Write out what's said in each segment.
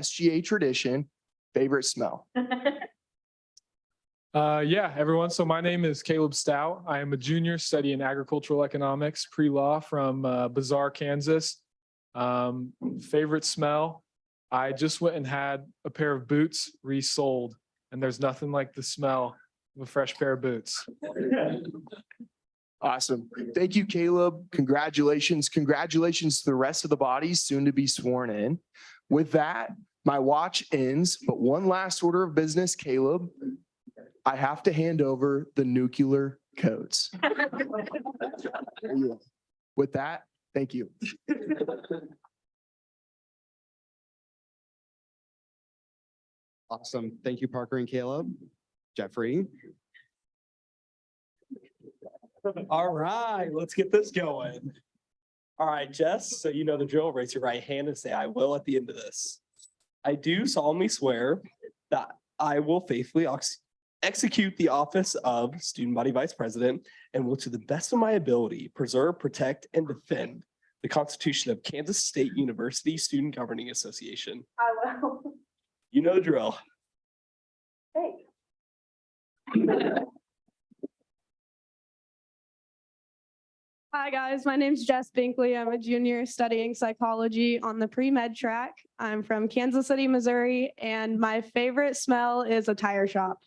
SGA tradition, favorite smell. Yeah, everyone. So my name is Caleb Stout. I am a junior studying agricultural economics, pre-law from Bazaar, Kansas. Favorite smell. I just went and had a pair of boots resoled, and there's nothing like the smell of a fresh pair of boots. Awesome. Thank you, Caleb. Congratulations. Congratulations to the rest of the bodies soon to be sworn in. With that, my watch ends, but one last order of business, Caleb. I have to hand over the nuclear codes. With that, thank you. Awesome. Thank you, Parker and Caleb. Jeffrey. All right, let's get this going. All right, Jess, so you know the drill. Raise your right hand and say, I will at the end of this. I do solemnly swear that I will faithfully execute the office of Student Body Vice President and will, to the best of my ability, preserve, protect, and defend the Constitution of Kansas State University Student Governing Association. I will. You know the drill. Hey. Hi, guys. My name's Jess Binkley. I'm a junior studying psychology on the pre-med track. I'm from Kansas City, Missouri, and my favorite smell is a tire shop.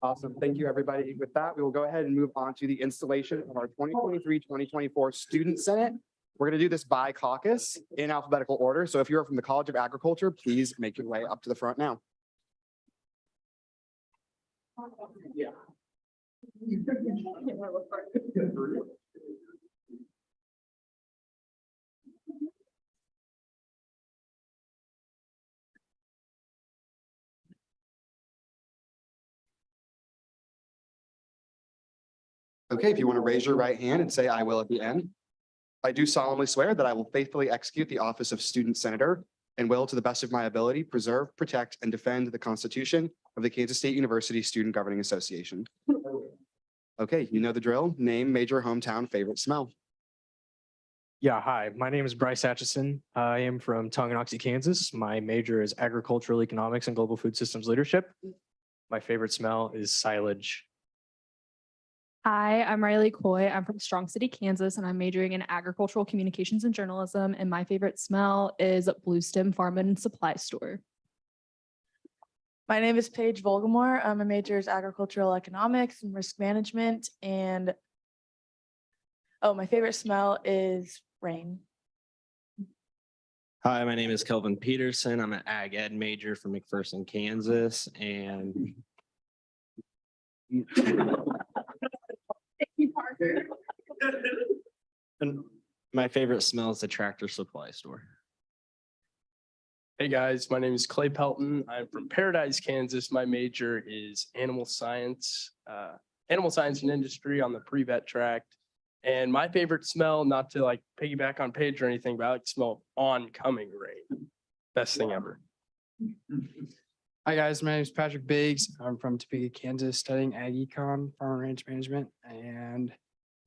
Awesome. Thank you, everybody. With that, we will go ahead and move on to the installation of our 2023-2024 Student Senate. We're going to do this by caucus in alphabetical order. So if you're from the College of Agriculture, please make your way up to the front now. Yeah. Okay, if you want to raise your right hand and say I will at the end. I do solemnly swear that I will faithfully execute the office of Student Senator and will, to the best of my ability, preserve, protect, and defend the Constitution of the Kansas State University Student Governing Association. Okay, you know the drill. Name, major, hometown, favorite smell. Yeah, hi, my name is Bryce Atchison. I am from Tonganoxie, Kansas. My major is agricultural economics and global food systems leadership. My favorite smell is silage. Hi, I'm Riley Coy. I'm from Strong City, Kansas, and I'm majoring in agricultural communications and journalism. And my favorite smell is Blue Stem Farm and Supply Store. My name is Paige Volgamore. My major is agricultural economics and risk management. And my favorite smell is rain. Hi, my name is Kelvin Peterson. I'm an ag ed major from McPherson, Kansas, and my favorite smell is the Tractor Supply Store. Hey guys, my name is Clay Pelton. I'm from Paradise, Kansas. My major is animal science and industry on the pre-vet track. And my favorite smell, not to like piggyback on Paige or anything, but I like to smell oncoming rain. Best thing ever. Hi guys, my name is Patrick Biggs. I'm from Topeka, Kansas, studying ag econ, farm and ranch management, and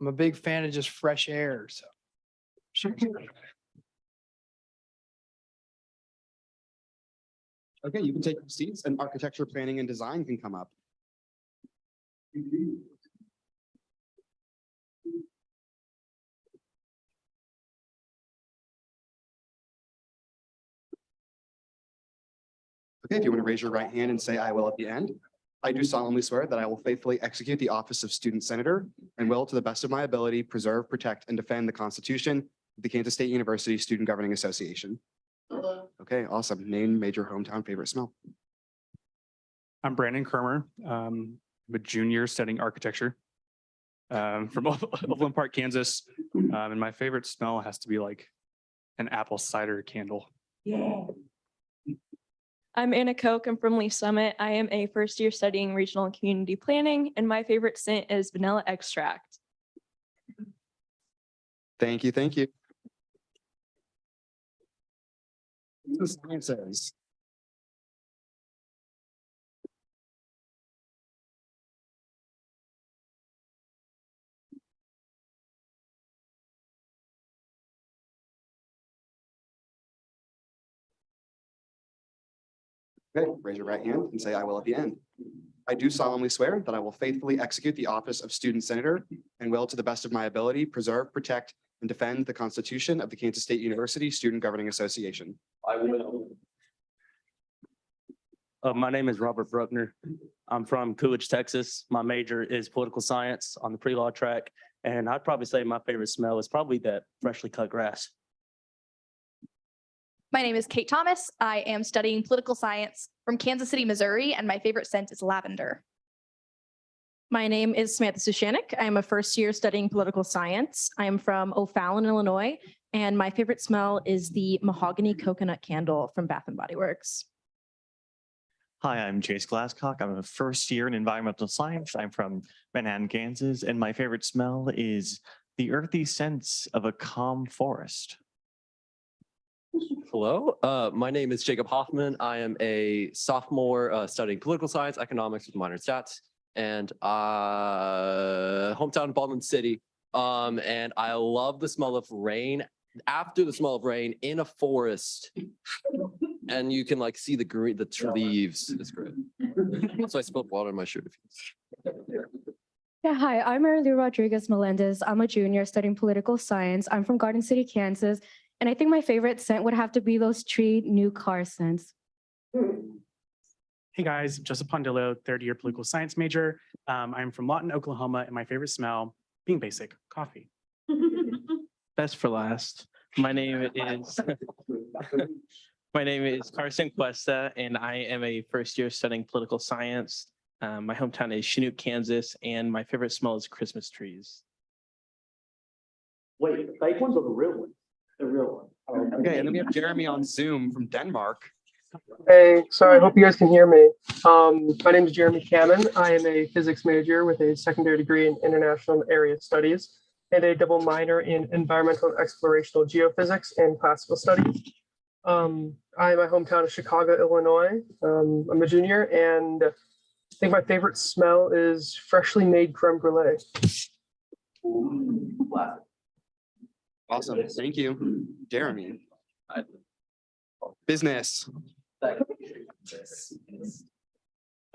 I'm a big fan of just fresh air. So. Okay, you can take your seats and architecture planning and design can come up. Okay, if you want to raise your right hand and say I will at the end. I do solemnly swear that I will faithfully execute the office of Student Senator and will, to the best of my ability, preserve, protect, and defend the Constitution of the Kansas State University Student Governing Association. Okay, awesome. Name, major, hometown, favorite smell. I'm Brandon Kermer. I'm a junior studying architecture from Overland Park, Kansas. And my favorite smell has to be like an apple cider candle. Yeah. I'm Anna Koch. I'm from Lee Summit. I am a first year studying regional and community planning, and my favorite scent is vanilla extract. Thank you. Thank you. Sciences. Okay, raise your right hand and say I will at the end. I do solemnly swear that I will faithfully execute the office of student senator and will, to the best of my ability, preserve, protect, and defend the Constitution of the Kansas State University Student Governing Association. I will. My name is Robert Bruckner. I'm from Coolidge, Texas. My major is political science on the pre-law track. And I'd probably say my favorite smell is probably that freshly cut grass. My name is Kate Thomas. I am studying political science from Kansas City, Missouri, and my favorite scent is lavender. My name is Samantha Sushanik. I am a first year studying political science. I am from O'Fallon, Illinois, and my favorite smell is the mahogany coconut candle from Bath and Body Works. Hi, I'm Chase Glasscock. I'm a first year in environmental science. I'm from Manhattan, Kansas, and my favorite smell is the earthy sense of a calm forest. Hello, my name is Jacob Hoffman. I am a sophomore studying political science, economics with minor stats, and hometown Baldwin City. And I love the smell of rain. After the smell of rain in a forest, and you can like see the green, the leaves. It's great. So I spilled water on my shirt. Yeah, hi, I'm Marilu Rodriguez Melendez. I'm a junior studying political science. I'm from Garden City, Kansas. And I think my favorite scent would have to be those tree new car scents. Hey guys, Joseph Pondillo, third year political science major. I'm from Lawton, Oklahoma, and my favorite smell, being basic, coffee. Best for last. My name is Carson Cuesta, and I am a first year studying political science. My hometown is Chinook, Kansas, and my favorite smell is Christmas trees. Wait, the fake ones or the real ones? The real one. Okay, and then we have Jeremy on Zoom from Denmark. Hey, so I hope you guys can hear me. My name is Jeremy Kamen. I am a physics major with a secondary degree in international area studies and a double minor in environmental and explorational geophysics and classical studies. My hometown is Chicago, Illinois. I'm a junior, and I think my favorite smell is freshly made creme brulee. Awesome, thank you, Jeremy. Business.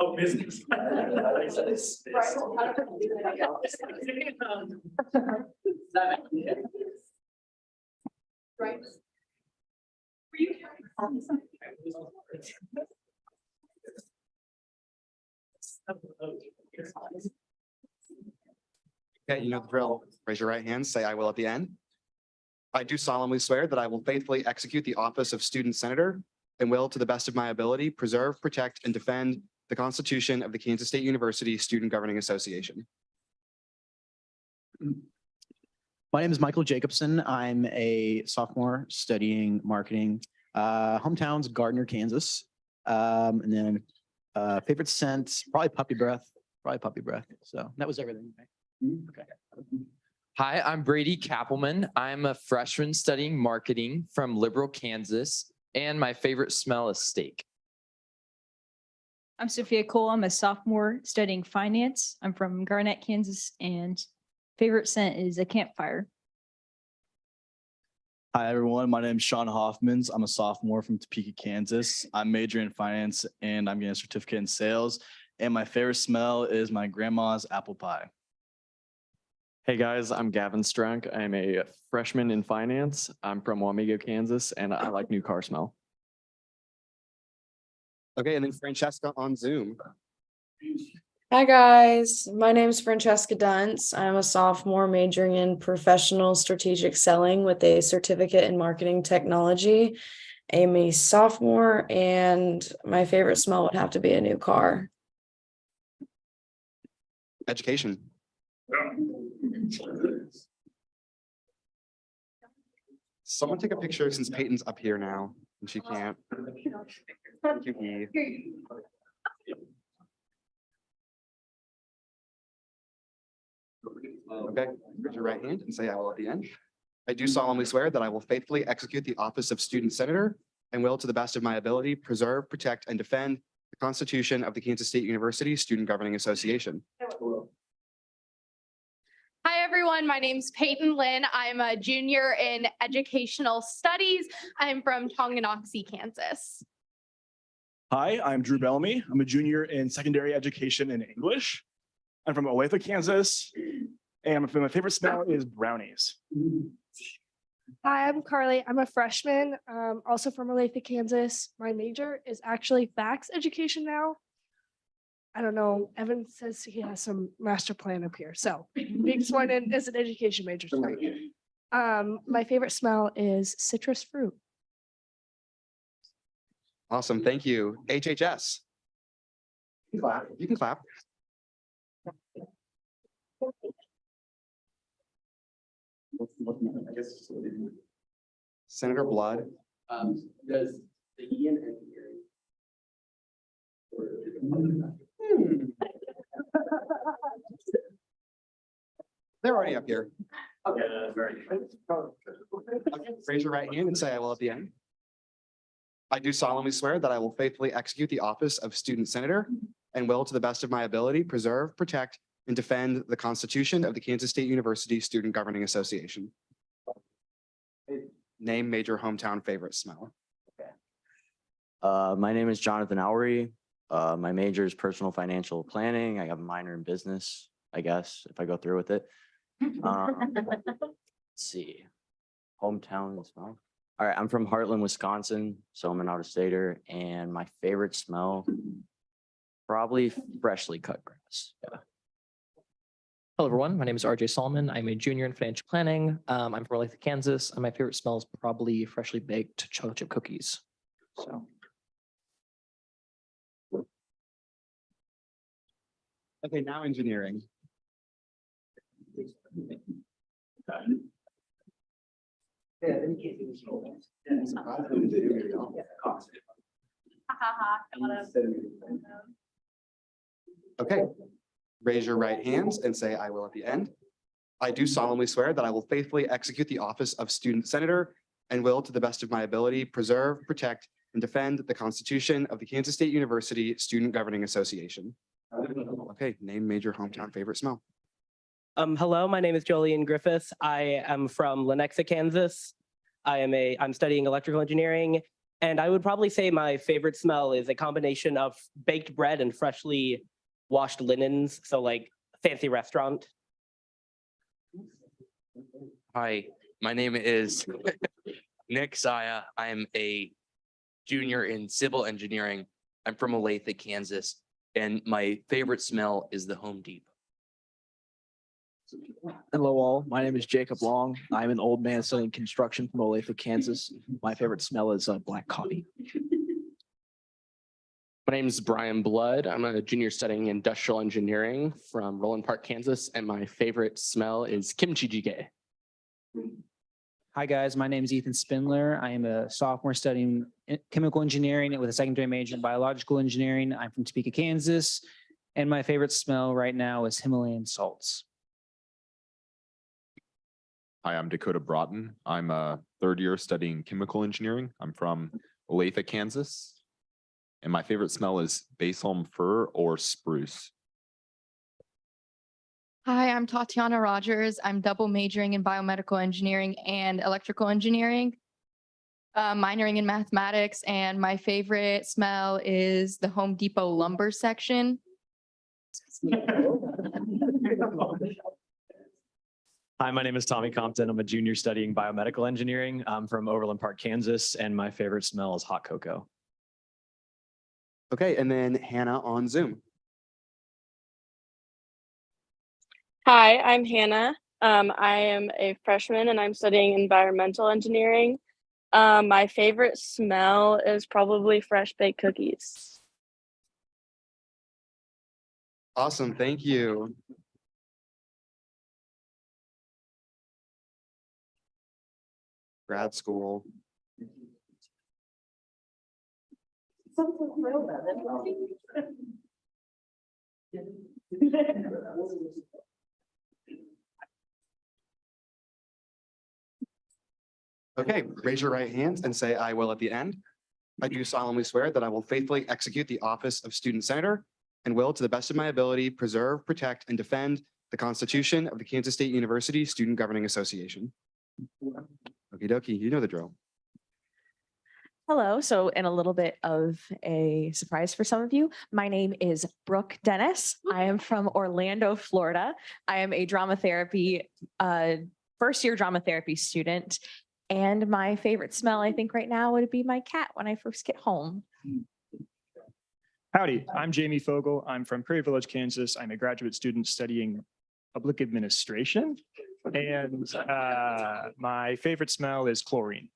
Oh, business. Right. Okay, you know the drill. Raise your right hand, say I will at the end. I do solemnly swear that I will faithfully execute the office of student senator and will, to the best of my ability, preserve, protect, and defend the Constitution of the Kansas State University Student Governing Association. My name is Michael Jacobson. I'm a sophomore studying marketing. Hometown's Gardner, Kansas. And then favorite scent, probably puppy breath. So that was everything. Okay. Hi, I'm Brady Kappelman. I'm a freshman studying marketing from Liberal, Kansas, and my favorite smell is steak. I'm Sophia Cole. I'm a sophomore studying finance. I'm from Garnett, Kansas, and favorite scent is a campfire. Hi, everyone. My name is Sean Hoffmans. I'm a sophomore from Topeka, Kansas. I'm majoring in finance and I'm getting a certificate in sales. And my favorite smell is my grandma's apple pie. Hey guys, I'm Gavin Strunk. I'm a freshman in finance. I'm from Wamego, Kansas, and I like new car smell. Okay, and then Francesca on Zoom. Hi, guys. My name is Francesca Duntz. I'm a sophomore majoring in professional strategic selling with a certificate in marketing technology. I'm a sophomore, and my favorite smell would have to be a new car. Education. Someone take a picture since Peyton's up here now and she can't. Thank you, E. Okay, raise your right hand and say I will at the end. I do solemnly swear that I will faithfully execute the office of student senator and will, to the best of my ability, preserve, protect, and defend the Constitution of the Kansas State University Student Governing Association. Hi, everyone. My name's Peyton Lynn. I'm a junior in educational studies. I'm from Tonganoxie, Kansas. Hi, I'm Drew Bellamy. I'm a junior in secondary education in English. I'm from Olathe, Kansas, and my favorite smell is brownies. Hi, I'm Carly. I'm a freshman, also from Olathe, Kansas. My major is actually FACS education now. I don't know. Evan says he has some master plan up here, so being sworn in as an education major. My favorite smell is citrus fruit. Awesome, thank you. HHS. You can clap. You can clap. Senator Blood. Does the Ian engineering? They're already up here. Okay, Raise your right hand and say I will at the end. I do solemnly swear that I will faithfully execute the office of student senator and will, to the best of my ability, preserve, protect, and defend the Constitution of the Kansas State University Student Governing Association. Name major hometown favorite smell. My name is Jonathan Owery. My major is personal financial planning. I have a minor in business, I guess, if I go through with it. Let's see, hometown as well. All right, I'm from Heartland, Wisconsin, so I'm an out-of-stater, and my favorite smell, probably freshly cut grass. Yeah. Hello, everyone. My name is RJ Solomon. I'm a junior in financial planning. I'm from Olathe, Kansas, and my favorite smell is probably freshly baked chocolate chip cookies. So. Okay, now engineering. Okay, raise your right hands and say I will at the end. I do solemnly swear that I will faithfully execute the office of student senator and will, to the best of my ability, preserve, protect, and defend the Constitution of the Kansas State University Student Governing Association. Okay, name major hometown favorite smell. Hello, my name is Jolene Griffith. I am from Lenexa, Kansas. I'm studying electrical engineering, and I would probably say my favorite smell is a combination of baked bread and freshly washed linens. So like fancy restaurant. Hi, my name is Nick Saya. I'm a junior in civil engineering. I'm from Olathe, Kansas, and my favorite smell is the Home Depot. Hello all, my name is Jacob Long. I'm an old man studying construction from Olathe, Kansas. My favorite smell is black coffee. My name is Brian Blood. I'm a junior studying industrial engineering from Roland Park, Kansas, and my favorite smell is kimchi jjigae. Hi, guys. My name is Ethan Spindler. I am a sophomore studying chemical engineering with a secondary major in biological engineering. I'm from Topeka, Kansas, and my favorite smell right now is Himalayan salts. Hi, I'm Dakota Broughton. I'm a third year studying chemical engineering. I'm from Olathe, Kansas. And my favorite smell is balsam fir or spruce. Hi, I'm Tatiana Rogers. I'm double majoring in biomedical engineering and electrical engineering, minoring in mathematics, and my favorite smell is the Home Depot lumber section. Hi, my name is Tommy Compton. I'm a junior studying biomedical engineering. I'm from Overland Park, Kansas, and my favorite smell is hot cocoa. Okay, and then Hannah on Zoom. Hi, I'm Hannah. I am a freshman and I'm studying environmental engineering. My favorite smell is probably fresh baked cookies. Awesome, thank you. Grad school. Okay, raise your right hands and say I will at the end. I do solemnly swear that I will faithfully execute the office of student senator and will, to the best of my ability, preserve, protect, and defend the Constitution of the Kansas State University Student Governing Association. Okie dokie, you know the drill. Hello. So in a little bit of a surprise for some of you, my name is Brooke Dennis. I am from Orlando, Florida. I am a drama therapy, first year drama therapy student. And my favorite smell, I think right now would be my cat when I first get home. Howdy, I'm Jamie Fogel. I'm from Prairie Village, Kansas. I'm a graduate student studying public administration. And my favorite smell is chlorine.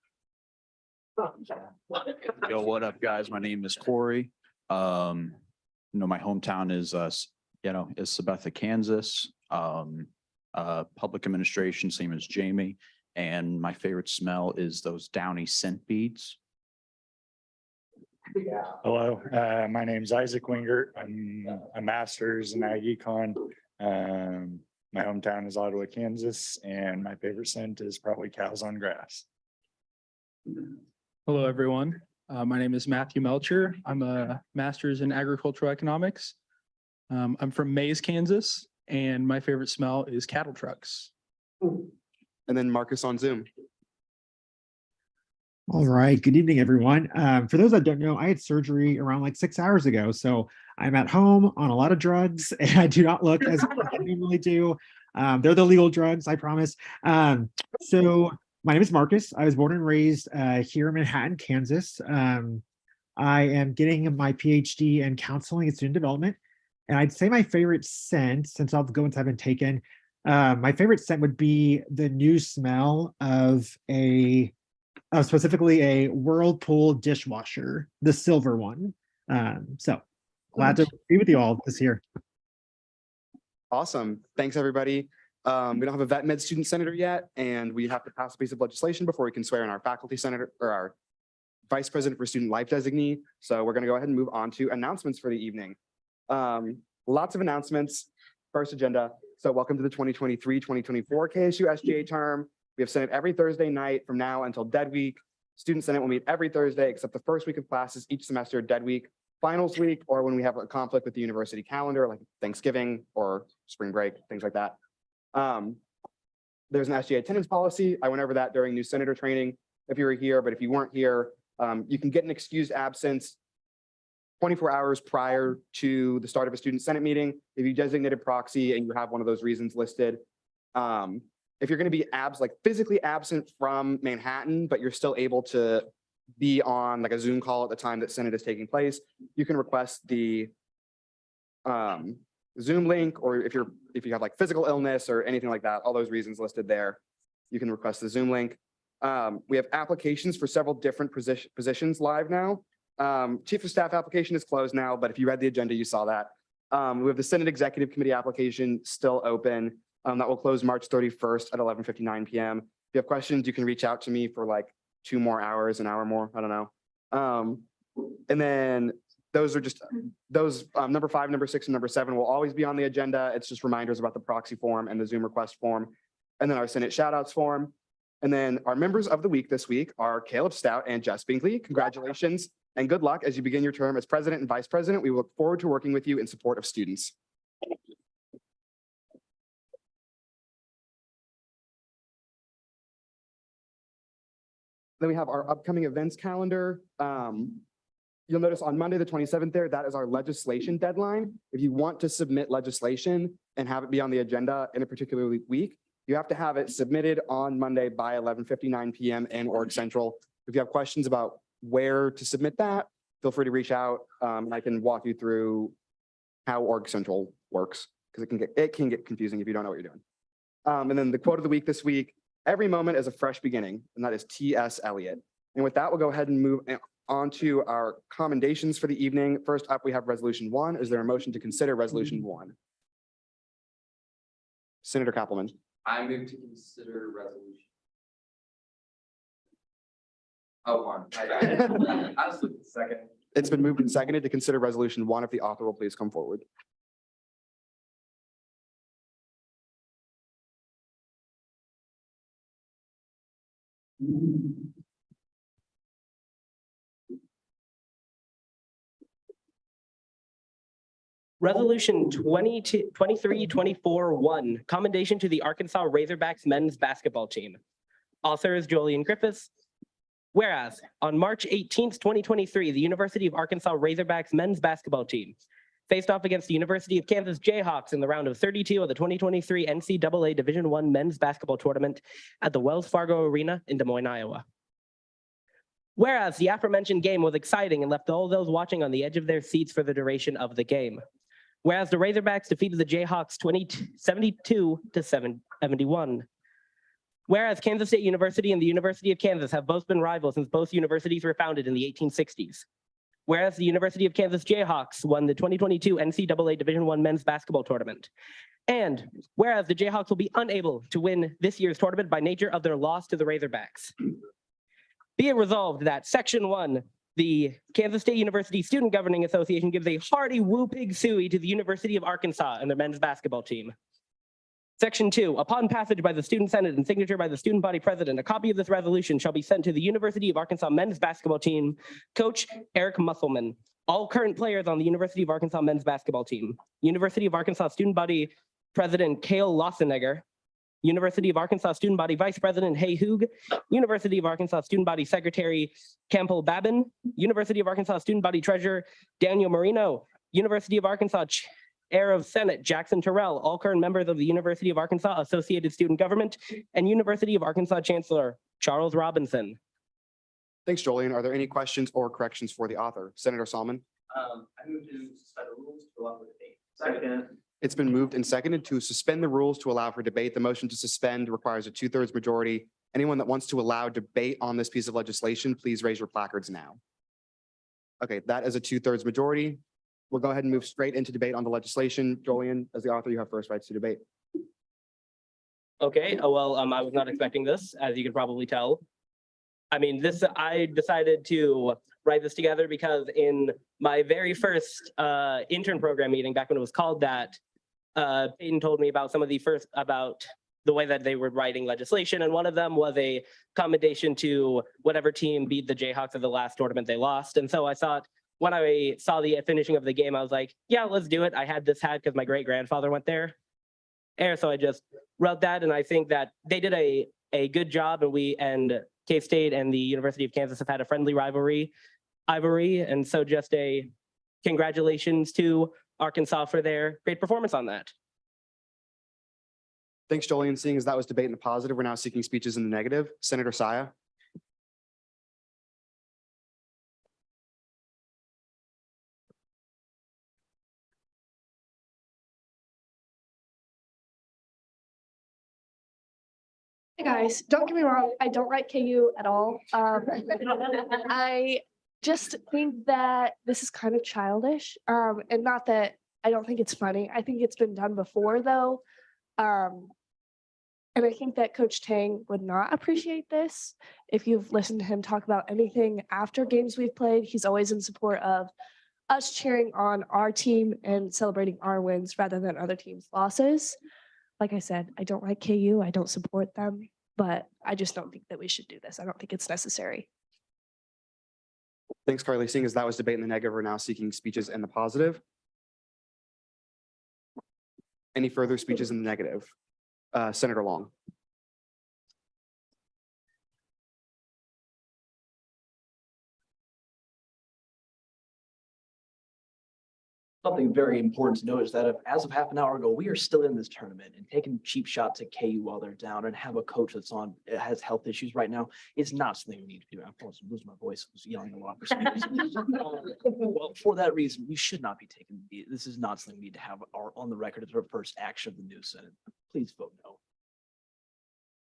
Yo, what up, guys? My name is Corey. My hometown is, is Sabetha, Kansas. Public administration, same as Jamie. And my favorite smell is those Downy scent beads. Hello, my name's Isaac Wingert. I'm a master's in ag econ. My hometown is Ottawa, Kansas, and my favorite scent is probably cows on grass. Hello, everyone. My name is Matthew Melcher. I'm a master's in agricultural economics. I'm from Mays, Kansas, and my favorite smell is cattle trucks. And then Marcus on Zoom. All right. Good evening, everyone. For those that don't know, I had surgery around like 6 hours ago. So I'm at home on a lot of drugs and I do not look as I normally do. They're the legal drugs, I promise. So my name is Marcus. I was born and raised here in Manhattan, Kansas. I am getting my PhD in counseling and student development. And I'd say my favorite scent, since all the good ones have been taken, my favorite scent would be the new smell of specifically a Whirlpool dishwasher, the silver one. So glad to be with you all this year. Awesome. Thanks, everybody. We don't have a vet med student senator yet, and we have to pass a piece of legislation before we can swear in our faculty senator or our vice president for student life designee. So we're going to go ahead and move on to announcements for the evening. Lots of announcements. First agenda. So welcome to the 2023-2024 KSU SGA term. We have Senate every Thursday night from now until dead week. Student Senate will meet every Thursday except the first week of classes each semester, dead week, finals week, or when we have a conflict with the university calendar, like Thanksgiving or spring break, things like that. There's an SGA attendance policy. I went over that during new senator training if you were here, but if you weren't here, you can get an excused absence 24 hours prior to the start of a student Senate meeting if you designated proxy and you have one of those reasons listed. If you're going to be physically absent from Manhattan, but you're still able to be on like a Zoom call at the time that Senate is taking place, you can request the Zoom link, or if you have like physical illness or anything like that, all those reasons listed there, you can request the Zoom link. We have applications for several different positions live now. Chief of Staff application is closed now, but if you read the agenda, you saw that. We have the Senate Executive Committee application still open. That will close March 31st at 11:59 p.m. If you have questions, you can reach out to me for like 2 more hours, an hour more, I don't know. And then those are just number 5, number 6, and number 7 will always be on the agenda. It's just reminders about the proxy form and the Zoom request form. And then our Senate shoutouts form. And then our members of the week this week are Caleb Stout and Jess Binkley. Congratulations and good luck as you begin your term as president and vice president. We look forward to working with you in support of students. Then we have our upcoming events calendar. You'll notice on Monday, the 27th there, that is our legislation deadline. If you want to submit legislation and have it be on the agenda in a particular week, you have to have it submitted on Monday by 11:59 p.m. in Org Central. If you have questions about where to submit that, feel free to reach out. And I can walk you through how Org Central works, because it can get confusing if you don't know what you're doing. And then the quote of the week this week: "Every moment is a fresh beginning," and that is T.S. Eliot. And with that, we'll go ahead and move on to our commendations for the evening. First up, we have Resolution 1. Is there a motion to consider Resolution 1? Senator Kappelman. I move to consider resolution. Oh, 1. I was looking second. It's been moved and seconded to consider Resolution 1. If the author will please come forward. Resolution 23-24-1, commendation to the Arkansas Razorbacks men's basketball team. Authors Julian Griffiths, Whereas on March 18th, 2023, the University of Arkansas Razorbacks men's basketball team faced off against the University of Kansas Jayhawks in the round of 32 of the 2023 NCAA Division I men's basketball tournament at the Wells Fargo Arena in Des Moines, Iowa. Whereas the aforementioned game was exciting and left all those watching on the edge of their seats for the duration of the game. Whereas the Razorbacks defeated the Jayhawks 72-71. Whereas Kansas State University and the University of Kansas have both been rivals since both universities were founded in the 1860s. Whereas the University of Kansas Jayhawks won the 2022 NCAA Division I men's basketball tournament. And whereas the Jayhawks will be unable to win this year's tournament by nature of their loss to the Razorbacks. Be it resolved that Section 1, the Kansas State University Student Governing Association, gives a hearty woo pig suey to the University of Arkansas and their men's basketball team. Section 2, upon passage by the Student Senate and signature by the Student Body President, a copy of this resolution shall be sent to the University of Arkansas men's basketball team, Coach Eric Musselman, all current players on the University of Arkansas men's basketball team, University of Arkansas Student Body President Cale Lossenegger, University of Arkansas Student Body Vice President Hay Hoog, University of Arkansas Student Body Secretary Campbell Babin, University of Arkansas Student Body Treasurer Daniel Marino, University of Arkansas Chair of Senate Jackson Terrell, all current members of the University of Arkansas Associated Student Government, and University of Arkansas Chancellor Charles Robinson. Thanks, Jolien. Are there any questions or corrections for the author? Senator Solomon? I move to suspend the rules to allow for debate. Second. It's been moved and seconded to suspend the rules to allow for debate. The motion to suspend requires a 2/3 majority. Anyone that wants to allow debate on this piece of legislation, please raise your placards now. Okay, that is a 2/3 majority. We'll go ahead and move straight into debate on the legislation. Jolien, as the author, you have first rights to debate. Okay, well, I was not expecting this, as you can probably tell. I mean, I decided to write this together because in my very first intern program meeting, back when it was called that, Peyton told me about about the way that they were writing legislation. And one of them was a commendation to whatever team beat the Jayhawks at the last tournament they lost. And so I thought, when I saw the finishing of the game, I was like, yeah, let's do it. I had this hat because my great grandfather went there. And so I just wrote that. And I think that they did a good job, and K-State and the University of Kansas have had a friendly rivalry. And so just a congratulations to Arkansas for their great performance on that. Thanks, Jolien. Seeing as that was debate in the positive, we're now seeking speeches in the negative. Senator Saya? Hey guys, don't get me wrong, I don't write KU at all. I just think that this is kind of childish. And not that I don't think it's funny. I think it's been done before though. And I think that Coach Tang would not appreciate this. If you've listened to him talk about anything after games we've played, he's always in support of us cheering on our team and celebrating our wins rather than other teams' losses. Like I said, I don't like KU. I don't support them, but I just don't think that we should do this. I don't think it's necessary. Thanks, Carly. Seeing as that was debate in the negative, we're now seeking speeches in the positive. Any further speeches in the negative? Senator Long. Something very important to note is that as of half an hour ago, we are still in this tournament and taking cheap shots at KU while they're down and have a coach that's has health issues right now. It's not something we need to do. I'm losing my voice. I was yelling a lot for some reason. Well, for that reason, we should not be taking this is not something we need to have on the record as our first action of the new Senate. Please vote no.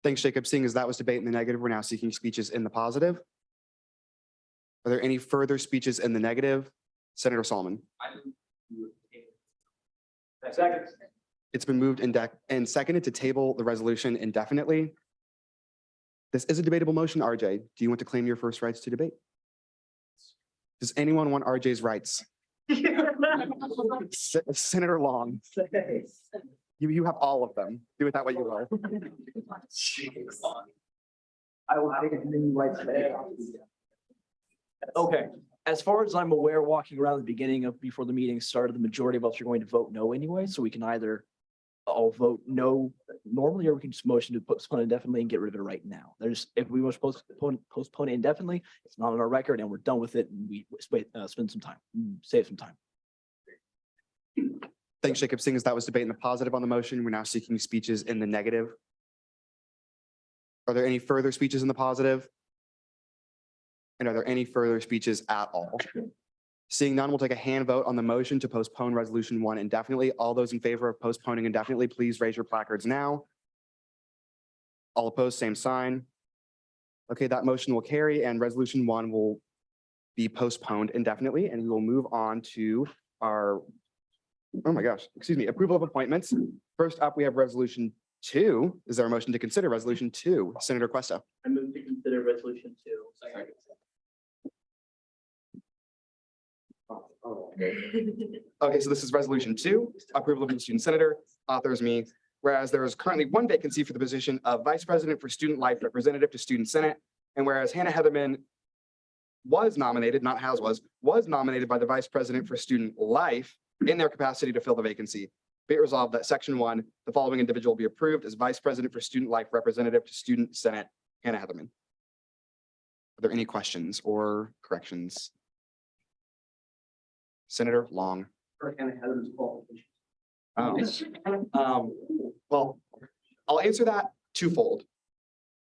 Thanks, Jacob. Seeing as that was debate in the negative, we're now seeking speeches in the positive. Are there any further speeches in the negative? Senator Solomon. Second. It's been moved and seconded to table the resolution indefinitely. This is a debatable motion, RJ. Do you want to claim your first rights to debate? Does anyone want RJ's rights? Senator Long. You have all of them. Do with that what you will. I will take it right today. Okay, as far as I'm aware, walking around the beginning of before the meeting started, the majority of us are going to vote no anyway, so we can either I'll vote no normally, or we can just motion to postpone indefinitely and get rid of it right now. If we want to postpone it indefinitely, it's not on our record and we're done with it. And we spend some time, save some time. Thanks, Jacob. Seeing as that was debate in the positive on the motion, we're now seeking speeches in the negative. Are there any further speeches in the positive? And are there any further speeches at all? Seeing none, we'll take a hand vote on the motion to postpone resolution 1 indefinitely. All those in favor of postponing indefinitely, please raise your placards now. All opposed, same sign. Okay, that motion will carry and resolution 1 will be postponed indefinitely, and we will move on to our, oh my gosh, excuse me, approval of appointments. First up, we have resolution 2. Is there a motion to consider resolution 2? Senator Questa. I move to consider resolution 2. Okay, so this is resolution 2, approval of the student senator, authors me. Whereas there is currently 1 vacancy for the position of vice president for student life representative to student senate. And whereas Hannah Heatherman was nominated, not has was nominated by the vice president for student life in their capacity to fill the vacancy. Be it resolved that section 1, the following individual be approved as vice president for student life representative to student senate, Hannah Heatherman. Are there any questions or corrections? Senator Long. Well, I'll answer that twofold.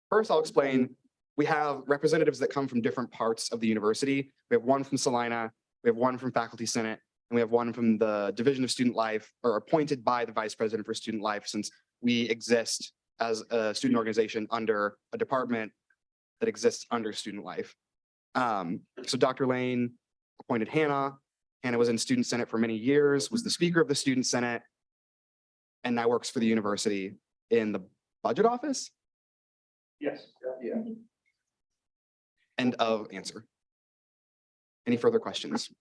First, I'll explain, we have representatives that come from different parts of the university. We have 1 from Salina, we have 1 from Faculty Senate, and we have 1 from the Division of Student Life, or appointed by the Vice President for Student Life, since we exist as a student organization under a department that exists under Student Life. So Dr. Lane appointed Hannah. Hannah was in Student Senate for many years, was the Speaker of the Student Senate, and now works for the university in the budget office. Yes. Yeah. End of answer. Any further questions?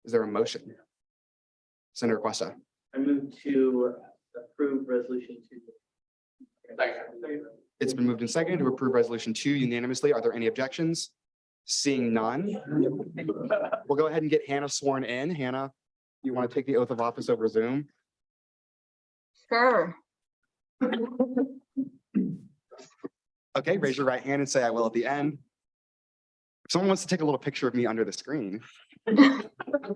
Is there a motion? Senator Questa. I move to approve resolution 2. It's been moved and seconded to approve resolution 2 unanimously. Are there any objections? Seeing none, we'll go ahead and get Hannah sworn in. Hannah, you want to take the oath of office over Zoom? Sure. Okay, raise your right hand and say I will at the end. If someone wants to take a little picture of me under the screen.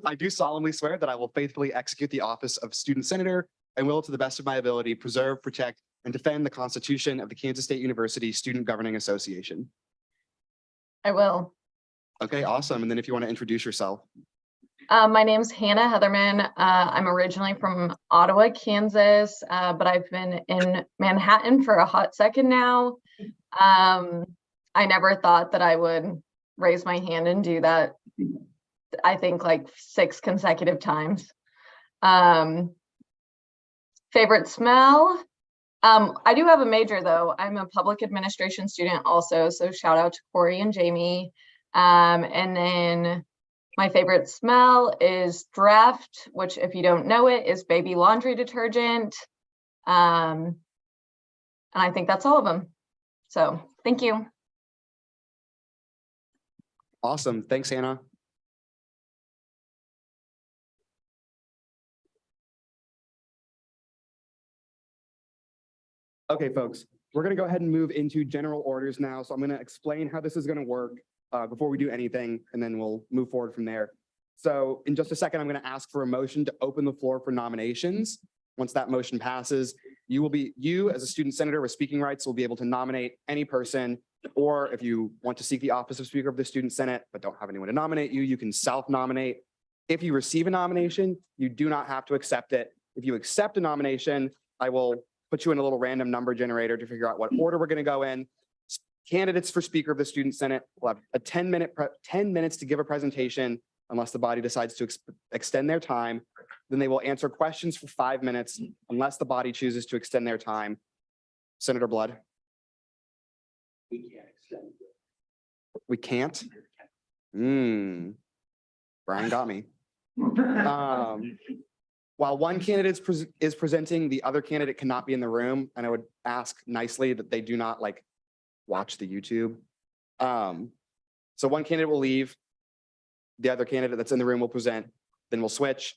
I do solemnly swear that I will faithfully execute the office of student senator and will, to the best of my ability, preserve, protect, and defend the Constitution of the Kansas State University Student Governing Association. I will. Okay, awesome. And then if you want to introduce yourself. My name's Hannah Heatherman. I'm originally from Ottawa, Kansas, but I've been in Manhattan for a hot second now. I never thought that I would raise my hand and do that. I think like 6 consecutive times. Favorite smell? I do have a major though. I'm a public administration student also, so shout out to Corey and Jamie. And then my favorite smell is Dreft, which if you don't know it, is baby laundry detergent. And I think that's all of them. So thank you. Awesome. Thanks, Hannah. Okay, folks, we're going to go ahead and move into general orders now. So I'm going to explain how this is going to work before we do anything, and then we'll move forward from there. So in just a second, I'm going to ask for a motion to open the floor for nominations. Once that motion passes, you as a student senator with speaking rights will be able to nominate any person, or if you want to seek the office of Speaker of the Student Senate, but don't have anyone to nominate you, you can self-nominate. If you receive a nomination, you do not have to accept it. If you accept a nomination, I will put you in a little random number generator to figure out what order we're going to go in. Candidates for Speaker of the Student Senate will have a 10 minutes to give a presentation unless the body decides to extend their time. Then they will answer questions for 5 minutes unless the body chooses to extend their time. Senator Blood. We can't extend. We can't? Brian got me. While one candidate is presenting, the other candidate cannot be in the room. And I would ask nicely that they do not watch the YouTube. So one candidate will leave. The other candidate that's in the room will present, then we'll switch.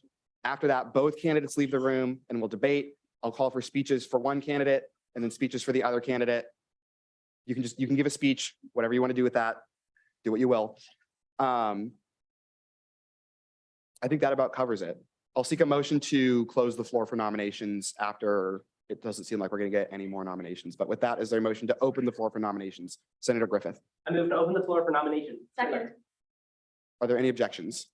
After that, both candidates leave the room and we'll debate. I'll call for speeches for one candidate and then speeches for the other candidate. You can give a speech, whatever you want to do with that. Do what you will. I think that about covers it. I'll seek a motion to close the floor for nominations after it doesn't seem like we're going to get any more nominations. But with that, is there a motion to open the floor for nominations? Senator Griffith, I move to open the floor for nominations. Second. are there any objections?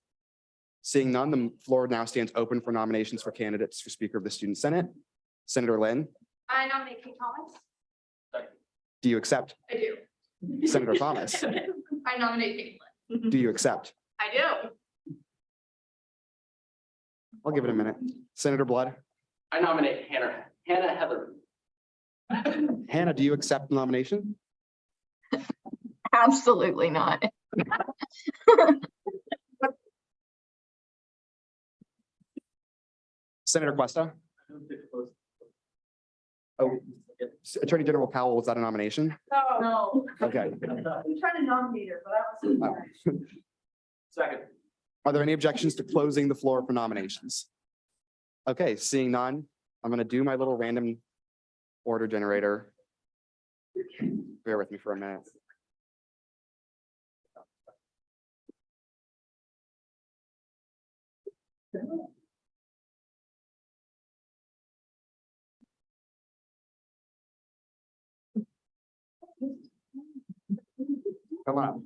Seeing none, the floor now stands open for nominations for candidates for Speaker of the Student Senate. Senator Lynn, I nominate Kate Thomas. do you accept? I do. Senator Thomas, I nominate Kate Lynn. do you accept? I do. I'll give it a minute. Senator Blood, I nominate Hannah Heather. Hannah, do you accept the nomination? Absolutely not. Senator Questa? Oh, Attorney General Powell, was that a nomination? No. Okay. I'm trying to nominate her, but that was. Second. Are there any objections to closing the floor for nominations? Okay, seeing none, I'm gonna do my little random order generator. Bear with me for a minute. Come on.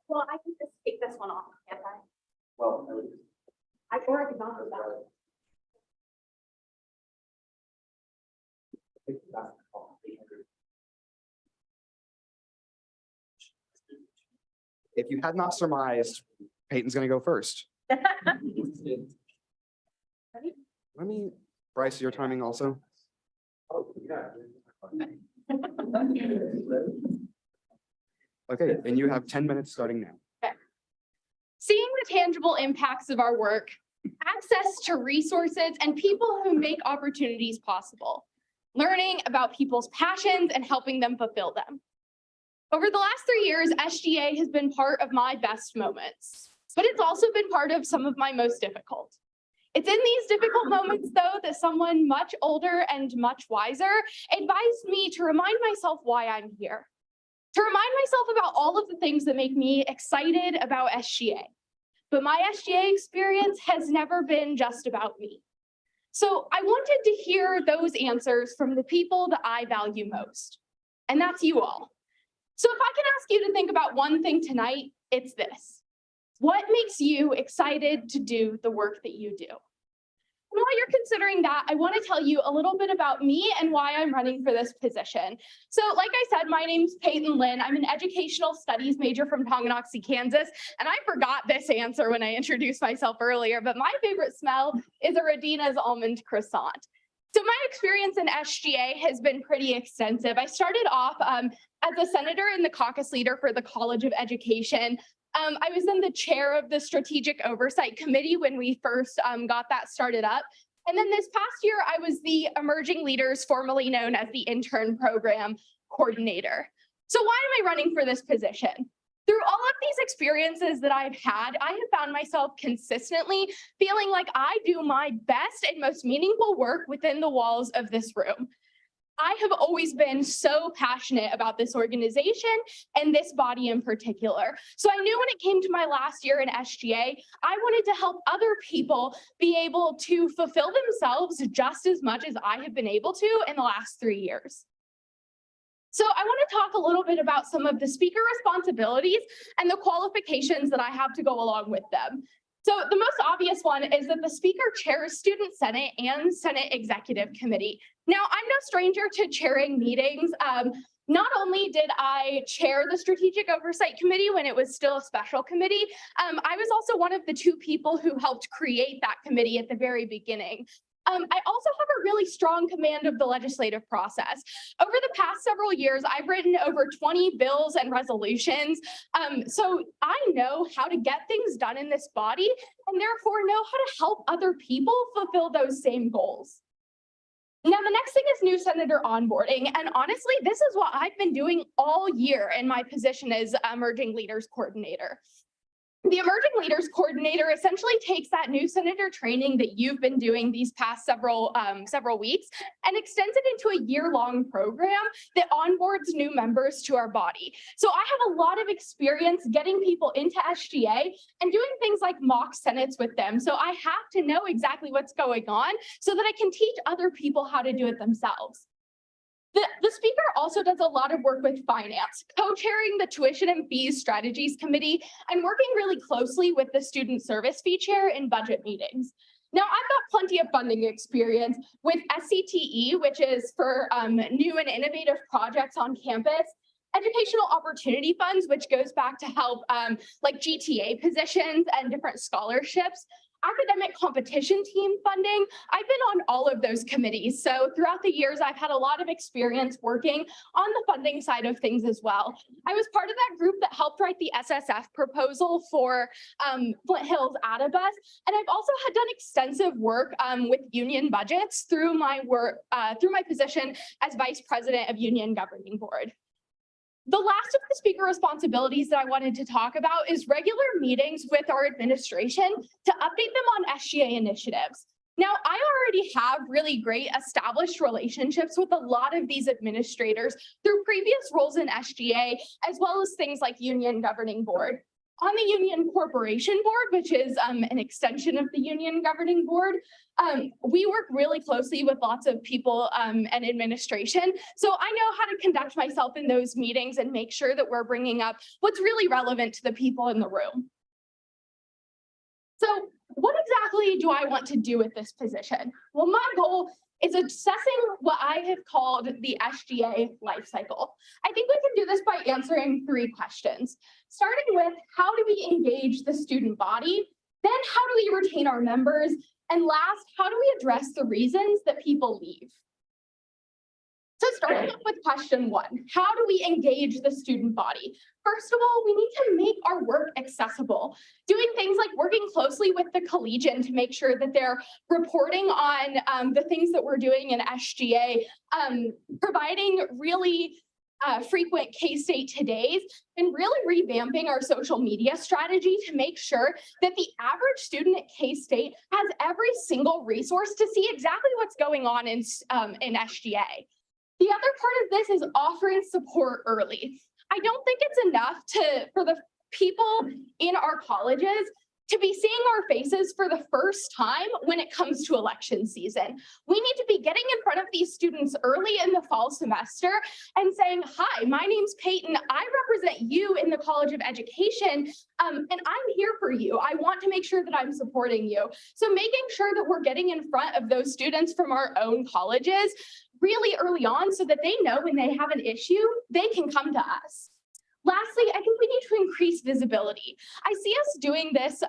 Well, I can just take this one off, can't I? Well, Or I could not do that. if you had not surmised, Peyton's gonna go first. Let me, Bryce, your timing also. Okay, and you have 10 minutes starting now. Seeing the tangible impacts of our work, access to resources, and people who make opportunities possible. Learning about people's passions and helping them fulfill them. Over the last 3 years, SGA has been part of my best moments, but it's also been part of some of my most difficult. It's in these difficult moments, though, that someone much older and much wiser advised me to remind myself why I'm here. To remind myself about all of the things that make me excited about SGA. But my SGA experience has never been just about me. So I wanted to hear those answers from the people that I value most. And that's you all. So if I can ask you to think about one thing tonight, it's this. What makes you excited to do the work that you do? And while you're considering that, I want to tell you a little bit about me and why I'm running for this position. So like I said, my name's Peyton Lynn. I'm an educational studies major from Tonganoxie, Kansas. And I forgot this answer when I introduced myself earlier, but my favorite smell is a Radina's almond croissant. So my experience in SGA has been pretty extensive. I started off as a senator and the caucus leader for the College of Education. I was in the chair of the Strategic Oversight Committee when we first got that started up. And then this past year, I was the Emerging Leaders, formerly known as the Intern Program Coordinator. So why am I running for this position? Through all of these experiences that I've had, I have found myself consistently feeling like I do my best and most meaningful work within the walls of this room. I have always been so passionate about this organization and this body in particular. So I knew when it came to my last year in SGA, I wanted to help other people be able to fulfill themselves just as much as I have been able to in the last 3 years. So I want to talk a little bit about some of the speaker responsibilities and the qualifications that I have to go along with them. So the most obvious one is that the speaker chairs Student Senate and Senate Executive Committee. Now, I'm no stranger to chairing meetings. Not only did I chair the Strategic Oversight Committee when it was still a special committee, I was also one of the 2 people who helped create that committee at the very beginning. I also have a really strong command of the legislative process. Over the past several years, I've written over 20 bills and resolutions. So I know how to get things done in this body and therefore know how to help other people fulfill those same goals. Now, the next thing is new senator onboarding. And honestly, this is what I've been doing all year in my position as Emerging Leaders Coordinator. The Emerging Leaders Coordinator essentially takes that new senator training that you've been doing these past several weeks and extends it into a year-long program that onboards new members to our body. So I have a lot of experience getting people into SGA and doing things like mock senates with them. So I have to know exactly what's going on so that I can teach other people how to do it themselves. The speaker also does a lot of work with finance, co-chairing the Tuition and Fees Strategies Committee and working really closely with the Student Service Fee Chair in budget meetings. Now, I've got plenty of funding experience with SCTE, which is for new and innovative projects on campus, Educational Opportunity Funds, which goes back to help like GTA positions and different scholarships, academic competition team funding. I've been on all of those committees. So throughout the years, I've had a lot of experience working on the funding side of things as well. I was part of that group that helped write the SSF proposal for Flint Hills Adabus. And I've also had done extensive work with union budgets through my work, through my position as Vice President of Union Governing Board. The last of the speaker responsibilities that I wanted to talk about is regular meetings with our administration to update them on SGA initiatives. Now, I already have really great established relationships with a lot of these administrators through previous roles in SGA, as well as things like Union Governing Board. On the Union Corporation Board, which is an extension of the Union Governing Board, we work really closely with lots of people and administration. So I know how to conduct myself in those meetings and make sure that we're bringing up what's really relevant to the people in the room. So what exactly do I want to do with this position? Well, my goal is assessing what I have called the SGA life cycle. I think we can do this by answering 3 questions, starting with how do we engage the student body? Then how do we retain our members? And last, how do we address the reasons that people leave? So starting off with question 1, how do we engage the student body? First of all, we need to make our work accessible, doing things like working closely with the Collegian to make sure that they're reporting on the things that we're doing in SGA, providing really frequent K-State Todays, and really revamping our social media strategy to make sure that the average student at K-State has every single resource to see exactly what's going on in SGA. The other part of this is offering support early. I don't think it's enough for the people in our colleges to be seeing our faces for the first time when it comes to election season. We need to be getting in front of these students early in the fall semester and saying, hi, my name's Peyton. I represent you in the College of Education, and I'm here for you. I want to make sure that I'm supporting you. So making sure that we're getting in front of those students from our own colleges really early on so that they know when they have an issue, they can come to us. Lastly, I think we need to increase visibility. I see us doing this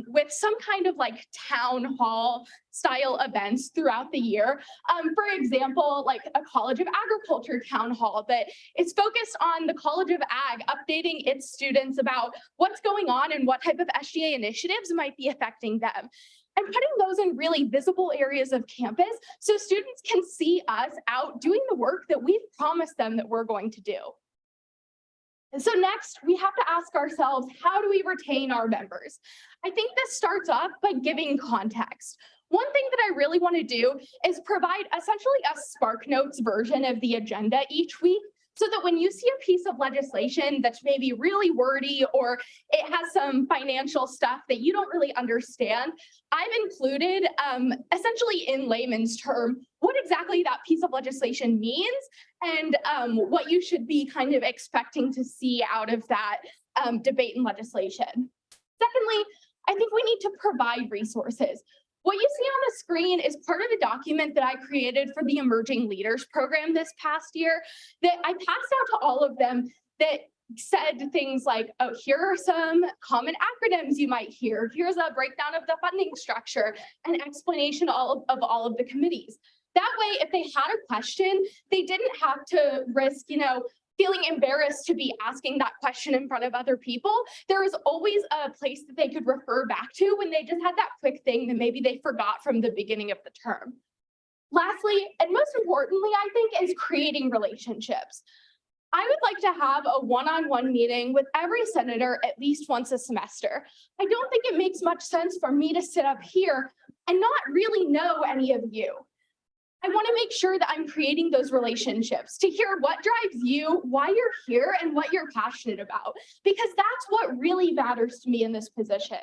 with some kind of like town hall style events throughout the year. For example, like a College of Agriculture town hall that is focused on the College of Ag updating its students about what's going on and what type of SGA initiatives might be affecting them. And putting those in really visible areas of campus so students can see us out doing the work that we've promised them that we're going to do. And so next, we have to ask ourselves, how do we retain our members? I think this starts off by giving context. One thing that I really want to do is provide essentially a SparkNotes version of the agenda each week, so that when you see a piece of legislation that's maybe really wordy or it has some financial stuff that you don't really understand, I've included essentially in layman's term what exactly that piece of legislation means and what you should be kind of expecting to see out of that debate and legislation. Secondly, I think we need to provide resources. What you see on the screen is part of a document that I created for the Emerging Leaders Program this past year that I passed out to all of them that said things like, oh, here are some common acronyms you might hear. Here's a breakdown of the funding structure, an explanation of all of the committees. That way, if they had a question, they didn't have to risk, feeling embarrassed to be asking that question in front of other people. There was always a place that they could refer back to when they just had that quick thing that maybe they forgot from the beginning of the term. Lastly, and most importantly, I think, is creating relationships. I would like to have a one-on-one meeting with every senator at least once a semester. I don't think it makes much sense for me to sit up here and not really know any of you. I want to make sure that I'm creating those relationships to hear what drives you, why you're here, and what you're passionate about, because that's what really matters to me in this position.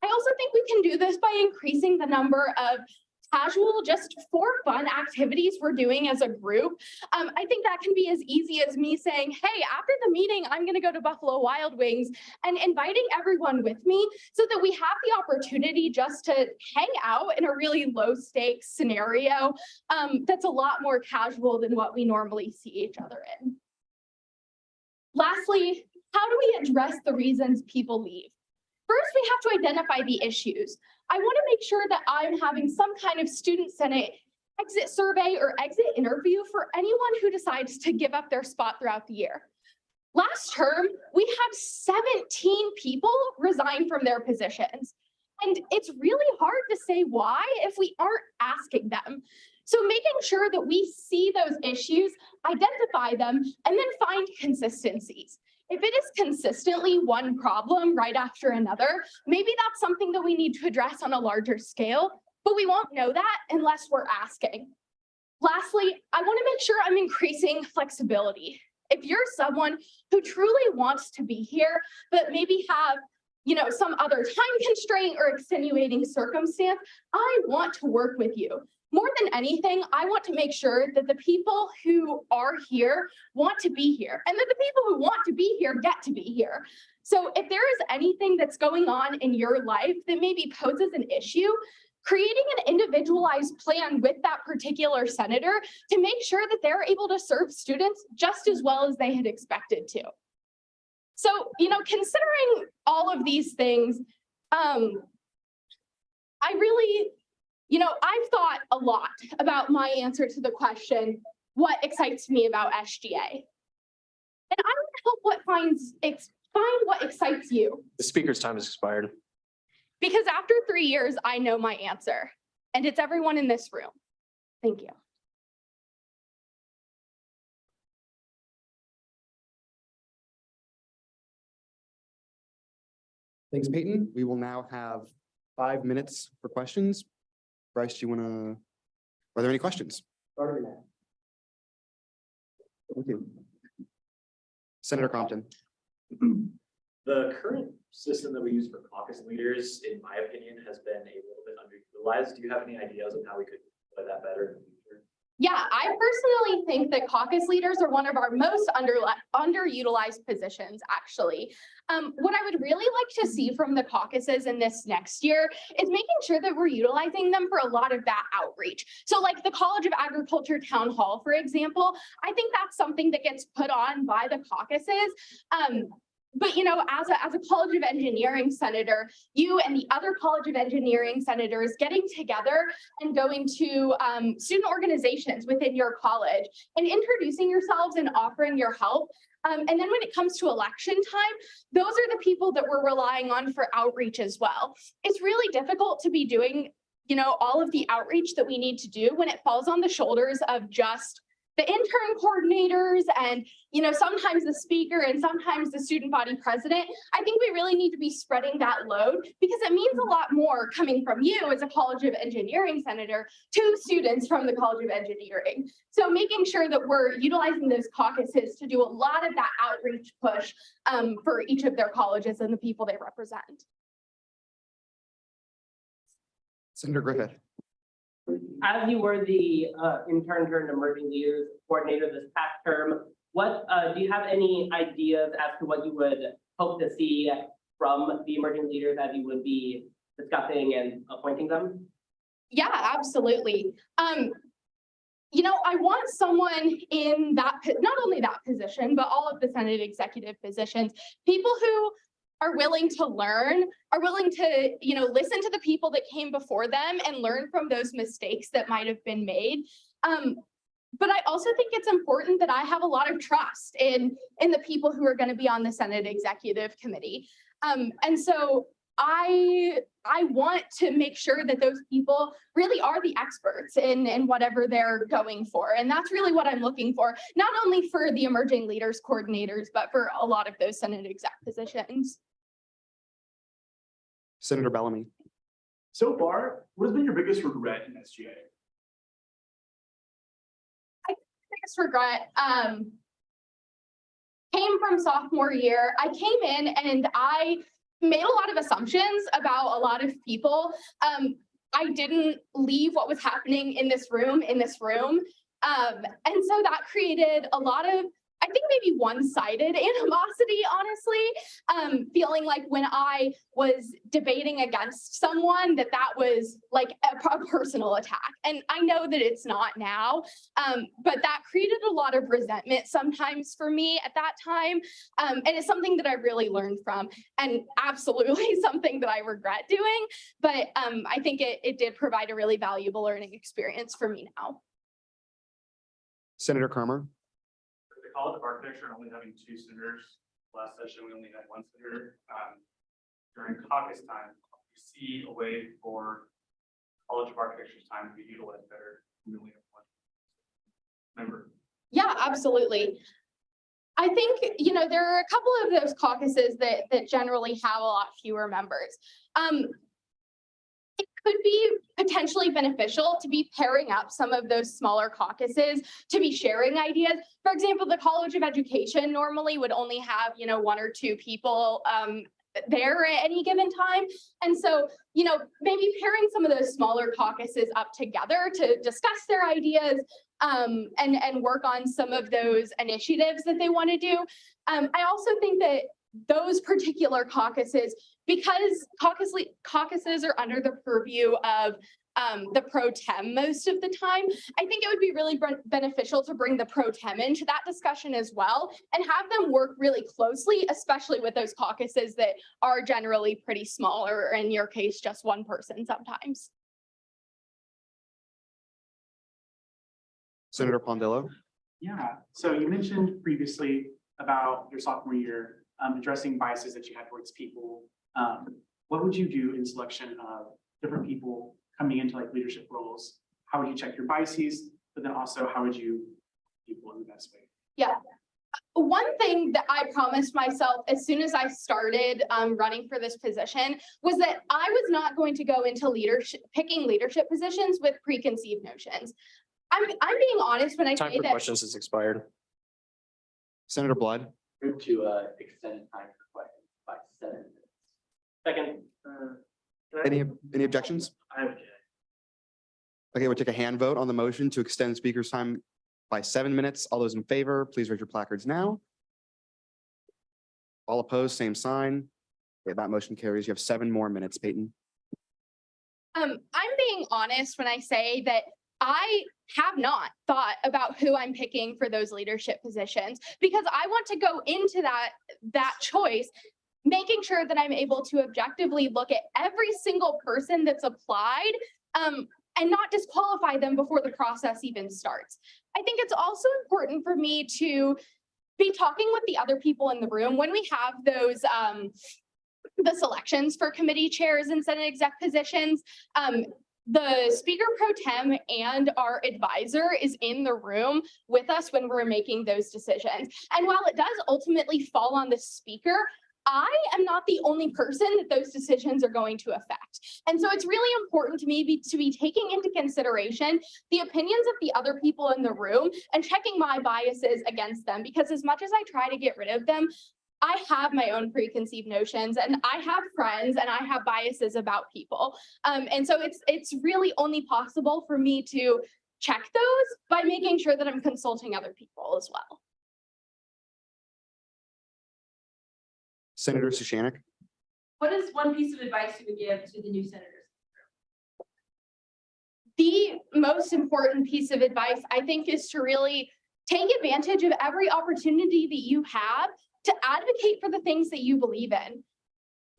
I also think we can do this by increasing the number of casual, just for fun activities we're doing as a group. I think that can be as easy as me saying, hey, after the meeting, I'm going to go to Buffalo Wild Wings, and inviting everyone with me so that we have the opportunity just to hang out in a really low stakes scenario that's a lot more casual than what we normally see each other in. Lastly, how do we address the reasons people leave? First, we have to identify the issues. I want to make sure that I'm having some kind of student senate exit survey or exit interview for anyone who decides to give up their spot throughout the year. Last term, we had 17 people resign from their positions. And it's really hard to say why if we aren't asking them. So making sure that we see those issues, identify them, and then find consistencies. If it is consistently one problem right after another, maybe that's something that we need to address on a larger scale, but we won't know that unless we're asking. Lastly, I want to make sure I'm increasing flexibility. If you're someone who truly wants to be here, but maybe have some other time constraint or extenuating circumstance, I want to work with you. More than anything, I want to make sure that the people who are here want to be here, and that the people who want to be here get to be here. So if there is anything that's going on in your life that maybe poses an issue, creating an individualized plan with that particular senator to make sure that they're able to serve students just as well as they had expected to. So, considering all of these things, I really, I've thought a lot about my answer to the question, what excites me about SGA? And I want to help find what excites you. The speaker's time has expired. Because after 3 years, I know my answer, and it's everyone in this room. Thank you. Thanks, Peyton. We will now have 5 minutes for questions. Bryce, do you want to, are there any questions? Thank you. Senator Compton. The current system that we use for caucus leaders, in my opinion, has been a little bit underutilized. Do you have any ideas on how we could play that better in the future? Yeah, I personally think that caucus leaders are one of our most underutilized positions, actually. What I would really like to see from the caucuses in this next year is making sure that we're utilizing them for a lot of that outreach. So like the College of Agriculture Town Hall, for example, I think that's something that gets put on by the caucuses. But as a College of Engineering senator, you and the other College of Engineering senators getting together and going to student organizations within your college and introducing yourselves and offering your help. And then when it comes to election time, those are the people that we're relying on for outreach as well. It's really difficult to be doing, all of the outreach that we need to do when it falls on the shoulders of just the intern coordinators and, sometimes the speaker and sometimes the student body president. I think we really need to be spreading that load because it means a lot more coming from you as a College of Engineering senator to students from the College of Engineering. So making sure that we're utilizing those caucuses to do a lot of that outreach push for each of their colleges and the people they represent. Senator Griffith. As you were the intern turned emerging leaders coordinator this past term, what do you have any ideas as to what you would hope to see from the emerging leaders as you would be discussing and appointing them? Yeah, absolutely. I want someone in that, not only that position, but all of the Senate executive positions, people who are willing to learn, are willing to, listen to the people that came before them and learn from those mistakes that might have been made. But I also think it's important that I have a lot of trust in the people who are going to be on the Senate Executive Committee. And so I want to make sure that those people really are the experts in whatever they're going for. And that's really what I'm looking for, not only for the emerging leaders coordinators, but for a lot of those Senate exec positions. Senator Bellamy. So far, what has been your biggest regret in SGA? Biggest regret came from sophomore year. I came in and I made a lot of assumptions about a lot of people. I didn't leave what was happening in this room. And so that created a lot of, I think maybe one-sided animosity, honestly, feeling like when I was debating against someone that was like a personal attack. And I know that it's not now, but that created a lot of resentment sometimes for me at that time. And it's something that I really learned from and absolutely something that I regret doing. But I think it did provide a really valuable learning experience for me now. Senator Kramer. The College of Architecture only having 2 senators. Last session, we only had 1 senator. During caucus time, we see a way for College of Architecture's time to be utilized better. We only have 1 member. Yeah, absolutely. I think, there are a couple of those caucuses that generally have a lot fewer members. It could be potentially beneficial to be pairing up some of those smaller caucuses to be sharing ideas. For example, the College of Education normally would only have, 1 or 2 people there at any given time. And so, maybe pairing some of those smaller caucuses up together to discuss their ideas and work on some of those initiatives that they want to do. I also think that those particular caucuses, because caucuses are under the purview of the pro tem most of the time, I think it would be really beneficial to bring the pro tem into that discussion as well and have them work really closely, especially with those caucuses that are generally pretty small, or in your case, just 1 person sometimes. Senator Pondillo. Yeah, so you mentioned previously about your sophomore year, addressing biases that you had towards people. What would you do in selection of different people coming into like leadership roles? How would you check your biases? But then also, how would you people in the best way? Yeah. One thing that I promised myself as soon as I started running for this position was that I was not going to go into picking leadership positions with preconceived notions. I'm being honest when I Time say for that. questions is expired. Senator Blood. Move to extend time for questions by 7 minutes. Second. Any objections? Okay, we'll take a hand vote on the motion to extend speaker's time by 7 minutes. All those in favor, please raise your placards now. All opposed, same sign. Okay, that motion carries. You have 7 more minutes, Peyton. I'm being honest when I say that I have not thought about who I'm picking for those leadership positions, because I want to go into that choice making sure that I'm able to objectively look at every single person that's applied and not disqualify them before the process even starts. I think it's also important for me to be talking with the other people in the room when we have those the selections for committee chairs and Senate exec positions. the speaker pro tem and our advisor is in the room with us when we're making those decisions. And while it does ultimately fall on the speaker, I am not the only person that those decisions are going to affect. And so it's really important to me to be taking into consideration the opinions of the other people in the room and checking my biases against them, because as much as I try to get rid of them, I have my own preconceived notions, and I have friends, and I have biases about people. And so it's really only possible for me to check those by making sure that I'm consulting other people as well. Senator Sushanic. What is one piece of advice you would give to the new senators? The most important piece of advice, I think, is to really take advantage of every opportunity that you have to advocate for the things that you believe in.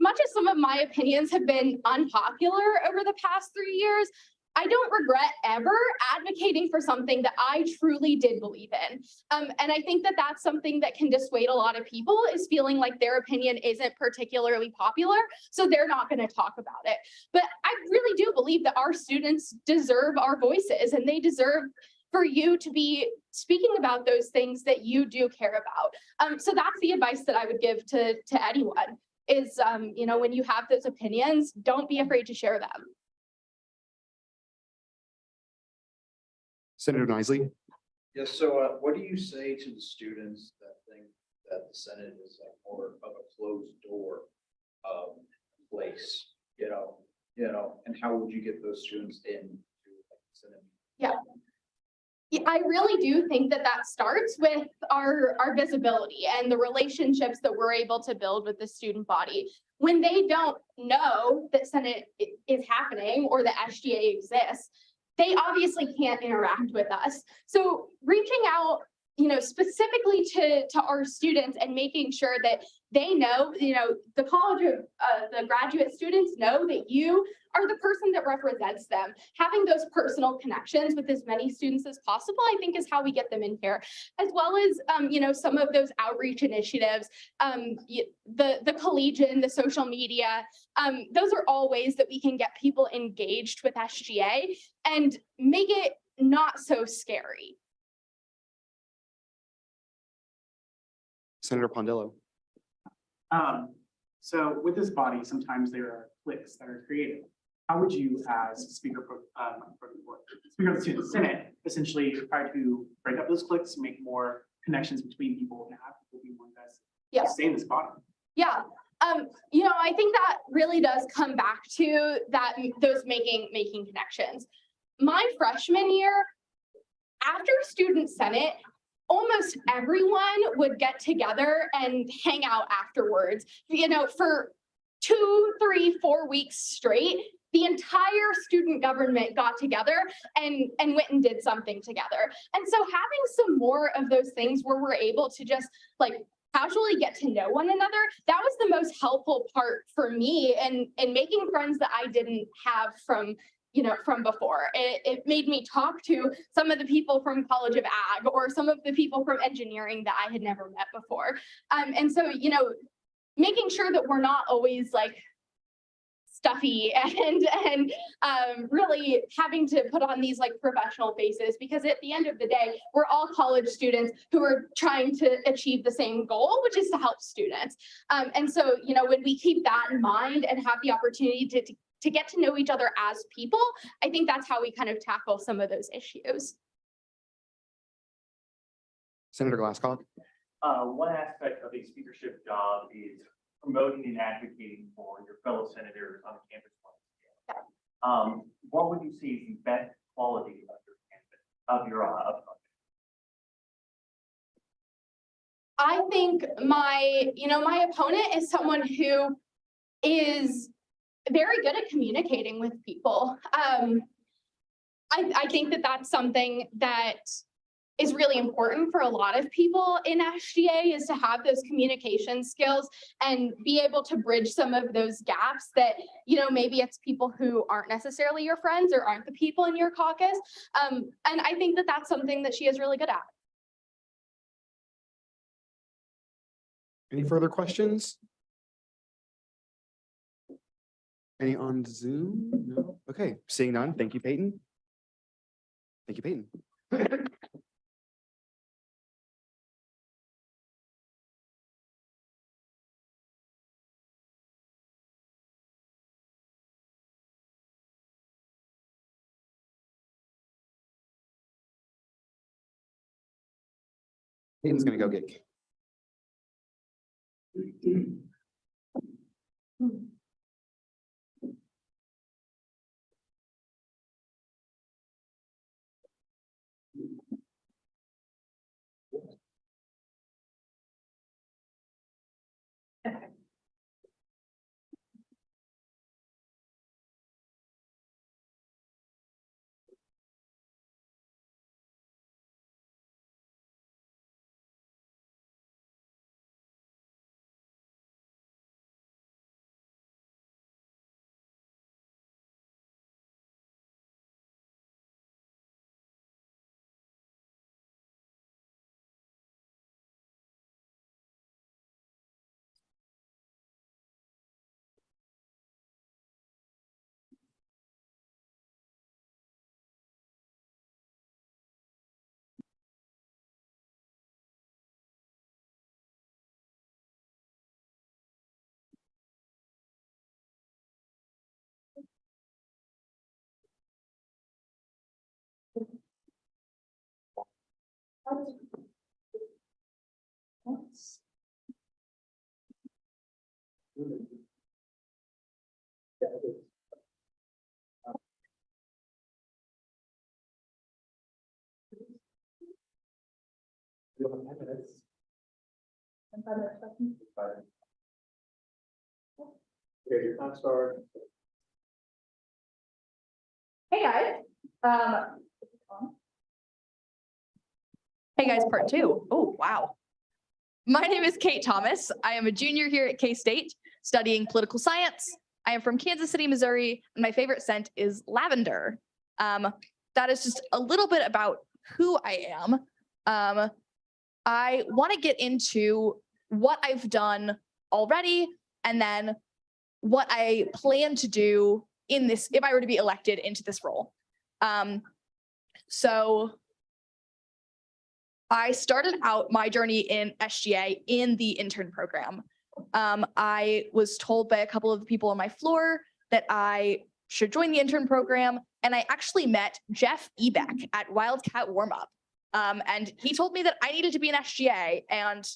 Much as some of my opinions have been unpopular over the past 3 years, I don't regret ever advocating for something that I truly did believe in. And I think that that's something that can dissuade a lot of people, is feeling like their opinion isn't particularly popular, so they're not going to talk about it. But I really do believe that our students deserve our voices, and they deserve for you to be speaking about those things that you do care about. So that's the advice that I would give to anyone is, you know, when you have those opinions, don't be afraid to share them. Senator Nisley. Yes, so what do you say to the students that think that the Senate is more of a closed door place, you know, and how would you get those students in to the Senate? Yeah. I really do think that that starts with our visibility and the relationships that we're able to build with the student body. When they don't know that Senate is happening or that SGA exists, they obviously can't interact with us. So reaching out, you know, specifically to our students and making sure that they know, you know, the college of the graduate students know that you are the person that represents them. Having those personal connections with as many students as possible, I think, is how we get them in here, as well as, you know, some of those outreach initiatives, the collegian, the social media. Those are all ways that we can get people engaged with SGA and make it not so scary. Senator Pondillo. So with this body, sometimes there are cliques that are created. How would you, as Speaker of the Student Senate, essentially try to break up those cliques, make more connections between people, and have people be more invested? Stay in this body. Yeah. You know, I think that really does come back to that, those making connections. My freshman year, after Student Senate, almost everyone would get together and hang out afterwards, you know, for 2, 3, 4 weeks straight. The entire student government got together and went and did something together. And so having some more of those things where we're able to just like casually get to know one another, that was the most helpful part for me in making friends that I didn't have from, you know, from before. It made me talk to some of the people from College of Ag or some of the people from engineering that I had never met before. And so, you know, making sure that we're not always like stuffy and really having to put on these like professional faces, because at the end of the day, we're all college students who are trying to achieve the same goal, which is to help students. And so, you know, when we keep that in mind and have the opportunity to get to know each other as people, I think that's how we kind of tackle some of those issues. Senator Glasscock. One aspect of a speakership job is promoting and advocating for your fellow senators on the campus. What would you say is the best quality of your campus, I think my opponent is someone who is very good at communicating with people. I think that that's something that is really important for a lot of people in SGA, is to have those communication skills and be able to bridge some of those gaps that, you know, maybe it's people who aren't necessarily your friends or aren't the people in your caucus. And I think that that's something that she is really good at. Any further questions? Any on Zoom? No? Okay, seeing none. Thank you, Peyton. Thank you, Peyton. Peyton's gonna go get cake. Okay, your time starts. Hey guys. Hey guys, part two. Oh, wow. My name is Kate Thomas. I am a junior here at K-State studying political science. I am from Kansas City, Missouri, and my favorite scent is lavender. That is just a little bit about who I am. I want to get into what I've done already and then what I plan to do in this, if I were to be elected into this role. So I started out my journey in SGA in the intern program. I was told by a couple of the people on my floor that I should join the intern program, and I actually met Jeff Ebeck at Wildcat Warmup. And he told me that I needed to be an SGA, and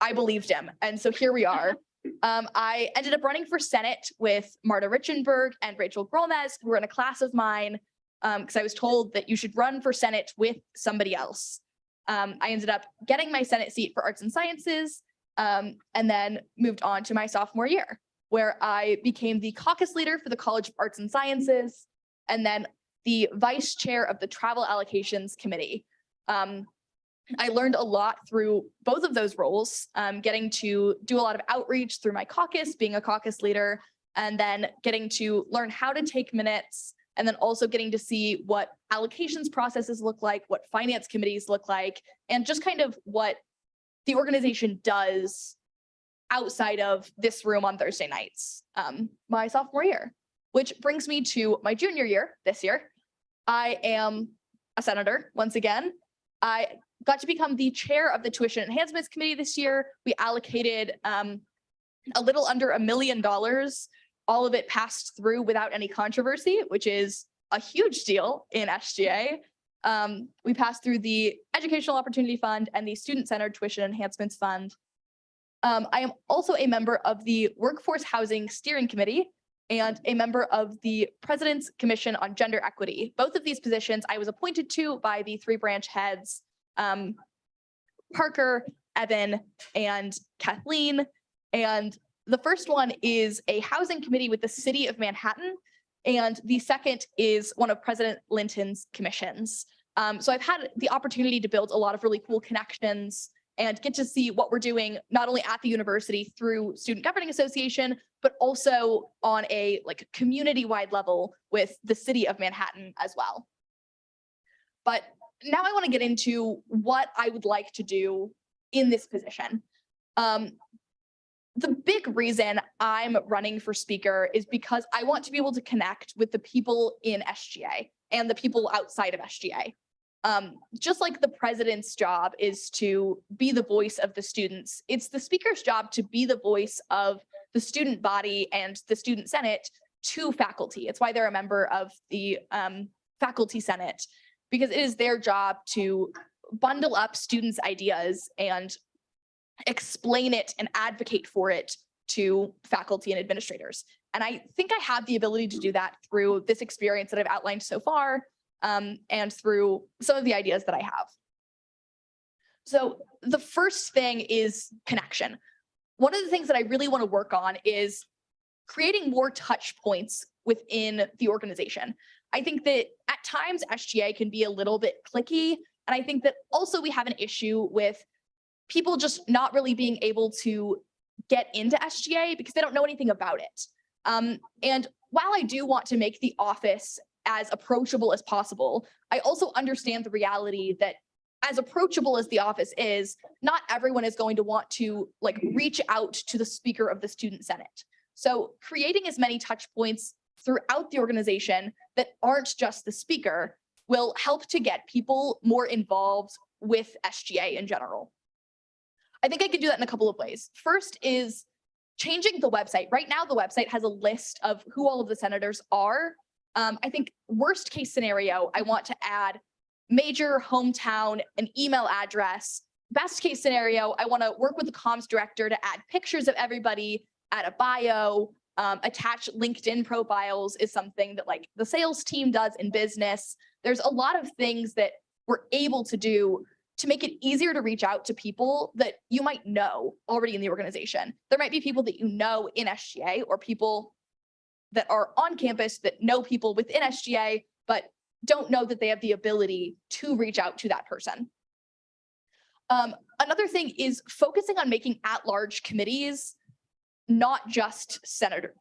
I believed him. And so here we are. I ended up running for Senate with Marta Richenberg and Rachel Grolmes, who were in a class of mine, because I was told that you should run for Senate with somebody else. I ended up getting my Senate seat for Arts and Sciences, and then moved on to my sophomore year, where I became the caucus leader for the College of Arts and Sciences, and then the vice chair of the Travel Allocations Committee. I learned a lot through both of those roles, getting to do a lot of outreach through my caucus, being a caucus leader, and then getting to learn how to take minutes, and then also getting to see what allocations processes look like, what finance committees look like, and just kind of what the organization does outside of this room on Thursday nights, my sophomore year, which brings me to my junior year this year. I am a senator once again. I got to become the chair of the Tuition Enhancements Committee this year. We allocated a little under $1 million. All of it passed through without any controversy, which is a huge deal in SGA. We passed through the Educational Opportunity Fund and the Student-Centered Tuition Enhancements Fund. I am also a member of the Workforce Housing Steering Committee and a member of the President's Commission on Gender Equity. Both of these positions I was appointed to by the three branch heads, Parker, Evan, and Kathleen. And the first one is a housing committee with the City of Manhattan, and the second is one of President Linton's commissions. So I've had the opportunity to build a lot of really cool connections and get to see what we're doing, not only at the university through Student Governing Association, but also on a community-wide level with the City of Manhattan as well. But now I want to get into what I would like to do in this position. the big reason I'm running for speaker is because I want to be able to connect with the people in SGA and the people outside of SGA. Just like the president's job is to be the voice of the students, it's the speaker's job to be the voice of the student body and the student senate to faculty. It's why they're a member of the faculty senate, because it is their job to bundle up students' ideas and explain it and advocate for it to faculty and administrators. And I think I have the ability to do that through this experience that I've outlined so far, and through some of the ideas that I have. So the first thing is connection. One of the things that I really want to work on is creating more touch points within the organization. I think that at times SGA can be a little bit cliquey. And I think that also we have an issue with people just not really being able to get into SGA because they don't know anything about it. And while I do want to make the office as approachable as possible, I also understand the reality that as approachable as the office is, not everyone is going to want to reach out to the speaker of the student senate. So creating as many touch points throughout the organization that aren't just the speaker will help to get people more involved with SGA in general. I think I could do that in a couple of ways. First is changing the website. Right now, the website has a list of who all of the senators are. I think worst case scenario, I want to add major, hometown, an email address. Best case scenario, I want to work with the comms director to add pictures of everybody, add a bio, attach LinkedIn profiles is something that the sales team does in business. There's a lot of things that we're able to do to make it easier to reach out to people that you might know already in the organization. There might be people that you know in SGA or people that are on campus that know people within SGA, but don't know that they have the ability to reach out to that person. Another thing is focusing on making at-large committees, not just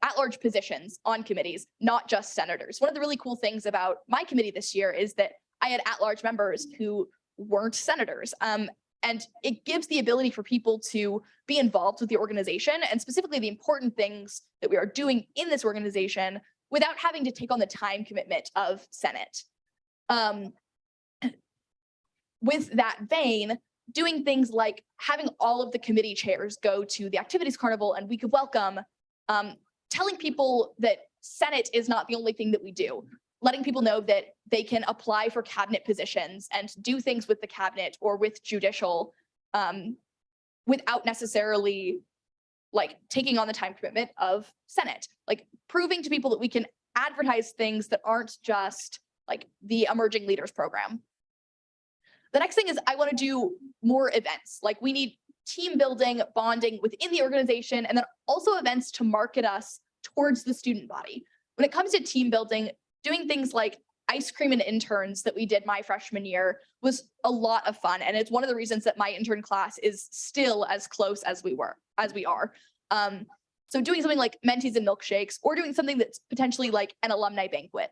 at-large positions on committees, not just senators. One of the really cool things about my committee this year is that I had at-large members who weren't senators. And it gives the ability for people to be involved with the organization and specifically the important things that we are doing in this organization without having to take on the time commitment of Senate. With that vein, doing things like having all of the committee chairs go to the activities carnival and week of welcome, telling people that Senate is not the only thing that we do, letting people know that they can apply for cabinet positions and do things with the cabinet or with judicial without necessarily taking on the time commitment of Senate, proving to people that we can advertise things that aren't just the Emerging Leaders Program. The next thing is I want to do more events. We need team building, bonding within the organization, and then also events to market us towards the student body. When it comes to team building, doing things like ice cream and interns that we did my freshman year was a lot of fun. And it's one of the reasons that my intern class is still as close as we are. So doing something like mentees and milkshakes, or doing something that's potentially like an alumni banquet.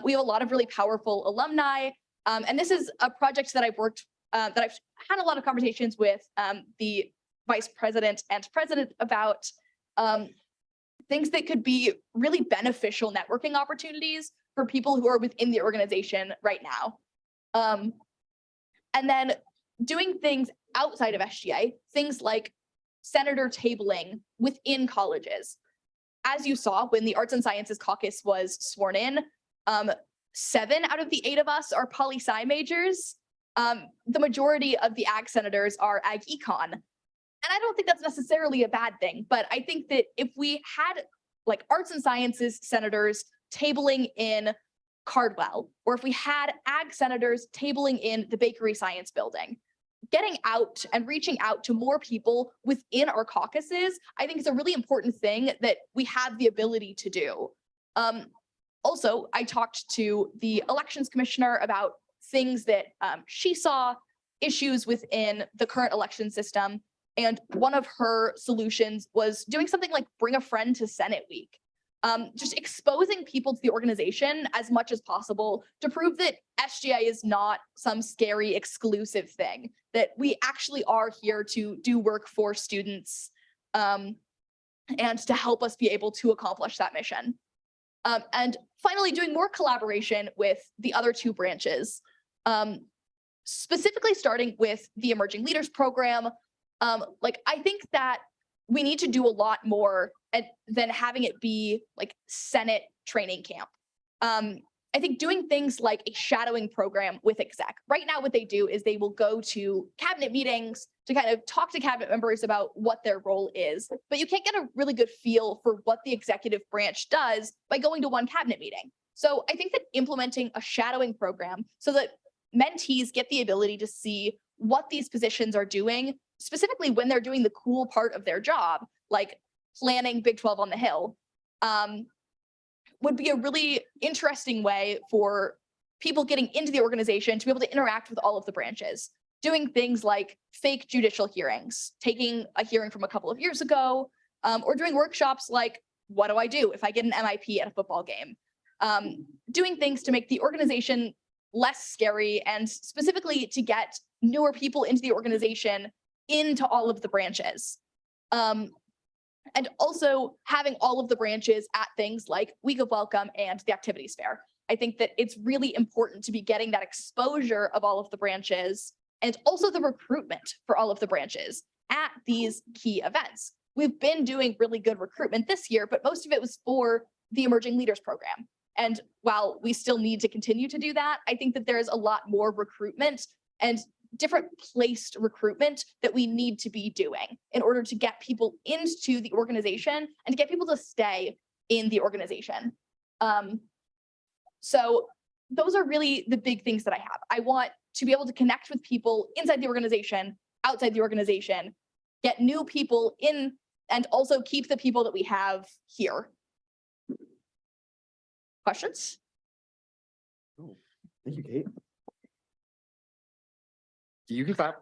We have a lot of really powerful alumni. And this is a project that I've worked, that I've had a lot of conversations with the vice president and president about things that could be really beneficial networking opportunities for people who are within the organization right now. And then doing things outside of SGA, things like senator tabling within colleges. As you saw when the Arts and Sciences Caucus was sworn in, 7 out of the 8 of us are poli-sci majors. The majority of the ag senators are ag econ. And I don't think that's necessarily a bad thing, but I think that if we had arts and sciences senators tabling in Cardwell, or if we had ag senators tabling in the Bakery Science Building, getting out and reaching out to more people within our caucuses, I think is a really important thing that we have the ability to do. Also, I talked to the elections commissioner about things that she saw issues within the current election system. And one of her solutions was doing something like Bring a Friend to Senate Week. Just exposing people to the organization as much as possible to prove that SGA is not some scary exclusive thing, that we actually are here to do work for students. and to help us be able to accomplish that mission. And finally, doing more collaboration with the other two branches, specifically starting with the Emerging Leaders Program. Like, I think that we need to do a lot more than having it be like Senate training camp. I think doing things like a shadowing program with exec. Right now, what they do is they will go to cabinet meetings to kind of talk to cabinet members about what their role is, but you can't get a really good feel for what the executive branch does by going to one cabinet meeting. So I think that implementing a shadowing program so that mentees get the ability to see what these positions are doing, specifically when they're doing the cool part of their job, like planning Big 12 on the Hill, would be a really interesting way for people getting into the organization to be able to interact with all of the branches, doing things like fake judicial hearings, taking a hearing from a couple of years ago, or doing workshops like, what do I do if I get an MIP at a football game? Doing things to make the organization less scary and specifically to get newer people into the organization into all of the branches. And also having all of the branches at things like Week of Welcome and the Activities Fair. I think that it's really important to be getting that exposure of all of the branches and also the recruitment for all of the branches at these key events. We've been doing really good recruitment this year, but most of it was for the Emerging Leaders Program. And while we still need to continue to do that, I think that there's a lot more recruitment and different placed recruitment that we need to be doing in order to get people into the organization and to get people to stay in the organization. So those are really the big things that I have. I want to be able to connect with people inside the organization, outside the organization, get new people in, and also keep the people that we have here. Questions? Oh, thank you, Kate. You can clap.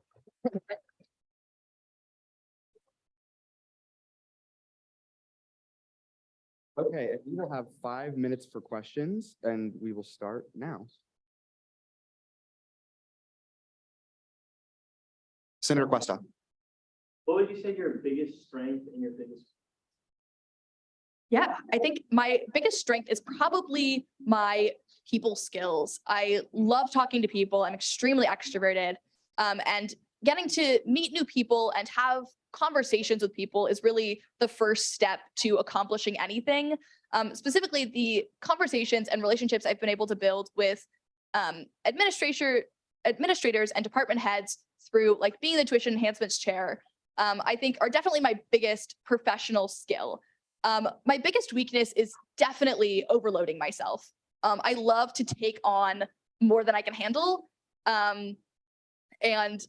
Okay, if you will have 5 minutes for questions, and we will start now. Senator Cuesta. What would you say your biggest strength and your biggest? Yeah, I think my biggest strength is probably my people skills. I love talking to people. I'm extremely extroverted. And getting to meet new people and have conversations with people is really the first step to accomplishing anything. Specifically, the conversations and relationships I've been able to build with administrators and department heads through like being the tuition enhancements chair, I think are definitely my biggest professional skill. My biggest weakness is definitely overloading myself. I love to take on more than I can handle. And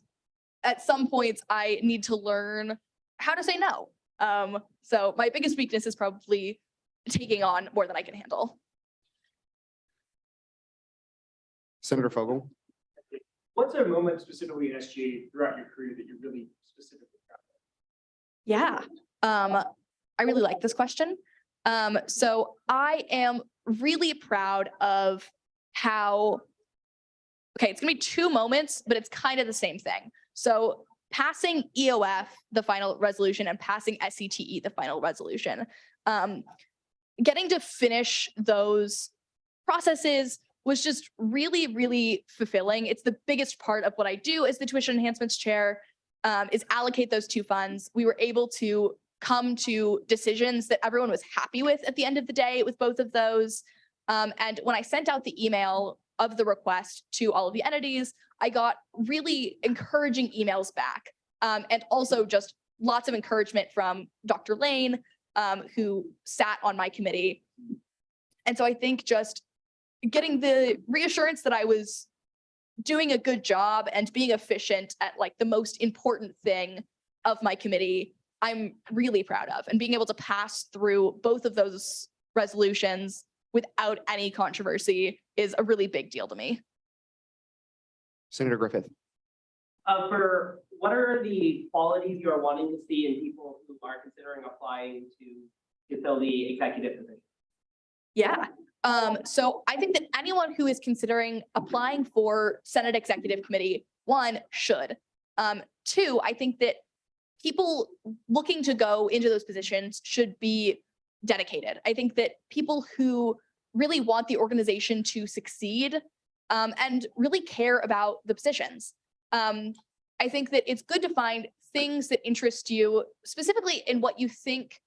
at some points, I need to learn how to say no. So my biggest weakness is probably taking on more than I can handle. Senator Fogel. What's a moment specifically in SGA throughout your career that you're really specifically proud of? Yeah, I really like this question. So I am really proud of how, okay, it's gonna be 2 moments, but it's kind of the same thing. So passing EOF, the final resolution, and passing SCTE, the final resolution. Getting to finish those processes was just really, really fulfilling. It's the biggest part of what I do as the tuition enhancements chair, is allocate those 2 funds. We were able to come to decisions that everyone was happy with at the end of the day with both of those. And when I sent out the email of the request to all of the entities, I got really encouraging emails back. And also just lots of encouragement from Dr. Lane, who sat on my committee. And so I think just getting the reassurance that I was doing a good job and being efficient at like the most important thing of my committee, I'm really proud of. And being able to pass through both of those resolutions without any controversy is a really big deal to me. Senator Griffith. For what are the qualities you are wanting to see in people who are considering applying to fill the executive position? Yeah. So I think that anyone who is considering applying for Senate Executive Committee, 1, should. 2, I think that people looking to go into those positions should be dedicated. I think that people who really want the organization to succeed and really care about the positions. I think that it's good to find things that interest you, specifically in what you think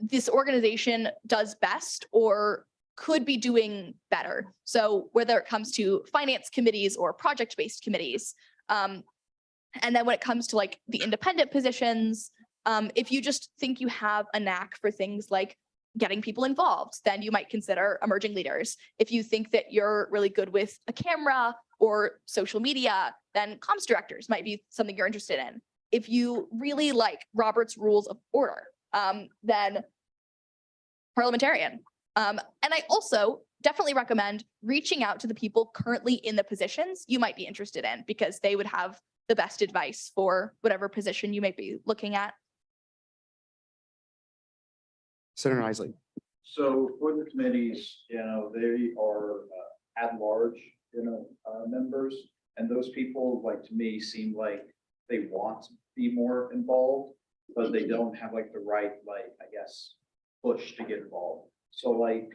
this organization does best or could be doing better. So whether it comes to finance committees or project-based committees, and then when it comes to like the independent positions, if you just think you have a knack for things like getting people involved, then you might consider emerging leaders. If you think that you're really good with a camera or social media, then comms directors might be something you're interested in. If you really like Robert's Rules of Order, then parliamentarian. And I also definitely recommend reaching out to the people currently in the positions you might be interested in, because they would have the best advice for whatever position you may be looking at. Senator Isley. So for the committees, they are at-large, members, and those people, like, to me, seem like they want to be more involved, but they don't have like the right, like, I guess, push to get involved. So like,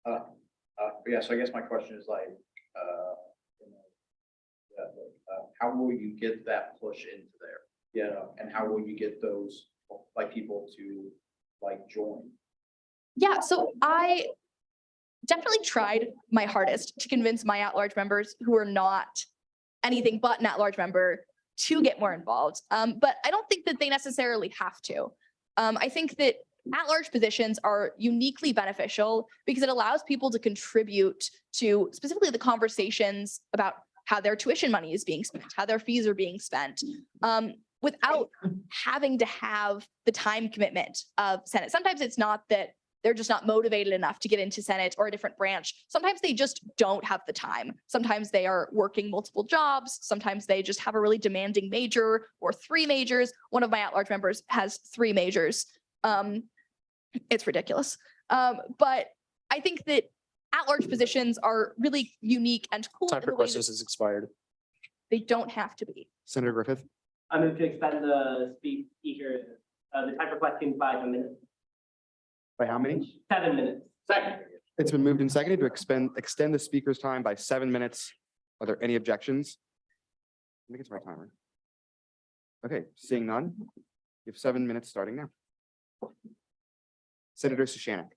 yeah, so I guess my question is like, how will you get that push into there? And how will you get those like people to like join? Yeah, so I definitely tried my hardest to convince my at-large members who are not anything but an at-large member to get more involved. But I don't think that they necessarily have to. I think that at-large positions are uniquely beneficial because it allows people to contribute to specifically the conversations about how their tuition money is being spent, how their fees are being spent, without having to have the time commitment of Senate. Sometimes it's not that they're just not motivated enough to get into Senate or a different branch. Sometimes they just don't have the time. Sometimes they are working multiple jobs. Sometimes they just have a really demanding major or 3 majors. One of my at-large members has 3 majors. It's ridiculous. But I think that at-large positions are really unique and cool. Time for questions is expired. They don't have to be. Senator Griffith. I move to extend the speaker, the time for questions by 1 minute. By how many? 7 minutes. Second. It's been moved and seconded to extend the speaker's time by 7 minutes. Are there any objections? I think it's my timer. Okay, seeing none, you have 7 minutes starting now. Senator Sushanic.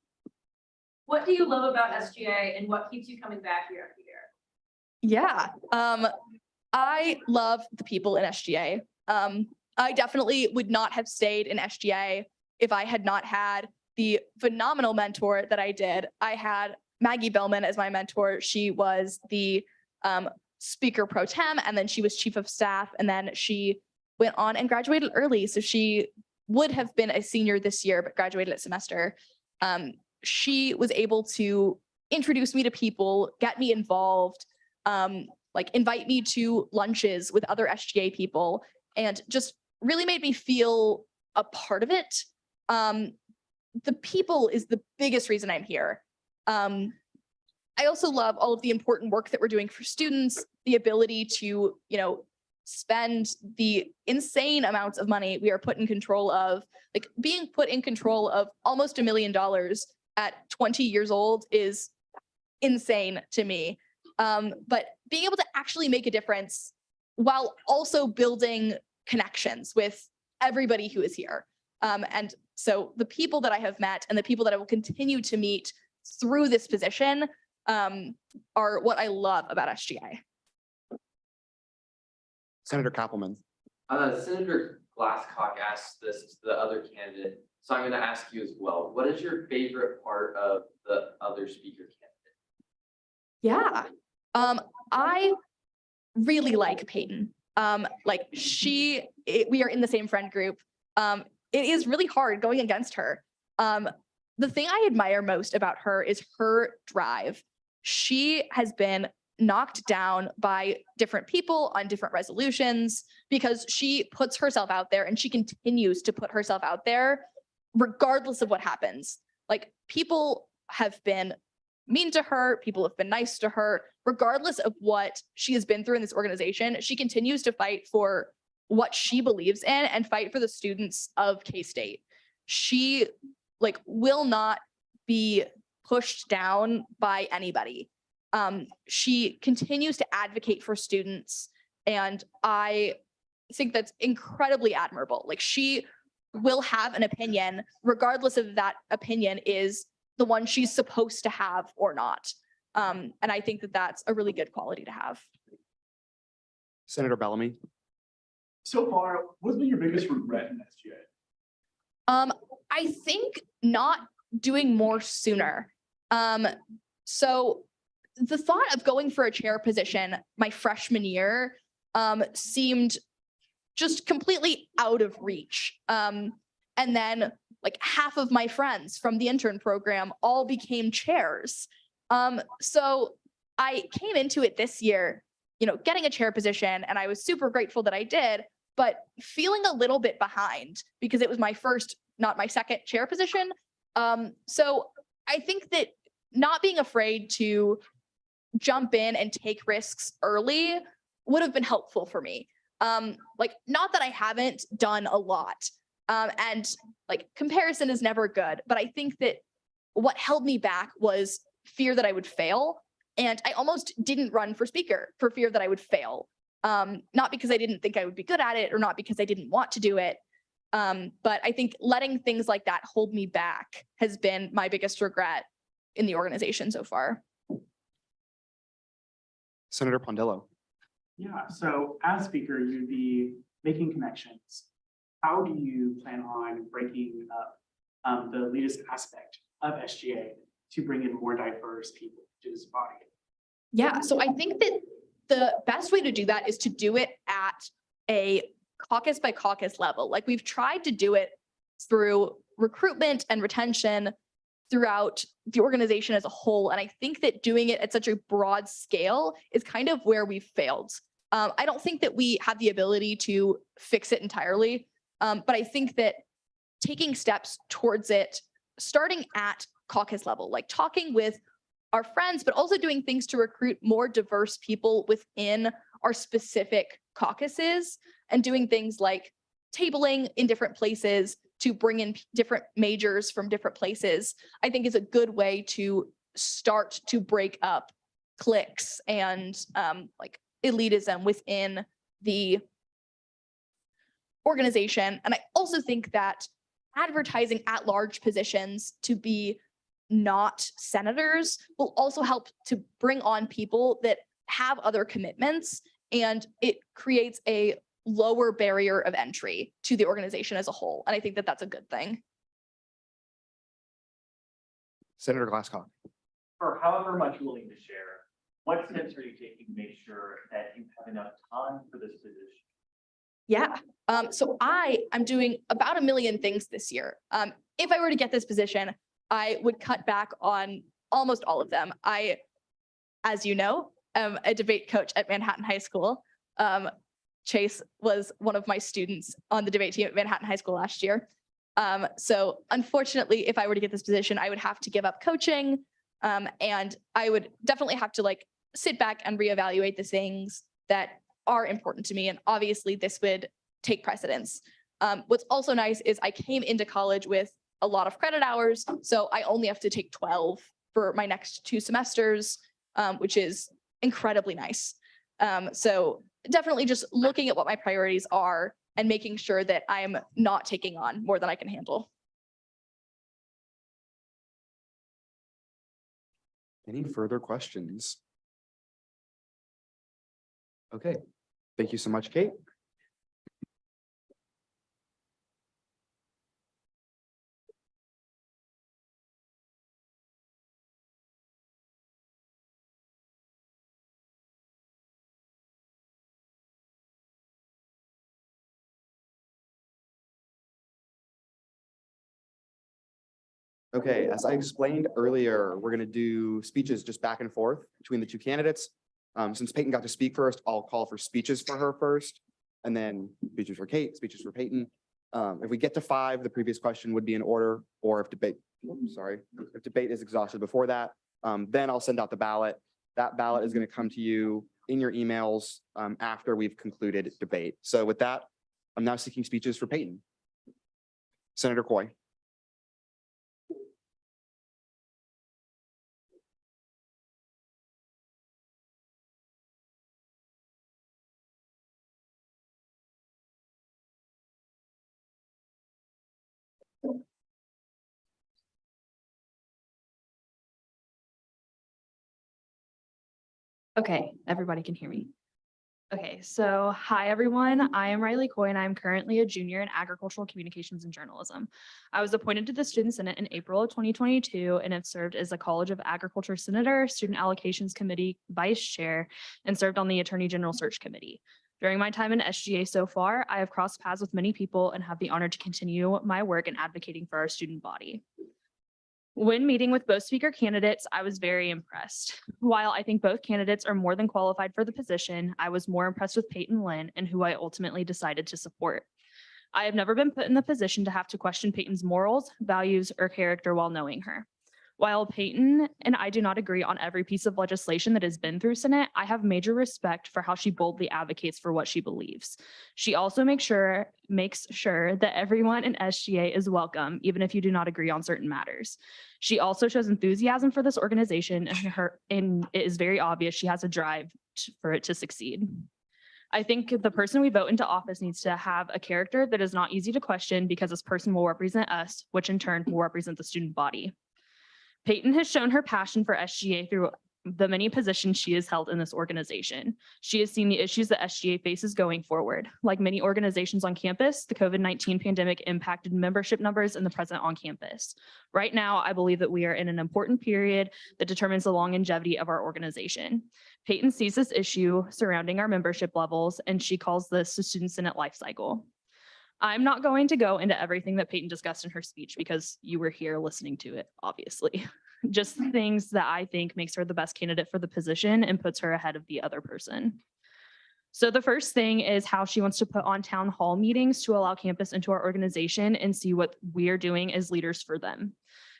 What do you love about SGA and what keeps you coming back year after year? Yeah, I love the people in SGA. I definitely would not have stayed in SGA if I had not had the phenomenal mentor that I did. I had Maggie Billman as my mentor. She was the speaker pro tem, and then she was chief of staff, and then she went on and graduated early. So she would have been a senior this year, but graduated at semester. She was able to introduce me to people, get me involved, like invite me to lunches with other SGA people, and just really made me feel a part of it. The people is the biggest reason I'm here. I also love all of the important work that we're doing for students, the ability to, spend the insane amounts of money we are put in control of. Like being put in control of almost $1 million at 20 years old is insane to me. But being able to actually make a difference while also building connections with everybody who is here. And so the people that I have met and the people that I will continue to meet through this position are what I love about SGA. Senator Kappelman. Senator Glasscock asked this to the other candidate, so I'm going to ask you as well. What is your favorite part of the other speaker candidate? Yeah, I really like Peyton. We are in the same friend group. It is really hard going against her. The thing I admire most about her is her drive. She has been knocked down by different people on different resolutions because she puts herself out there, and she continues to put herself out there regardless of what happens. Like, people have been mean to her, people have been nice to her, regardless of what she has been through in this organization. She continues to fight for what she believes in and fight for the students of K-State. She will not be pushed down by anybody. She continues to advocate for students, and I think that's incredibly admirable. Like, she will have an opinion regardless of that opinion is the one she's supposed to have or not. And I think that that's a really good quality to have. Senator Bellamy. So far, what's been your biggest regret in SGA? I think not doing more sooner. So the thought of going for a chair position my freshman year seemed just completely out of reach. And then like half of my friends from the intern program all became chairs. So I came into it this year, getting a chair position, and I was super grateful that I did, but feeling a little bit behind because it was my first, not my second chair position. So I think that not being afraid to jump in and take risks early would have been helpful for me. Not that I haven't done a lot, and comparison is never good, but I think that what held me back was fear that I would fail. And I almost didn't run for speaker for fear that I would fail. Not because I didn't think I would be good at it or not because I didn't want to do it. But I think letting things like that hold me back has been my biggest regret in the organization so far. Senator Pondillo. Yeah, so as speaker, you'd be making connections. How do you plan on breaking up the elitist aspect of SGA to bring in more diverse people to this body? Yeah, so I think that the best way to do that is to do it at a caucus by caucus level. Like, we've tried to do it through recruitment and retention throughout the organization as a whole. And I think that doing it at such a broad scale is kind of where we've failed. I don't think that we have the ability to fix it entirely, but I think that taking steps towards it, starting at caucus level, like talking with our friends, but also doing things to recruit more diverse people within our specific caucuses, and doing things like tabling in different places to bring in different majors from different places, I think is a good way to start to break up cliques and elitism within the organization. And I also think that advertising at large positions to be not senators will also help to bring on people that have other commitments, and it creates a lower barrier of entry to the organization as a whole. And I think that that's a good thing. Senator Glasscock. For however much you're willing to share, what steps are you taking to make sure that you have enough time for this position? Yeah. So I'm doing about 1 million things this year. If I were to get this position, I would cut back on almost all of them. I, as you know, am a debate coach at Manhattan High School. Chase was one of my students on the debate team at Manhattan High School last year. So unfortunately, if I were to get this position, I would have to give up coaching. And I would definitely have to sit back and reevaluate the things that are important to me. And obviously this would take precedence. What's also nice is I came into college with a lot of credit hours. So I only have to take 12 for my next 2 semesters, which is incredibly nice. So definitely just looking at what my priorities are and making sure that I'm not taking on more than I can handle. Any further questions? Okay, thank you so much, Kate. Okay, as I explained earlier, we're gonna do speeches just back and forth between the 2 candidates. Since Peyton got to speak first, I'll call for speeches for her first, and then speeches for Kate, speeches for Peyton. If we get to 5, the previous question would be in order, or if debate is exhausted before that, then I'll send out the ballot. That ballot is gonna come to you in your emails after we've concluded debate. So with that, I'm now seeking speeches for Peyton. Senator Coy. Okay, everybody can hear me. Okay, so hi, everyone. I am Riley Coy, and I'm currently a junior in agricultural communications and journalism. I was appointed to the Student Senate in April of 2022 and have served as a College of Agriculture Senator, Student Allocations Committee Vice Chair, and served on the Attorney General Search Committee. During my time in SGA so far, I have crossed paths with many people and have the honor to continue my work in advocating for our student body. When meeting with both speaker candidates, I was very impressed. While I think both candidates are more than qualified for the position, I was more impressed with Peyton Lynn and who I ultimately decided to support. I have never been put in the position to have to question Peyton's morals, values, or character while knowing her. While Peyton and I do not agree on every piece of legislation that has been through Senate, I have major respect for how she boldly advocates for what she believes. She also makes sure that everyone in SGA is welcome, even if you do not agree on certain matters. She also shows enthusiasm for this organization, and it is very obvious she has a drive for it to succeed. I think the person we vote into office needs to have a character that is not easy to question because this person will represent us, which in turn will represent the student body. Peyton has shown her passion for SGA through the many positions she has held in this organization. She has seen the issues that SGA faces going forward. Like many organizations on campus, the COVID-19 pandemic impacted membership numbers and the presence on campus. Right now, I believe that we are in an important period that determines the longevity of our organization. Peyton sees this issue surrounding our membership levels, and she calls this the Student Senate life cycle. I'm not going to go into everything that Peyton discussed in her speech because you were here listening to it, obviously. Just things that I think makes her the best candidate for the position and puts her ahead of the other person. So the first thing is how she wants to put on town hall meetings to allow campus into our organization and see what we are doing as leaders for them.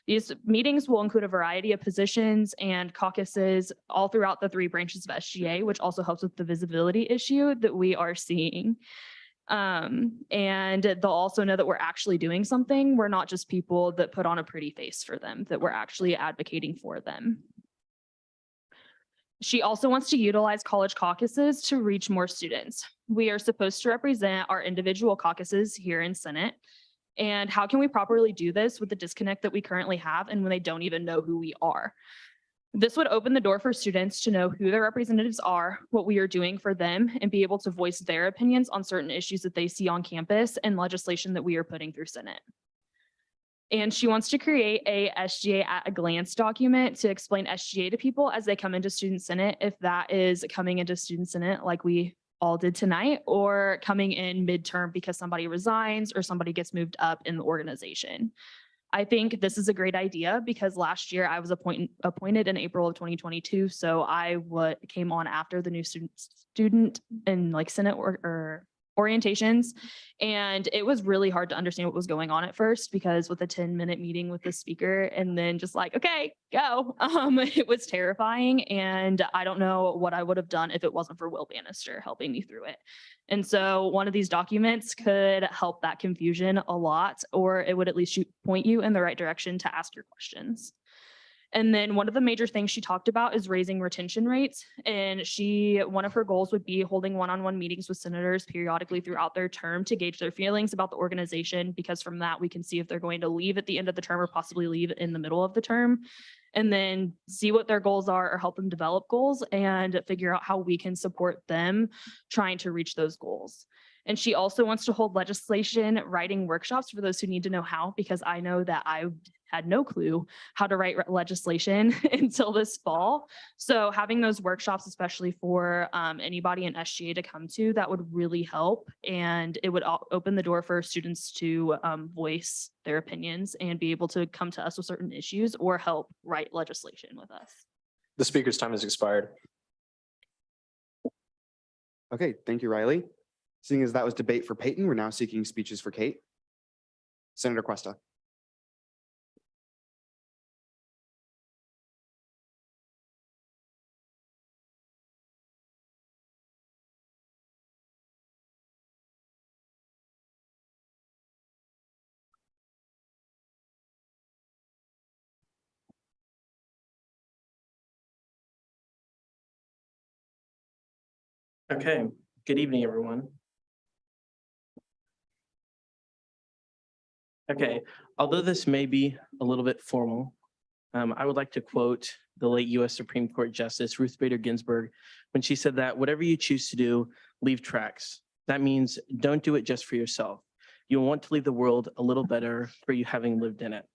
These meetings will include a variety of positions and caucuses all throughout the 3 branches of SGA, which also helps with the visibility issue that we are seeing. And they'll also know that we're actually doing something. We're not just people that put on a pretty face for them, that we're actually advocating for them. She also wants to utilize college caucuses to reach more students. We are supposed to represent our individual caucuses here in Senate. And how can we properly do this with the disconnect that we currently have and when they don't even know who we are? This would open the door for students to know who their representatives are, what we are doing for them, and be able to voice their opinions on certain issues that they see on campus and legislation that we are putting through Senate. And she wants to create a SGA at a glance document to explain SGA to people as they come into Student Senate, if that is coming into Student Senate like we all did tonight, or coming in midterm because somebody resigns or somebody gets moved up in the organization. I think this is a great idea because last year I was appointed in April of 2022. So I came on after the new student and like Senate or orientations. And it was really hard to understand what was going on at first because with a 10-minute meeting with the speaker and then just like, okay, go. It was terrifying. And I don't know what I would have done if it wasn't for Will Bannister helping me through it. And so one of these documents could help that confusion a lot, or it would at least point you in the right direction to ask your questions. And then one of the major things she talked about is raising retention rates. And one of her goals would be holding one-on-one meetings with senators periodically throughout their term to gauge their feelings about the organization, because from that we can see if they're going to leave at the end of the term or possibly leave in the middle of the term, and then see what their goals are or help them develop goals and figure out how we can support them trying to reach those goals. And she also wants to hold legislation writing workshops for those who need to know how, because I know that I had no clue how to write legislation until this fall. So having those workshops, especially for anybody in SGA to come to, that would really help. And it would open the door for students to voice their opinions and be able to come to us with certain issues or help write legislation with us. The speaker's time has expired. Okay, thank you, Riley. Seeing as that was debate for Peyton, we're now seeking speeches for Kate. Senator Cuesta. Okay, good evening, everyone. Okay, although this may be a little bit formal, I would like to quote the late US Supreme Court Justice Ruth Bader Ginsburg when she said that whatever you choose to do, leave tracks. That means don't do it just for yourself. You'll want to leave the world a little better for you having lived in it.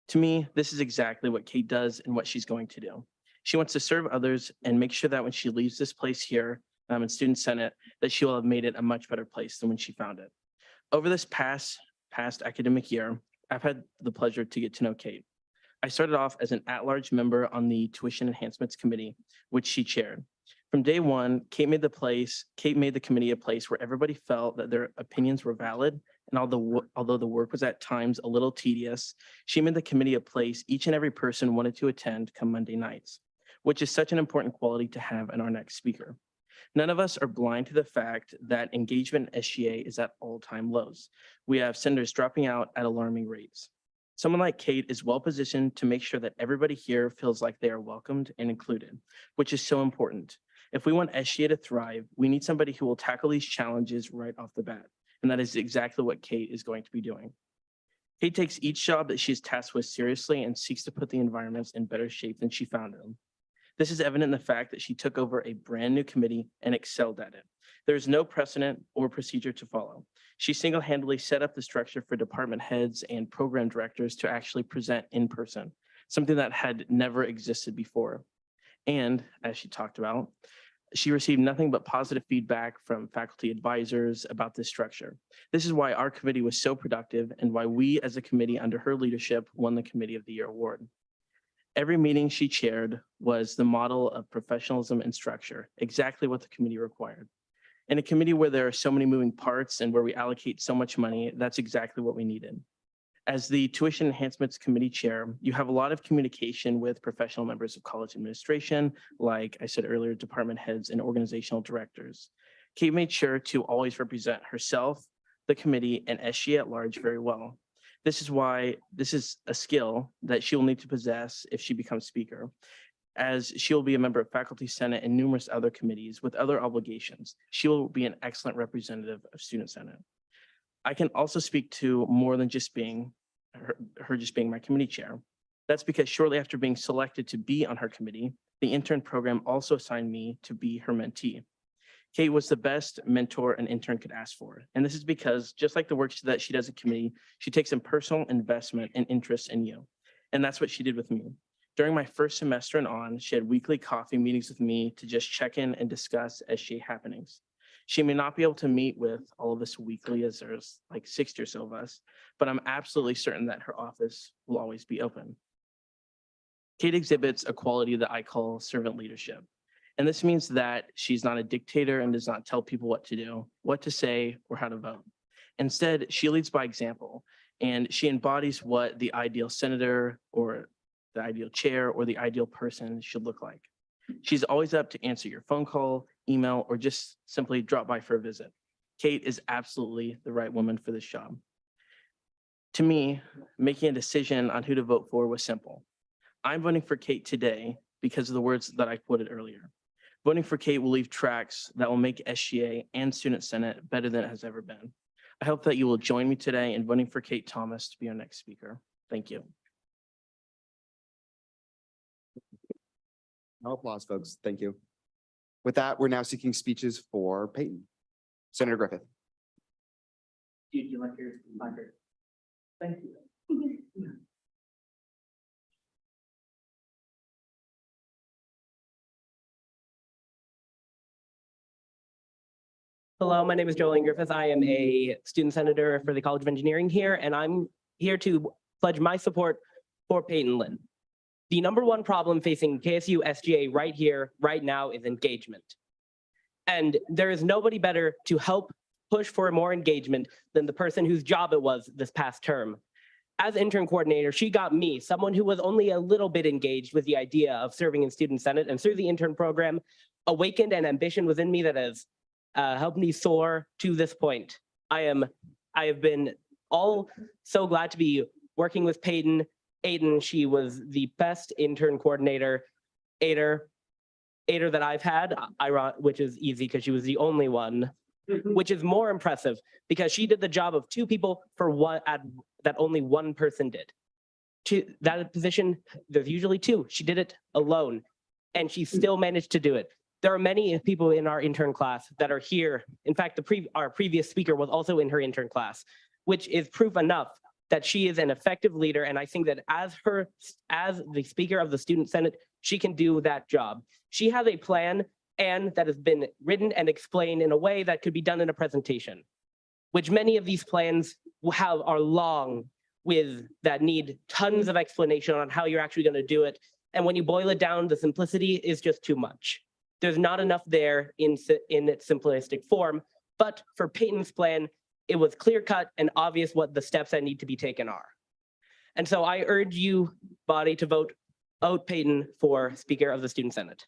To me, this is exactly what Kate does and what she's going to do. She wants to serve others and make sure that when she leaves this place here in Student Senate, that she will have made it a much better place than when she found it. Over this past academic year, I've had the pleasure to get to know Kate. I started off as an at-large member on the Tuition Enhancements Committee, which she chaired. From day one, Kate made the committee a place where everybody felt that their opinions were valid. And although the work was at times a little tedious, she made the committee a place each and every person wanted to attend come Monday nights, which is such an important quality to have in our next speaker. None of us are blind to the fact that engagement in SGA is at all-time lows. We have senators dropping out at alarming rates. Someone like Kate is well-positioned to make sure that everybody here feels like they are welcomed and included, which is so important. If we want SGA to thrive, we need somebody who will tackle these challenges right off the bat. And that is exactly what Kate is going to be doing. Kate takes each job that she is tasked with seriously and seeks to put the environments in better shape than she found them. This is evident in the fact that she took over a brand new committee and excelled at it. There is no precedent or procedure to follow. She single-handedly set up the structure for department heads and program directors to actually present in person, something that had never existed before. And as she talked about, she received nothing but positive feedback from faculty advisors about this structure. This is why our committee was so productive and why we as a committee under her leadership won the Committee of the Year award. Every meeting she chaired was the model of professionalism and structure, exactly what the committee required. In a committee where there are so many moving parts and where we allocate so much money, that's exactly what we needed. As the Tuition Enhancements Committee Chair, you have a lot of communication with professional members of college administration, like I said earlier, department heads and organizational directors. Kate made sure to always represent herself, the committee, and SGA at large very well. This is why this is a skill that she will need to possess if she becomes speaker, as she will be a member of Faculty Senate and numerous other committees with other obligations. She will be an excellent representative of Student Senate. I can also speak to more than just being her just being my committee chair. That's because shortly after being selected to be on her committee, the intern program also assigned me to be her mentee. Kate was the best mentor an intern could ask for. And this is because just like the work that she does at committee, she takes a personal investment and interest in you. And that's what she did with me. During my first semester and on, she had weekly coffee meetings with me to just check in and discuss SGA happenings. She may not be able to meet with all of us weekly as there's like 60 or so of us, but I'm absolutely certain that her office will always be open. Kate exhibits a quality that I call servant leadership. And this means that she's not a dictator and does not tell people what to do, what to say, or how to vote. Instead, she leads by example, and she embodies what the ideal senator or the ideal chair or the ideal person should look like. She's always up to answer your phone call, email, or just simply drop by for a visit. Kate is absolutely the right woman for this job. To me, making a decision on who to vote for was simple. I'm voting for Kate today because of the words that I quoted earlier. Voting for Kate will leave tracks that will make SGA and Student Senate better than it has ever been. I hope that you will join me today in voting for Kate Thomas to be our next speaker. Thank you. No applause, folks. Thank you. With that, we're now seeking speeches for Peyton. Senator Griffith. Do you like your binder? Thank you. Hello, my name is Jolene Griffith. I am a student senator for the College of Engineering here, and I'm here to pledge my support for Peyton Lynn. The #1 problem facing KSU SGA right here, right now is engagement. And there is nobody better to help push for more engagement than the person whose job it was this past term. As intern coordinator, she got me, someone who was only a little bit engaged with the idea of serving in Student Senate, and through the intern program, awakened an ambition within me that has helped me soar to this point. I have been so glad to be working with Peyton. Aiden, she was the best intern coordinator. Ader, aider that I've had, which is easy because she was the only one, which is more impressive because she did the job of two people for one that only one person did. That position, there's usually two. She did it alone and she still managed to do it. There are many people in our intern class that are here. In fact, our previous speaker was also in her intern class, which is proof enough that she is an effective leader. And I think that as the Speaker of the Student Senate, she can do that job. She has a plan and that has been written and explained in a way that could be done in a presentation, which many of these plans are long that need tons of explanation on how you're actually going to do it. And when you boil it down, the simplicity is just too much. There's not enough there in its simplistic form, but for Peyton's plan, it was clear cut and obvious what the steps that need to be taken are. And so I urge you, body, to vote Peyton for Speaker of the Student Senate.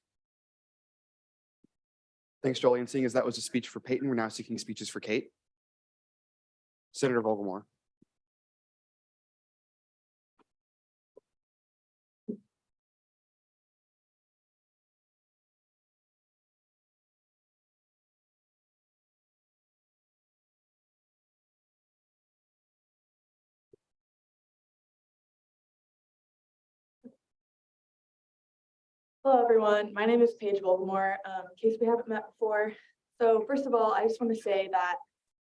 Thanks, Jolie. And seeing as that was a speech for Peyton, we're now seeking speeches for Kate. Senator Vogelmoor. Hello, everyone. My name is Paige Vogelmoor, in case we haven't met before. So first of all, I just want to say that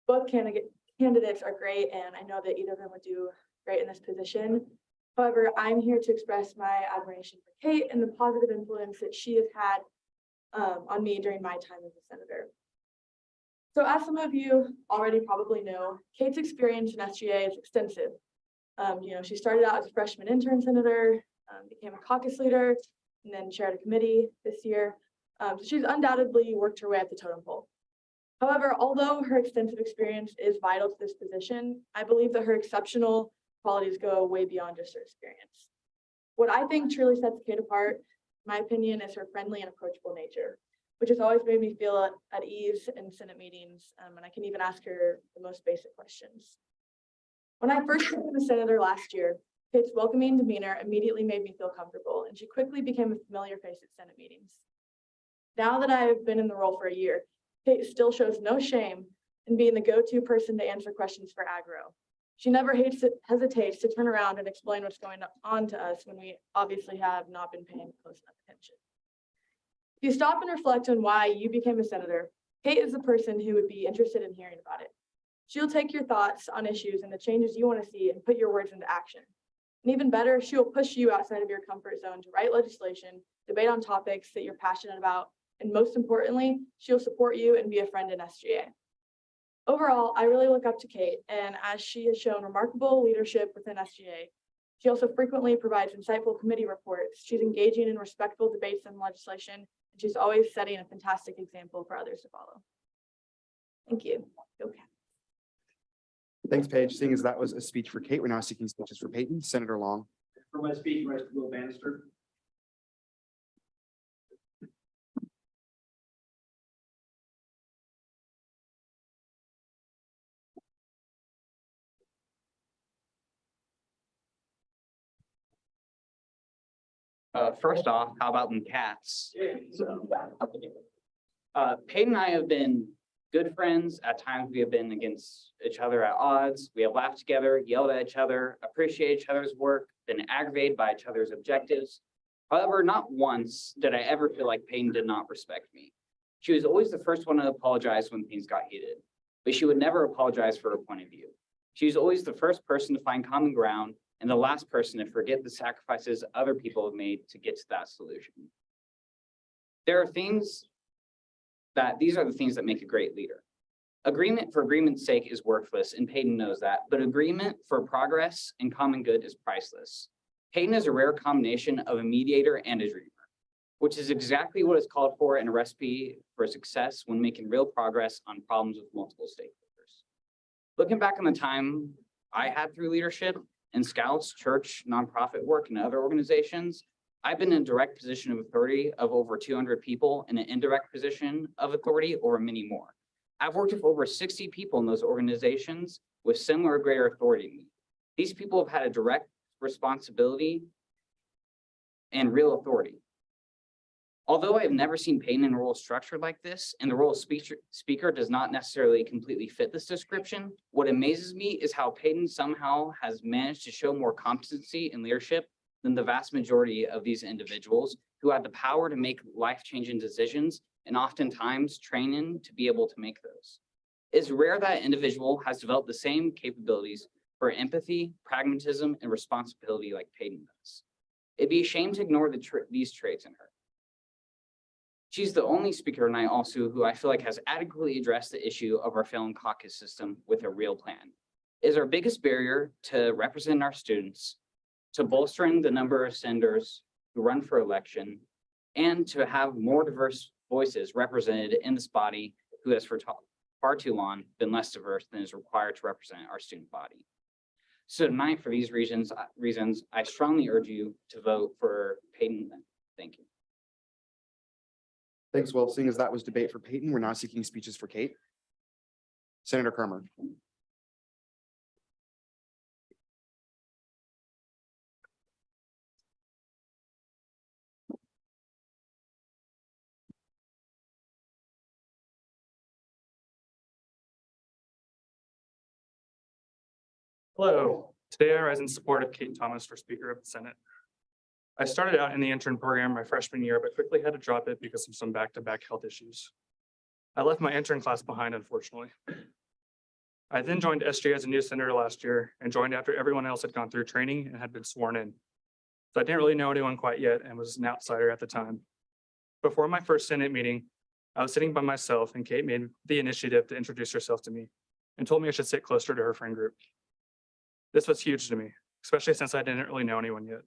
both candidates are great, and I know that either of them would do great in this position. However, I'm here to express my admiration for Kate and the positive influence that she has had on me during my time as a senator. So as some of you already probably know, Kate's experience in SGA is extensive. She started out as a freshman intern senator, became a caucus leader, and then chaired a committee this year. So she's undoubtedly worked her way up the totem pole. However, although her extensive experience is vital to this position, I believe that her exceptional qualities go way beyond just her experience. What I think truly sets Kate apart, in my opinion, is her friendly and approachable nature, which has always made me feel at ease in Senate meetings, and I can even ask her the most basic questions. When I first became a senator last year, Kate's welcoming demeanor immediately made me feel comfortable, and she quickly became a familiar face at Senate meetings. Now that I have been in the role for a year, Kate still shows no shame in being the go-to person to answer questions for Agro. She never hesitates to turn around and explain what's going on to us when we obviously have not been paying close enough attention. If you stop and reflect on why you became a senator, Kate is the person who would be interested in hearing about it. She'll take your thoughts on issues and the changes you want to see and put your words into action. And even better, she will push you outside of your comfort zone to write legislation, debate on topics that you're passionate about, and most importantly, she'll support you and be a friend in SGA. Overall, I really look up to Kate, and as she has shown remarkable leadership within SGA, she also frequently provides insightful committee reports. She's engaging in respectful debates on legislation, and she's always setting a fantastic example for others to follow. Thank you. Okay. Thanks, Paige. Seeing as that was a speech for Kate, we're now seeking speeches for Peyton. Senator Long. For my speech, Vice Will Bannister. First off, how about them cats? So, Peyton and I have been good friends. At times we have been against each other at odds. We have laughed together, yelled at each other, appreciated each other's work, been aggravated by each other's objectives. However, not once did I ever feel like Peyton did not respect me. She was always the first one to apologize when things got heated, but she would never apologize for her point of view. She was always the first person to find common ground and the last person to forget the sacrifices other people have made to get to that solution. These are the things that make a great leader. Agreement for agreement's sake is worthless, and Peyton knows that, but agreement for progress and common good is priceless. Peyton is a rare combination of a mediator and a dreamer, which is exactly what is called for in a recipe for success when making real progress on problems with multiple stakeholders. Looking back on the time I had through leadership in Scouts, church, nonprofit work, and other organizations, I've been in a direct position of authority of over 200 people and an indirect position of authority over many more. I've worked with over 60 people in those organizations with similar or greater authority to me. These people have had a direct responsibility and real authority. Although I have never seen Peyton in a role structured like this, and the role of speaker does not necessarily completely fit this description, what amazes me is how Peyton somehow has managed to show more competency in leadership than the vast majority of these individuals who had the power to make life-changing decisions and oftentimes training to be able to make those. It's rare that an individual has developed the same capabilities for empathy, pragmatism, and responsibility like Peyton does. It'd be a shame to ignore these traits in her. She's the only speaker tonight also who I feel like has adequately addressed the issue of our failing caucus system with a real plan. It is our biggest barrier to represent our students, to bolstering the number of senators who run for election, and to have more diverse voices represented in this body who has for far too long been less diverse than is required to represent our student body. So tonight, for these reasons, I strongly urge you to vote for Peyton. Thank you. Thanks, Will. Seeing as that was debate for Peyton, we're now seeking speeches for Kate. Senator Kermer. Hello, today I rise in support of Kate Thomas for Speaker of the Senate. I started out in the intern program my freshman year, but quickly had to drop it because of some back-to-back health issues. I left my intern class behind, unfortunately. I then joined SJ as a new senator last year and joined after everyone else had gone through training and had been sworn in. So I didn't really know anyone quite yet and was an outsider at the time. Before my first Senate meeting, I was sitting by myself and Kate made the initiative to introduce herself to me and told me I should sit closer to her friend group. This was huge to me, especially since I didn't really know anyone yet.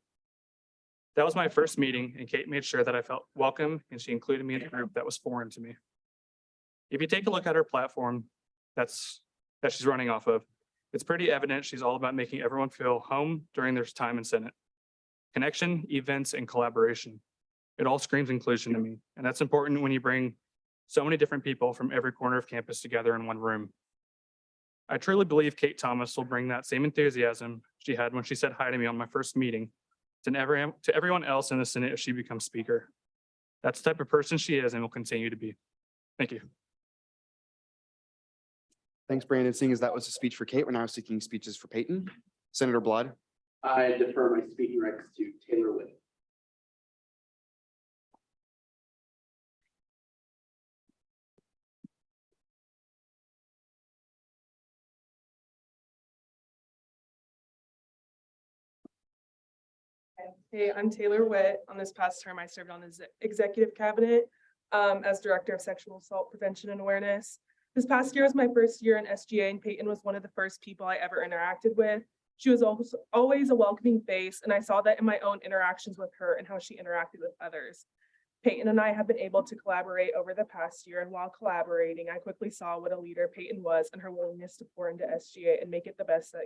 That was my first meeting, and Kate made sure that I felt welcome, and she included me in a group that was foreign to me. If you take a look at her platform that she's running off of, it's pretty evident she's all about making everyone feel home during their time in Senate. Connection, events, and collaboration. It all screams inclusion to me, and that's important when you bring so many different people from every corner of campus together in one room. I truly believe Kate Thomas will bring that same enthusiasm she had when she said hi to me on my first meeting to everyone else in the Senate if she becomes Speaker. That's the type of person she is and will continue to be. Thank you. Thanks, Brandon. Seeing as that was a speech for Kate, we're now seeking speeches for Peyton. Senator Blood. I defer my speaking rights to Taylor Witt. Hey, I'm Taylor Witt. On this past term, I served on the executive cabinet as director of sexual assault prevention and awareness. This past year was my first year in SGA, and Peyton was one of the first people I ever interacted with. She was always a welcoming face, and I saw that in my own interactions with her and how she interacted with others. Peyton and I have been able to collaborate over the past year, and while collaborating, I quickly saw what a leader Peyton was and her willingness to pour into SGA and make it the best that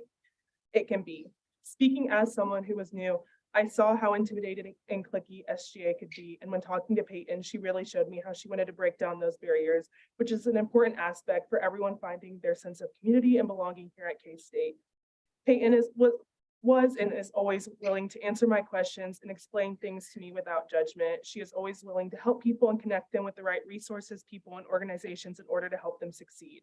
it can be. Speaking as someone who was new, I saw how intimidating and cliquey SGA could be, and when talking to Peyton, she really showed me how she wanted to break down those barriers, which is an important aspect for everyone finding their sense of community and belonging here at K-State. Peyton was and is always willing to answer my questions and explain things to me without judgment. She is always willing to help people and connect them with the right resources, people, and organizations in order to help them succeed.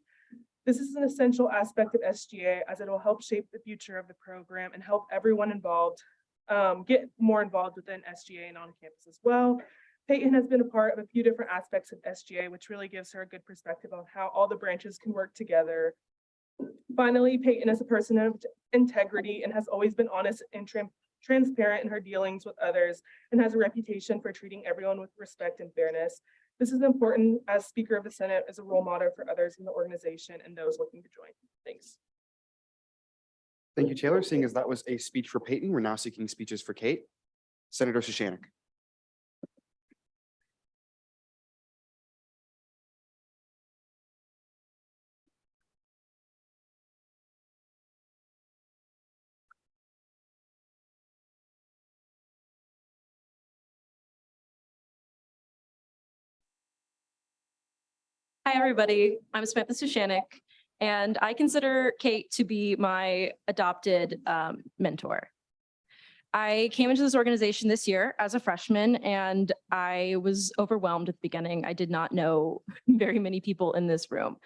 This is an essential aspect of SGA as it will help shape the future of the program and help everyone involved get more involved within SGA and on campus as well. Peyton has been a part of a few different aspects of SGA, which really gives her a good perspective on how all the branches can work together. Finally, Peyton is a person of integrity and has always been honest and transparent in her dealings with others and has a reputation for treating everyone with respect and fairness. This is important as Speaker of the Senate as a role model for others in the organization and those looking to join. Thanks. Thank you, Taylor. Seeing as that was a speech for Peyton, we're now seeking speeches for Kate. Senator Shoshanik. Hi, everybody. I'm Samantha Sushanik, and I consider Kate to be my adopted mentor. I came into this organization this year as a freshman and I was overwhelmed at the beginning. I did not know very many people in this room.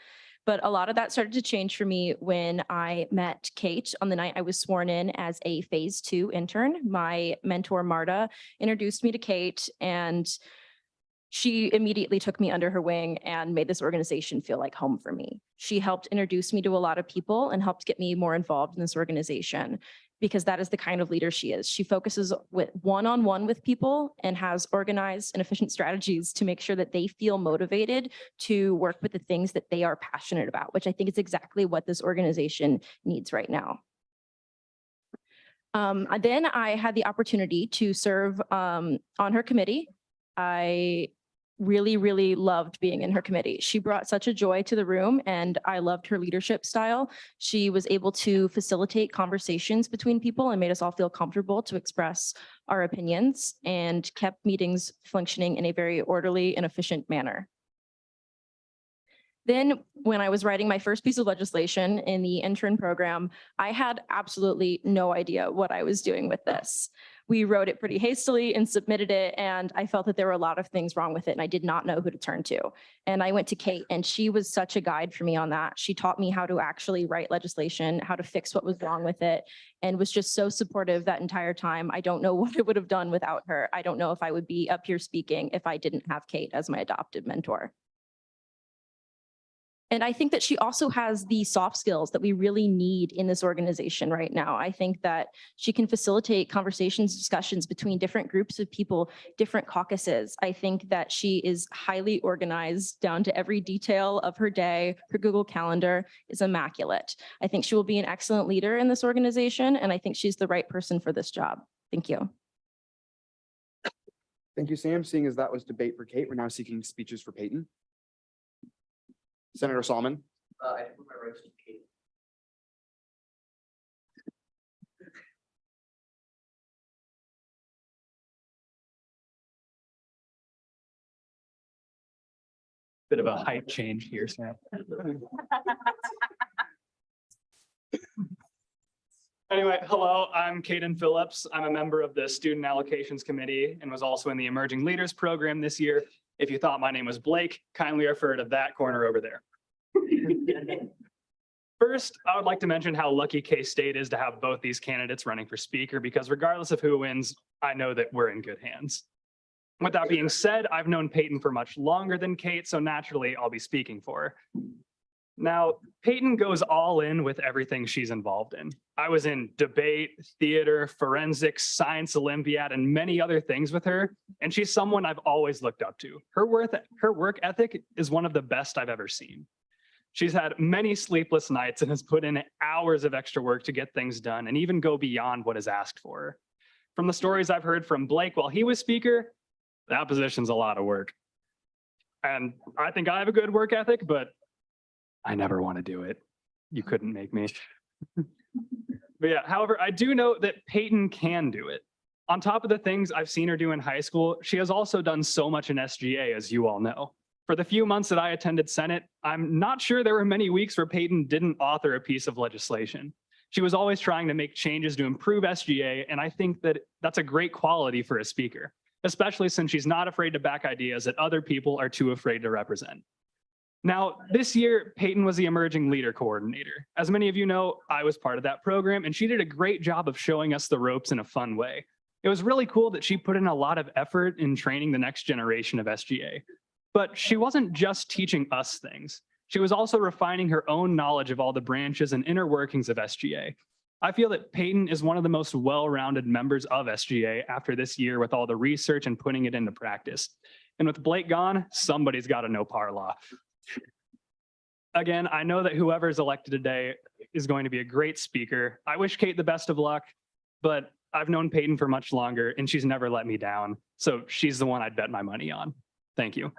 But a lot of that started to change for me when I met Kate on the night I was sworn in as a phase 2 intern. My mentor, Marta, introduced me to Kate and she immediately took me under her wing and made this organization feel like home for me. She helped introduce me to a lot of people and helped get me more involved in this organization because that is the kind of leader she is. She focuses with one-on-one with people and has organized and efficient strategies to make sure that they feel motivated to work with the things that they are passionate about, which I think is exactly what this organization needs right now. Then I had the opportunity to serve on her committee. I really loved being in her committee. She brought such a joy to the room and I loved her leadership style. She was able to facilitate conversations between people and made us all feel comfortable to express our opinions and kept meetings functioning in a very orderly and efficient manner. Then when I was writing my first piece of legislation in the intern program, I had absolutely no idea what I was doing with this. We wrote it pretty hastily and submitted it, and I felt that there were a lot of things wrong with it, and I did not know who to turn to. And I went to Kate, and she was such a guide for me on that. She taught me how to actually write legislation, how to fix what was wrong with it, and was just so supportive that entire time. I don't know what I would have done without her. I don't know if I would be up here speaking if I didn't have Kate as my adopted mentor. And I think that she also has the soft skills that we really need in this organization right now. I think that she can facilitate conversations, discussions between different groups of people, different caucuses. I think that she is highly organized down to every detail of her day. Her Google Calendar is immaculate. I think she will be an excellent leader in this organization, and I think she's the right person for this job. Thank you. Thank you, Sam. Seeing as that was debate for Kate, we're now seeking speeches for Peyton. Senator Solomon. I put my rights to Kate. Bit of a height change here, Sam. Anyway, hello, I'm Caden Phillips. I'm a member of the Student Allocations Committee and was also in the Emerging Leaders Program this year. If you thought my name was Blake, kindly refer to that corner over there. First, I would like to mention how lucky K-State is to have both these candidates running for speaker, because regardless of who wins, I know that we're in good hands. With that being said, I've known Peyton for much longer than Kate, so naturally I'll be speaking for her. Now, Peyton goes all in with everything she's involved in. I was in debate, theater, forensics, science Olympiad, and many other things with her, and she's someone I've always looked up to. Her work ethic is one of the best I've ever seen. She's had many sleepless nights and has put in hours of extra work to get things done and even go beyond what is asked for her. From the stories I've heard from Blake while he was speaker, that position's a lot of work. And I think I have a good work ethic, but I never want to do it. You couldn't make me. But yeah, however, I do know that Peyton can do it. On top of the things I've seen her do in high school, she has also done so much in SGA, as you all know. For the few months that I attended Senate, I'm not sure there were many weeks where Peyton didn't author a piece of legislation. She was always trying to make changes to improve SGA, and I think that that's a great quality for a speaker, especially since she's not afraid to back ideas that other people are too afraid to represent. Now, this year, Peyton was the Emerging Leader Coordinator. As many of you know, I was part of that program, and she did a great job of showing us the ropes in a fun way. It was really cool that she put in a lot of effort in training the next generation of SGA. But she wasn't just teaching us things. She was also refining her own knowledge of all the branches and inner workings of SGA. I feel that Peyton is one of the most well-rounded members of SGA after this year with all the research and putting it into practice. And with Blake gone, somebody's got to know Parla. Again, I know that whoever's elected today is going to be a great speaker. I wish Kate the best of luck, but I've known Peyton for much longer and she's never let me down. So she's the one I'd bet my money on. Thank you.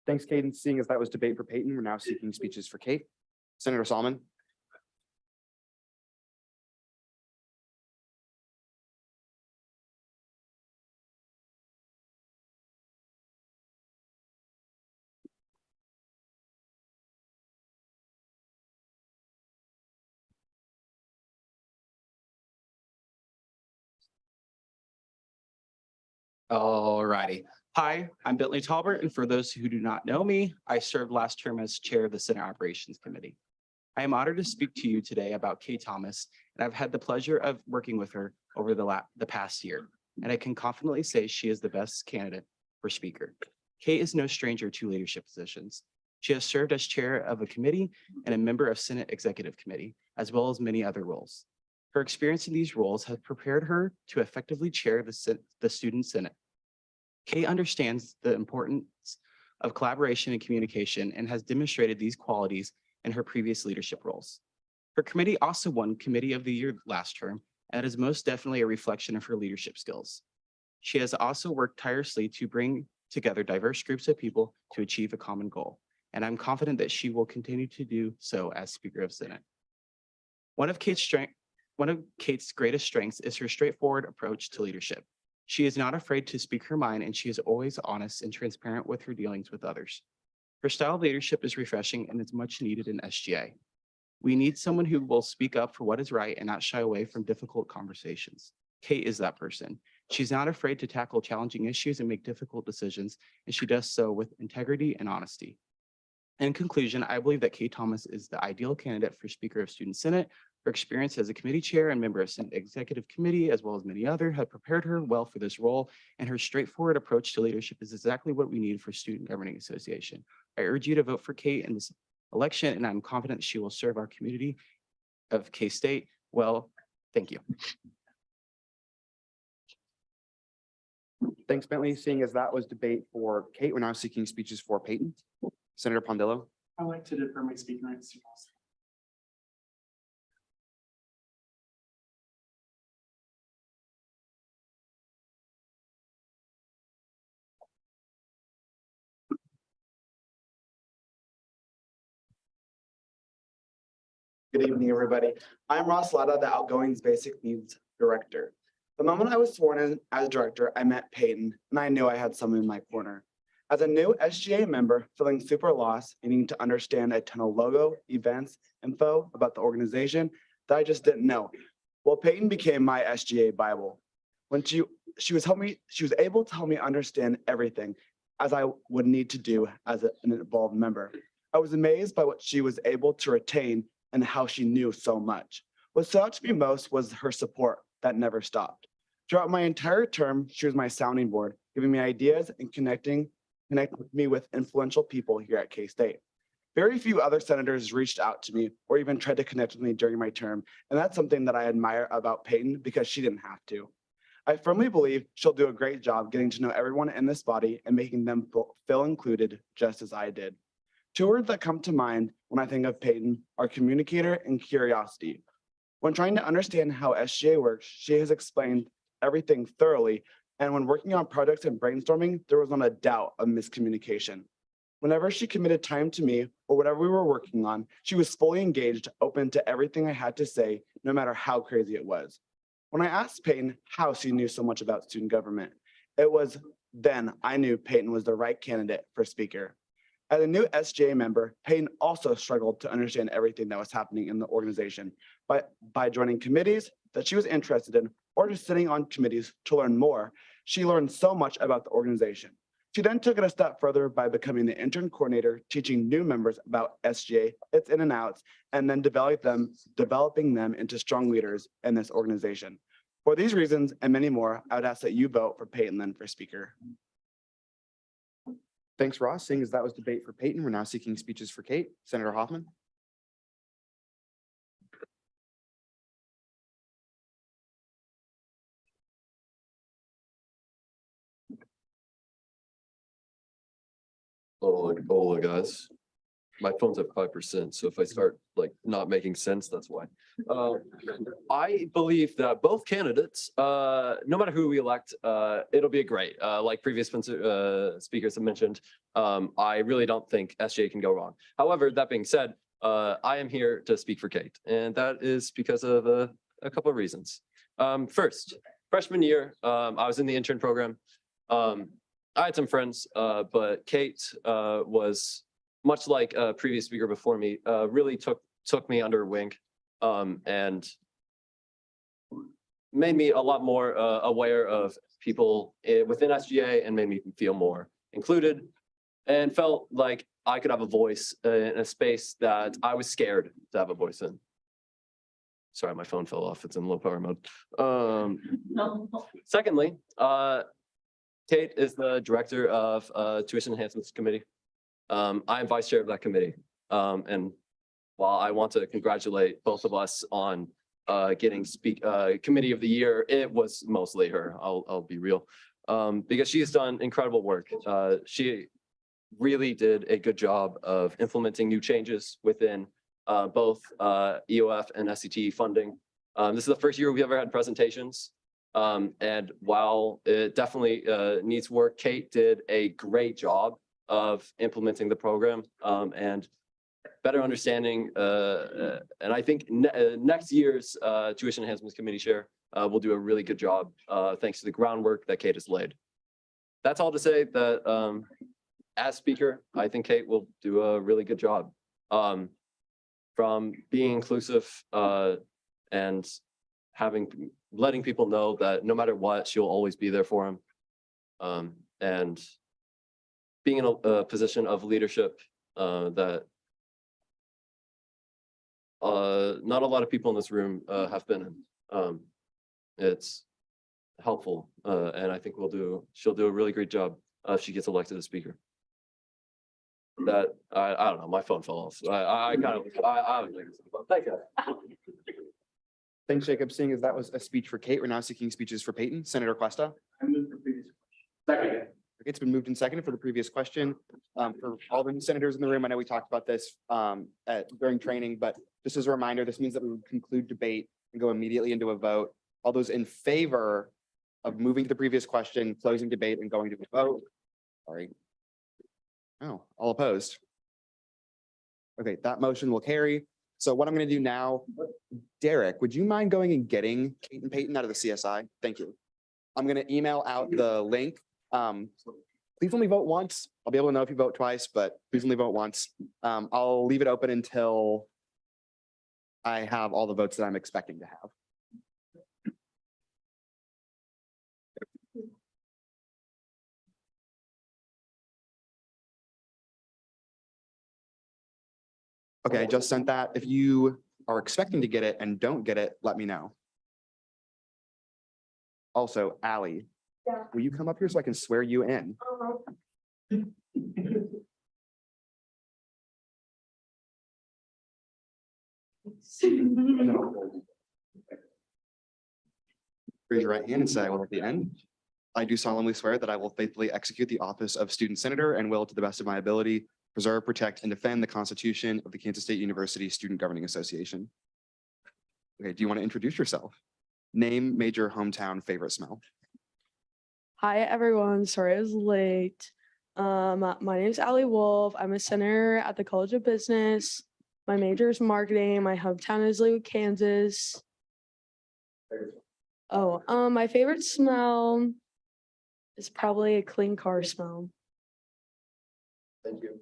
Thanks, Caden. Seeing as that was debate for Peyton, we're now seeking speeches for Kate. Senator Solomon. Alrighty. Hi, I'm Bentley Talbert, and for those who do not know me, I served last term as Chair of the Senate Operations Committee. I am honored to speak to you today about Kate Thomas, and I've had the pleasure of working with her over the past year, and I can confidently say she is the best candidate for Speaker. Kate is no stranger to leadership positions. She has served as Chair of a committee and a member of Senate Executive Committee, as well as many other roles. Her experience in these roles has prepared her to effectively chair the Student Senate. Kate understands the importance of collaboration and communication and has demonstrated these qualities in her previous leadership roles. Her committee also won Committee of the Year last term, and is most definitely a reflection of her leadership skills. She has also worked tirelessly to bring together diverse groups of people to achieve a common goal, and I'm confident that she will continue to do so as Speaker of Senate. One of Kate's greatest strengths is her straightforward approach to leadership. She is not afraid to speak her mind, and she is always honest and transparent with her dealings with others. Her style of leadership is refreshing and is much needed in SGA. We need someone who will speak up for what is right and not shy away from difficult conversations. Kate is that person. She's not afraid to tackle challenging issues and make difficult decisions, and she does so with integrity and honesty. In conclusion, I believe that Kate Thomas is the ideal candidate for Speaker of Student Senate. Her experience as a committee chair and member of Senate Executive Committee, as well as many others, have prepared her well for this role, and her straightforward approach to leadership is exactly what we need for Student Governing Association. I urge you to vote for Kate in this election, and I'm confident she will serve our community of K-State well. Thank you. Thanks, Bentley. Seeing as that was debate for Kate, we're now seeking speeches for Peyton. Senator Pondillo. I'd like to defer my speaking rights to Ross. Good evening, everybody. I'm Ross Latta, the Outgoings Basic Needs Director. The moment I was sworn in as director, I met Peyton, and I knew I had someone in my corner. As a new SGA member, feeling super lost and needing to understand a ton of logo, events, info about the organization that I just didn't know. Well, Peyton became my SGA Bible. When she was able to help me understand everything as I would need to do as an involved member. I was amazed by what she was able to retain and how she knew so much. What stood out to me most was her support that never stopped. Throughout my entire term, she was my sounding board, giving me ideas and connect me with influential people here at K-State. Very few other senators reached out to me or even tried to connect with me during my term, and that's something that I admire about Peyton because she didn't have to. I firmly believe she'll do a great job getting to know everyone in this body and making them feel included just as I did. Two words that come to mind when I think of Peyton are communicator and curiosity. When trying to understand how SGA works, she has explained everything thoroughly, and when working on projects and brainstorming, there was not a doubt of miscommunication. Whenever she committed time to me or whatever we were working on, she was fully engaged, open to everything I had to say, no matter how crazy it was. When I asked Peyton how she knew so much about student government, it was then I knew Peyton was the right candidate for speaker. As a new SGA member, Peyton also struggled to understand everything that was happening in the organization. By joining committees that she was interested in or just sitting on committees to learn more, she learned so much about the organization. She then took it a step further by becoming the intern coordinator, teaching new members about SGA, its in and outs, and then developing them into strong leaders in this organization. For these reasons and many more, I would ask that you vote for Peyton then for speaker. Thanks, Ross. Seeing as that was debate for Peyton, we're now seeking speeches for Kate. Senator Hoffman. Hola, guys. My phone's at 5%, so if I start like not making sense, that's why. I believe that both candidates, no matter who we elect, it'll be great. Like previous speakers have mentioned, I really don't think SGA can go wrong. However, that being said, I am here to speak for Kate, and that is because of a couple of reasons. First, freshman year, I was in the intern program. I had some friends, but Kate was much like a previous speaker before me, really took me under her wing and made me a lot more aware of people within SGA and made me feel more included and felt like I could have a voice in a space that I was scared to have a voice in. Sorry, my phone fell off. It's in low power mode. Secondly, Kate is the director of Tuition Enhancements Committee. I am vice chair of that committee. And while I want to congratulate both of us on getting committee of the year, it was mostly her. I'll be real. Because she has done incredible work. She really did a good job of implementing new changes within both EOF and SCT funding. This is the first year we've ever had presentations. And while it definitely needs work, Kate did a great job of implementing the program and better understanding. And I think next year's Tuition Enhancements Committee Chair will do a really good job thanks to the groundwork that Kate has laid. That's all to say that as speaker, I think Kate will do a really good job. From being inclusive and letting people know that no matter what, she'll always be there for them. And being in a position of leadership that not a lot of people in this room have been in. It's helpful, and I think she'll do a really great job if she gets elected as speaker. That I don't know, my phone fell off. Thank you. Thanks, Jacob. Seeing as that was a speech for Kate, we're now seeking speeches for Peyton. Senator Cuesta. I move for previous question. Second. It's been moved and seconded for the previous question. For all the senators in the room, I know we talked about this during training, but just as a reminder, this means that we would conclude debate and go immediately into a vote. All those in favor of moving to the previous question, closing debate and going to the vote. Sorry. Oh, all opposed. Okay, that motion will carry. So what I'm going to do now, Derek, would you mind going and getting Kate and Peyton out of the CSI? Thank you. I'm going to email out the link. Please only vote once. I'll be able to know if you vote twice, but please only vote once. I'll leave it open until I have all the votes that I'm expecting to have. Okay, I just sent that. If you are expecting to get it and don't get it, let me know. Also, Allie, will you come up here so I can swear you in? Raise your right hand and say, I will at the end. I do solemnly swear that I will faithfully execute the office of student senator and will, to the best of my ability, preserve, protect, and defend the Constitution of the Kansas State University Student Governing Association. Okay, do you want to introduce yourself? Name, major, hometown, favorite smell. Hi, everyone. Sorry I was late. My name is Allie Wolf. I'm a center at the College of Business. My major is marketing. My hometown is Leawood, Kansas. Oh, my favorite smell is probably a clean car smell. Thank you.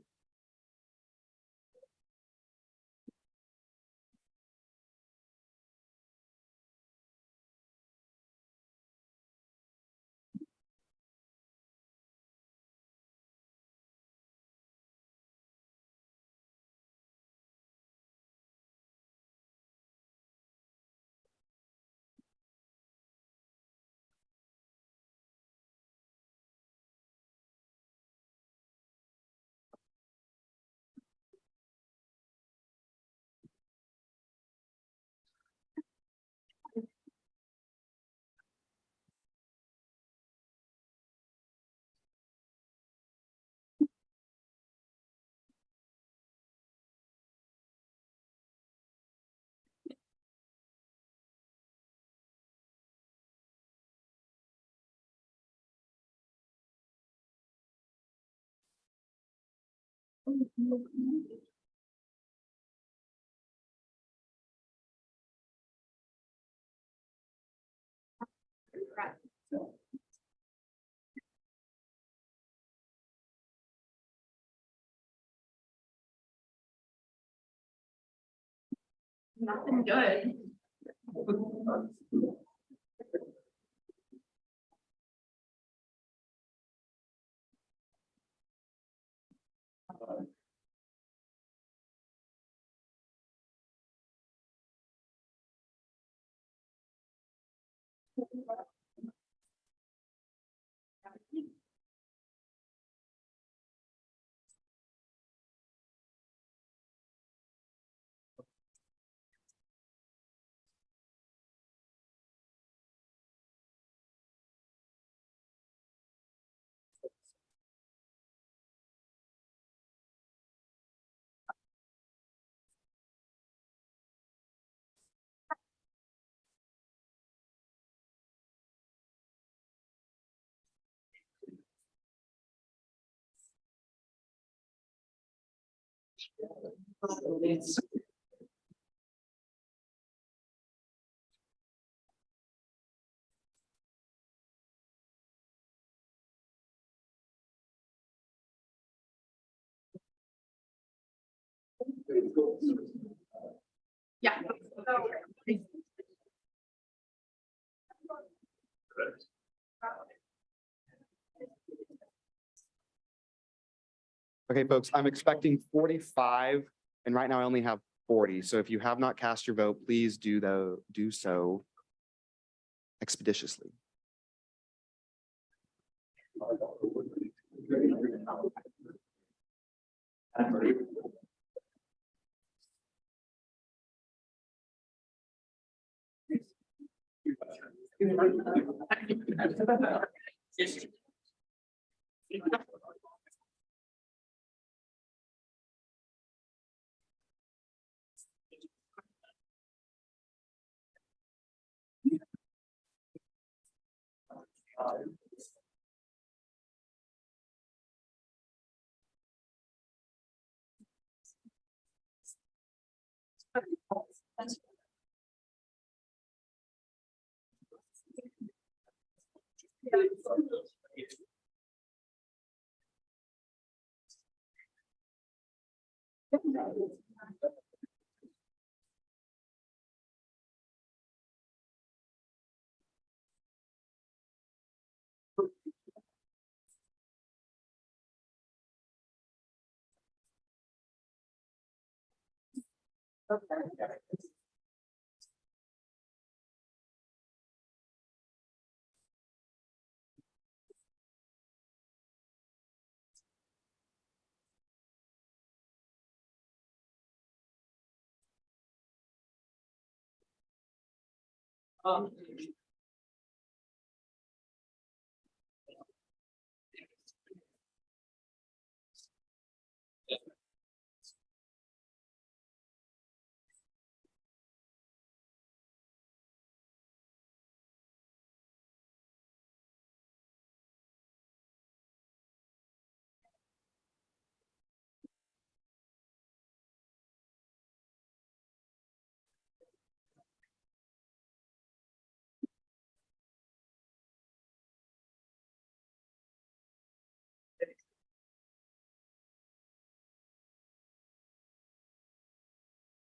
Nothing good. Yeah. Okay, folks, I'm expecting 45, and right now I only have 40. So if you have not cast your vote, please do so expeditiously.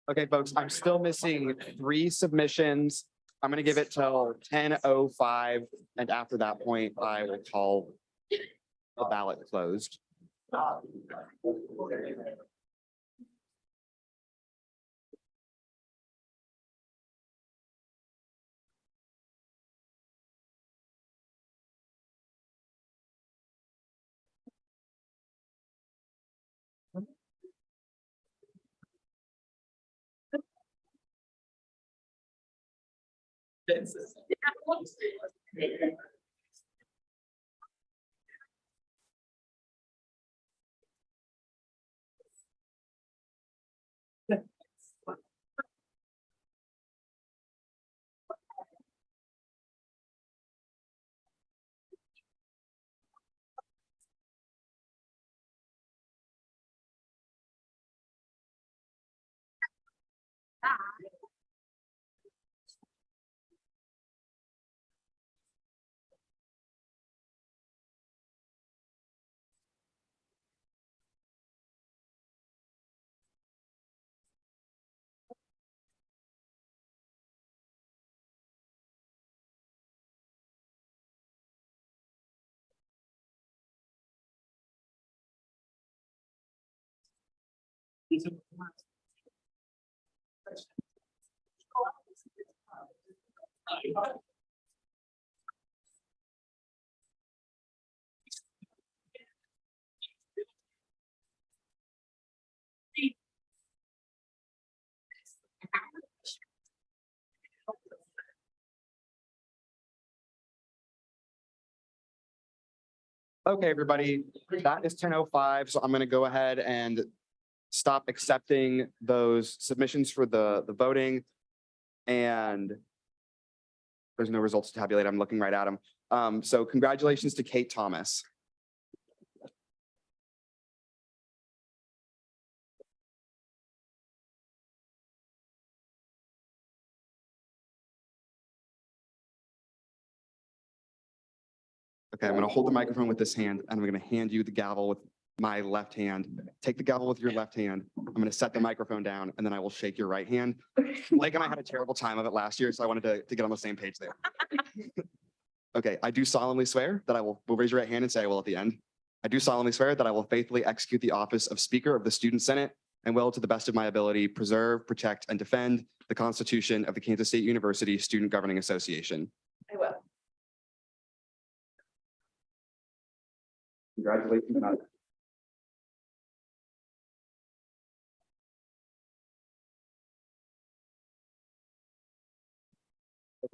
Okay, folks, I'm still missing 3 submissions. I'm gonna give it till 10:05, and after that point, I will call the ballot closed. Okay, everybody, that is 10:05, so I'm gonna go ahead and stop accepting those submissions for the voting. And there's no results to tabulate. I'm looking right at them. So congratulations to Kate Thomas. Okay, I'm gonna hold the microphone with this hand and I'm gonna hand you the gavel with my left hand. Take the gavel with your left hand. I'm gonna set the microphone down and then I will shake your right hand. Blake and I had a terrible time of it last year, so I wanted to get on the same page there. Okay, I do solemnly swear that we'll raise your right hand and say I will at the end. I do solemnly swear that I will faithfully execute the office of Speaker of the Student Senate and will, to the best of my ability, preserve, protect, and defend the Constitution of the Kansas State University Student Governing Association. I will. Congratulations. Matt.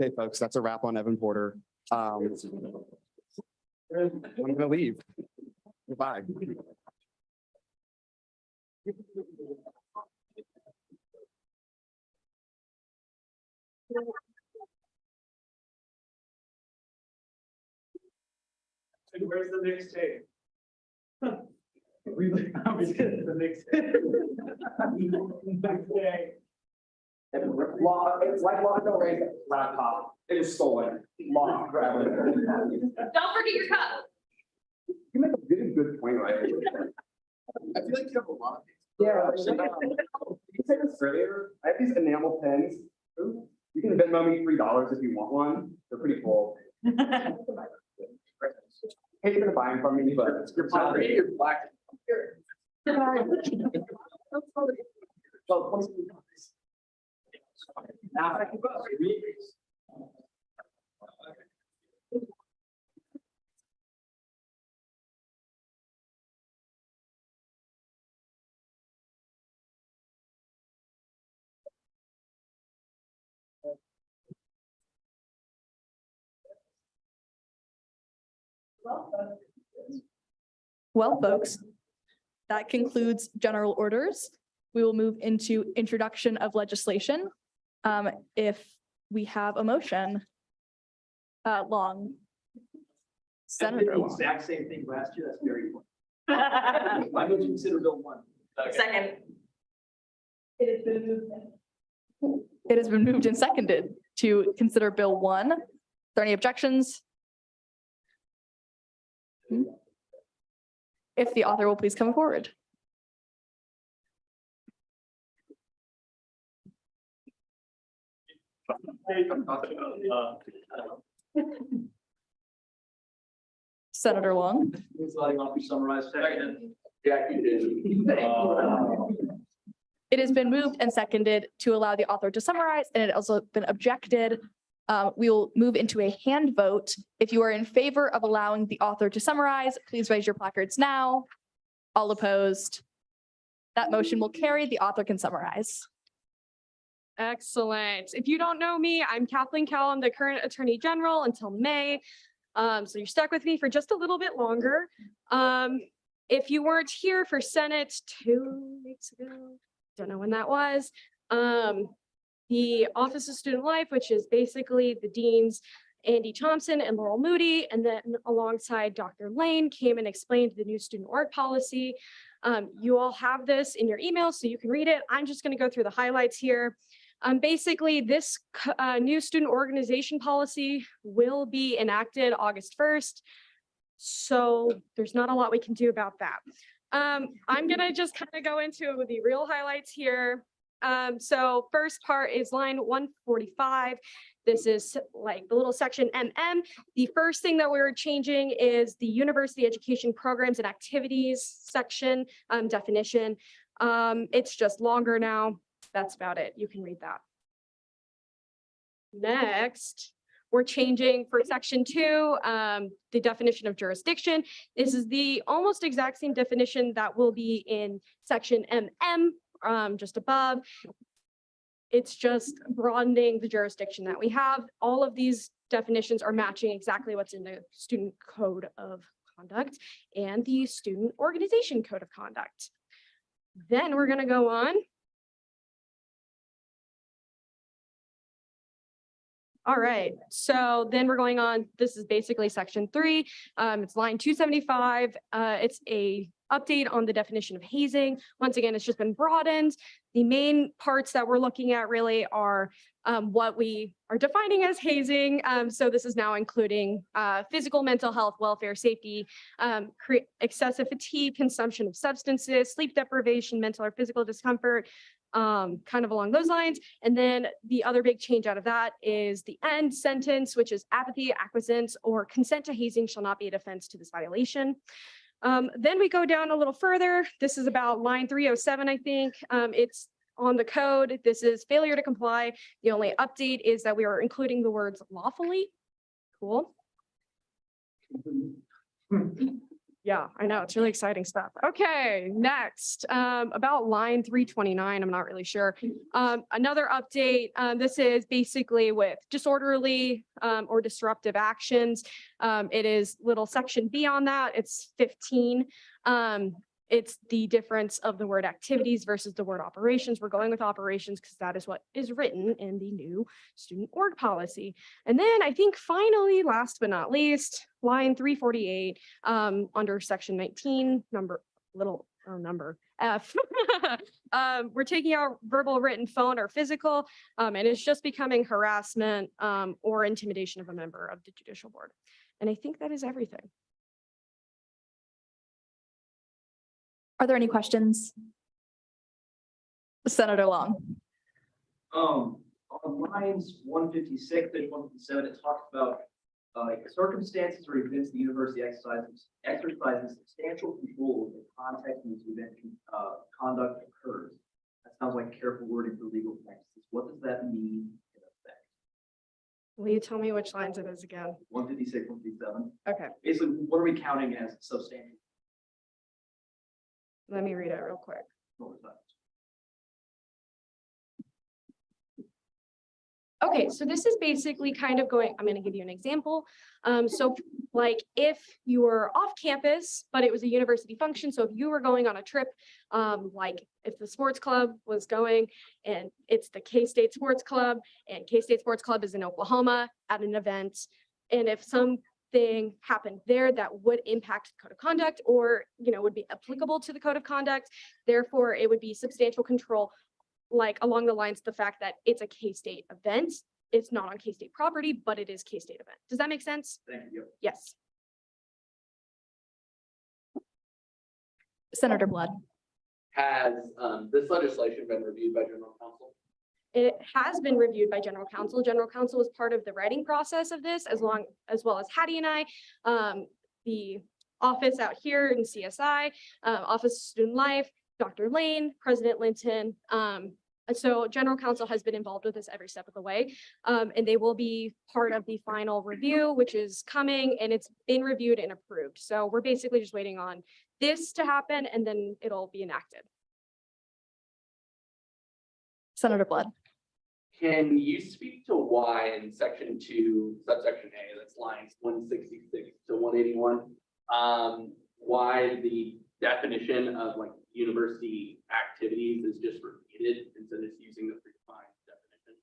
Okay, folks, that's a wrap on Evan Porter. I'm gonna leave. Goodbye. Where's the next day? The next day. Next day. It's like Lana Del Rey's laptop. It is stolen. Law, grab it. Don't forget your cup. You make a really good point right here. I feel like you have a lot of things. Yeah. You said this earlier. I have these enamel pens. You can Venmo me $3 if you want one. They're pretty cool. Hey, you're gonna buy them from me, but it's your black. Now I can go. Well, folks, that concludes general orders. We will move into introduction of legislation. If we have a motion. Long. Senator Long. Exact same thing last year. That's very important. I would consider Bill 1. Second. It has been moved and seconded to consider Bill 1. Are there any objections? If the author will please come forward. Senator Long. Who's letting off be summarized? Second. Jackie did. It has been moved and seconded to allow the author to summarize, and it has also been objected. We will move into a hand vote. If you are in favor of allowing the author to summarize, please raise your placards now. All opposed. That motion will carry. The author can summarize. Excellent. If you don't know me, I'm Kathleen Callum, the current Attorney General until May. So you're stuck with me for just a little bit longer. If you weren't here for Senate 2 weeks ago, don't know when that was. The Office of Student Life, which is basically the deans, Andy Thompson and Laurel Moody, and then alongside Dr. Lane came and explained the new student org policy. You all have this in your email, so you can read it. I'm just going to go through the highlights here. Basically, this new student organization policy will be enacted August 1st. So there's not a lot we can do about that. I'm going to just kind of go into the real highlights here. So first part is line 145. This is like the little section MM. The first thing that we're changing is the university education programs and activities section definition. It's just longer now. That's about it. You can read that. Next, we're changing for section 2, the definition of jurisdiction. This is the almost exact same definition that will be in section MM, just above. It's just broadening the jurisdiction that we have. All of these definitions are matching exactly what's in the student code of Conduct and the Student Organization Code of Conduct. Then we're going to go on. All right, so then we're going on, this is basically section 3. It's line 275. It's a update on the definition of hazing. Once again, it's just been broadened. The main parts that we're looking at really are what we are defining as hazing. So this is now including physical, mental health, welfare, safety, excessive fatigue, consumption of substances, sleep deprivation, mental or physical discomfort, kind of along those lines. And then the other big change out of that is the end sentence, which is apathy, acquiescence, or consent to hazing shall not be a defense to this violation. Then we go down a little further. This is about line 307, I think. It's on the code. This is failure to comply. The only update is that we are including the words lawfully. Cool. Yeah, I know. It's really exciting stuff. Okay, next, about line 329, I'm not really sure. Another update, this is basically with disorderly or disruptive actions. It is little section B on that. It's 15. It's the difference of the word activities versus the word operations. We're going with operations because that is what is written in the new student org policy. And then I think finally, last but not least, line 348 under section 19, number F. We're taking out verbal, written, phone, or physical, and it's just becoming harassment or intimidation of a member of the judicial board. And I think that is everything. Are there any questions? Senator Long. On lines 156 and 157, it talks about circumstances or events the university exercises substantial control of the context in which the event conduct occurs. That sounds like careful wording for legal practices. What does that mean in effect? Will you tell me which lines it is again? 156, 157. Okay, Basically, what are we counting as substantial? let me read it real quick. What was that? Okay, so this is basically kind of going, I'm going to give you an example. So like if you were off campus, but it was a university function. So if you were going on a trip, like if the sports club was going and it's the K-State Sports Club and K-State Sports Club is in Oklahoma at an event. And if something happened there that would impact the code of conduct or, would be applicable to the code of conduct, therefore it would be substantial control, like along the lines of the fact that it's a K-State event. It's not on K-State property, but it is K-State event. Does that make sense? Thank you. Yes. Senator Blood. Has this legislation been reviewed by general counsel? It has been reviewed by general counsel. General counsel was part of the writing process of this, as well as Hattie and I, the office out here in CSI, Office of Student Life, Dr. Lane, President Linton. So general counsel has been involved with this every step of the way, and they will be part of the final review, which is coming, and it's been reviewed and approved. So we're basically just waiting on this to happen, and then it'll be enacted. Senator Blood. Can you speak to why in section 2, subsection A, that's lines 166 to 181, why the definition of like university activities is just repeated instead of using the predefined definition?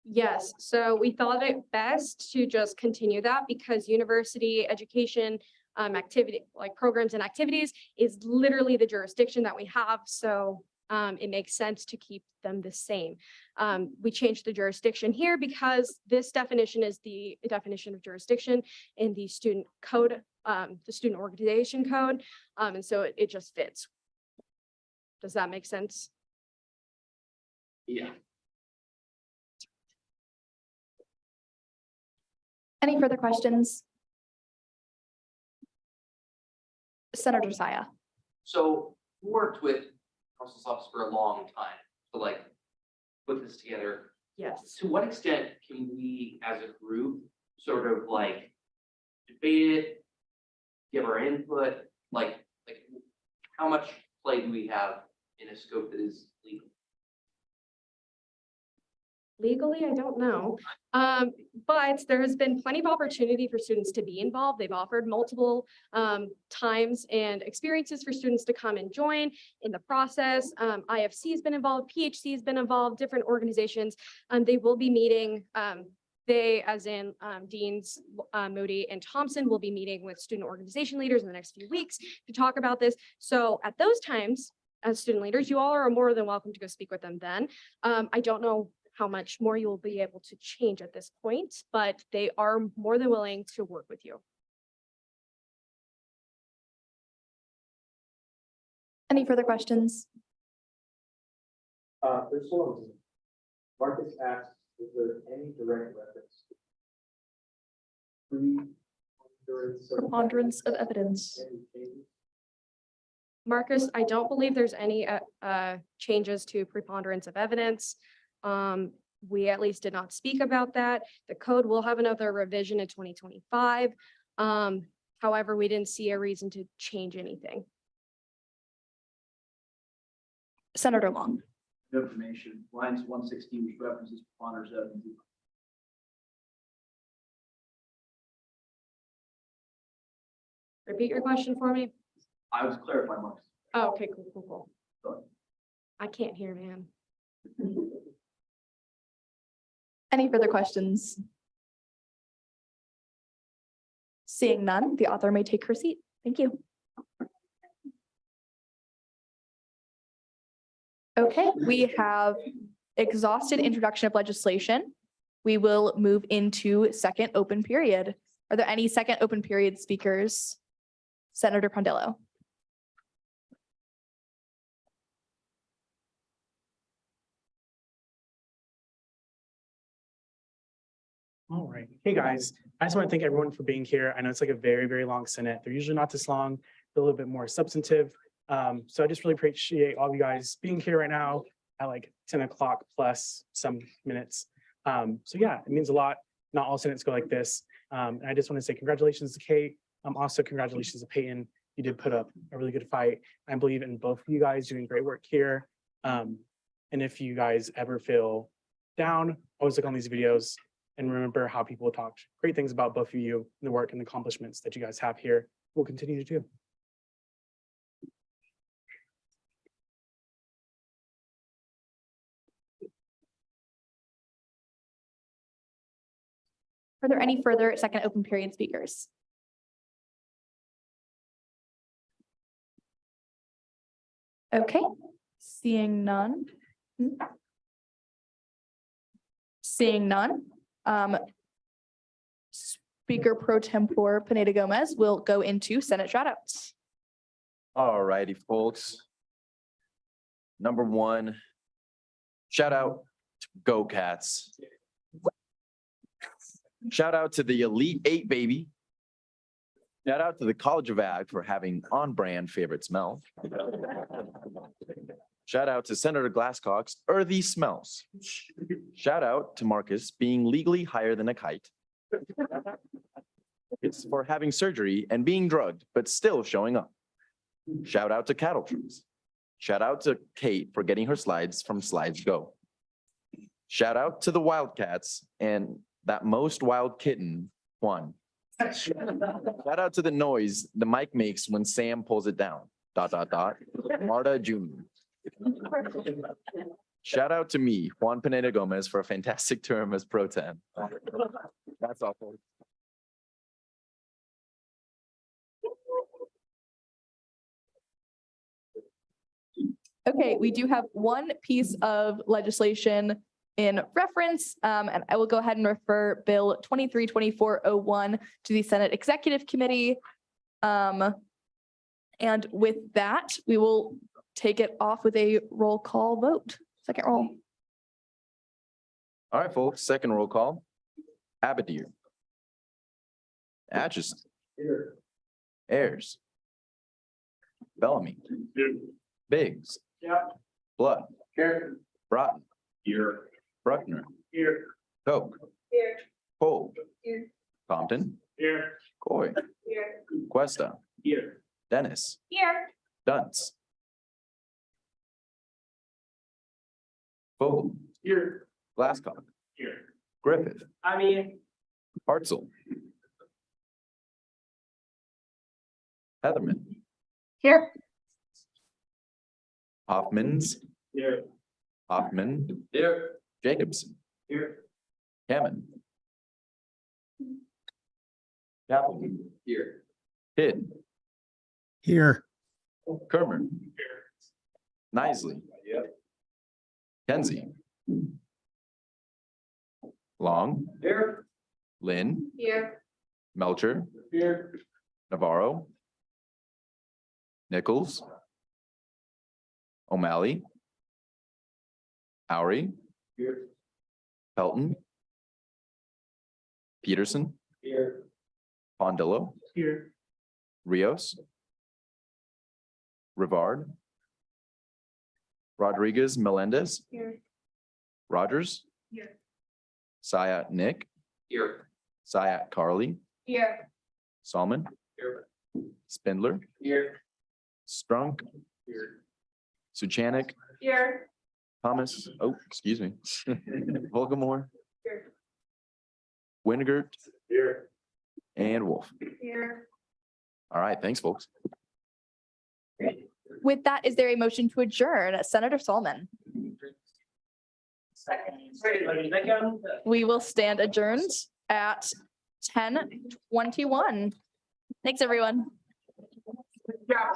Yes, so we thought it best to just continue that because university education activity, like programs and activities, is literally the jurisdiction that we have. So it makes sense to keep them the same. We changed the jurisdiction here because this definition is the definition of jurisdiction in the student code, the student organization code. And so it just fits. Does that make sense? Yeah. Any further questions? Senator Saya. So we worked with counsel's office for a long time to like put this together. Yes. To what extent can we as a group sort of like debate it, give our input, like how much play do we have in a scope that is legal? Legally, I don't know. But there has been plenty of opportunity for students to be involved. They've offered multiple times and experiences for students to come and join in the process. IFC has been involved, PHC has been involved, different organizations. They will be meeting, they, as in Deans Moody and Thompson, will be meeting with student organization leaders in the next few weeks to talk about this. So at those times, as student leaders, you all are more than welcome to go speak with them then. I don't know how much more you will be able to change at this point, but they are more than willing to work with you. Any further questions? There's one. Marcus asks, is there any direct reference? Preponderance of evidence. Marcus, I don't believe there's any changes to preponderance of evidence. We at least did not speak about that. The code will have another revision in 2025. However, we didn't see a reason to change anything. Senator Long. Information, lines 116, which references preponderance of evidence. Repeat your question for me. I was clarifying, Marcus. Oh, okay, cool. Sorry. I can't hear, man. Any further questions? Seeing none, the author may take her seat. Thank you. Okay, we have exhausted introduction of legislation. We will move into second open period. Are there any second open period speakers? Senator Pondillo. All right. Hey, guys. I just want to thank everyone for being here. I know it's like a very, very long Senate. They're usually not this long, they're a little bit more substantive. So I just really appreciate all of you guys being here right now at like 10 o'clock plus some minutes. So yeah, it means a lot. Not all Senates go like this. And I just want to say congratulations to Kate. Also congratulations to Peyton. You did put up a really good fight. I believe in both of you guys doing great work here. And if you guys ever feel down, always look on these videos and remember how people talked great things about both of you and the work and the accomplishments that you guys have here. We'll continue to do. Are there any further second open period speakers? Okay, seeing none. Seeing none. Speaker Pro Tempore Pineda Gomez will go into Senate shoutouts. All righty, folks. Number one, shout out to Go Cats. Shout out to the Elite Eight, baby. Shout out to the College of Ag for having on-brand favorite smell. Shout out to Senator Glasscock's earthy smells. Shout out to Marcus being legally higher than a kite. It's for having surgery and being drugged, but still showing up. Shout out to Cattle Trees. Shout out to Kate for getting her slides from Slides Go. Shout out to the Wildcats and that most wild kitten, Juan. Shout out to the noise the mic makes when Sam pulls it down. ... Marta Jr. Shout out to me, Juan Pineda Gomez, for a fantastic term as pro tem. That's all, folks. Okay, we do have one piece of legislation in reference, and I will go ahead and refer Bill 232401 to the Senate Executive Committee. And with that, we will take it off with a roll call vote. Second roll. All right, folks, second roll call. Abadir. Atchison. Here. Ayers. Bellamy. Here. Biggs. Yeah. Blood. Here. Broughton. Here. Bruckner. Here. Koch. Here. Cole. Here. Compton. Here. Coy. Here. Cuesta. Here. Dennis. Here. Dunce. Vogel. Here. Glasscock, Here. Griffith, I mean, Hartzell. Heatherman, Here. Hoffmans, Here. Hoffman, Here. Jacobson, Here. Hammond. Kaplan, Here. Hidd, Here. Kermer. Nisley. Kenzie. Long, Here. Lynn, Here. Melcher, Here. Navarro. Nichols. O'Malley. Howery, Here. Pelton. Peterson, Here. Pondillo, Here. Rios. Rivard. Rodriguez Melendez, Here. Rogers, Here. Sayat Nick, Here. Sayat Carly, Here. Salmon, Here. Spindler, Here. Strunk, Here. Suchanik, Here. Thomas, oh, excuse me, Volgamore, Here. Wingert, Here. and Wolf. Here. All right, thanks, folks. With that, is there a motion to adjourn? Senator Solomon. We will stand adjourned at 10:21. Thanks, everyone. Yeah.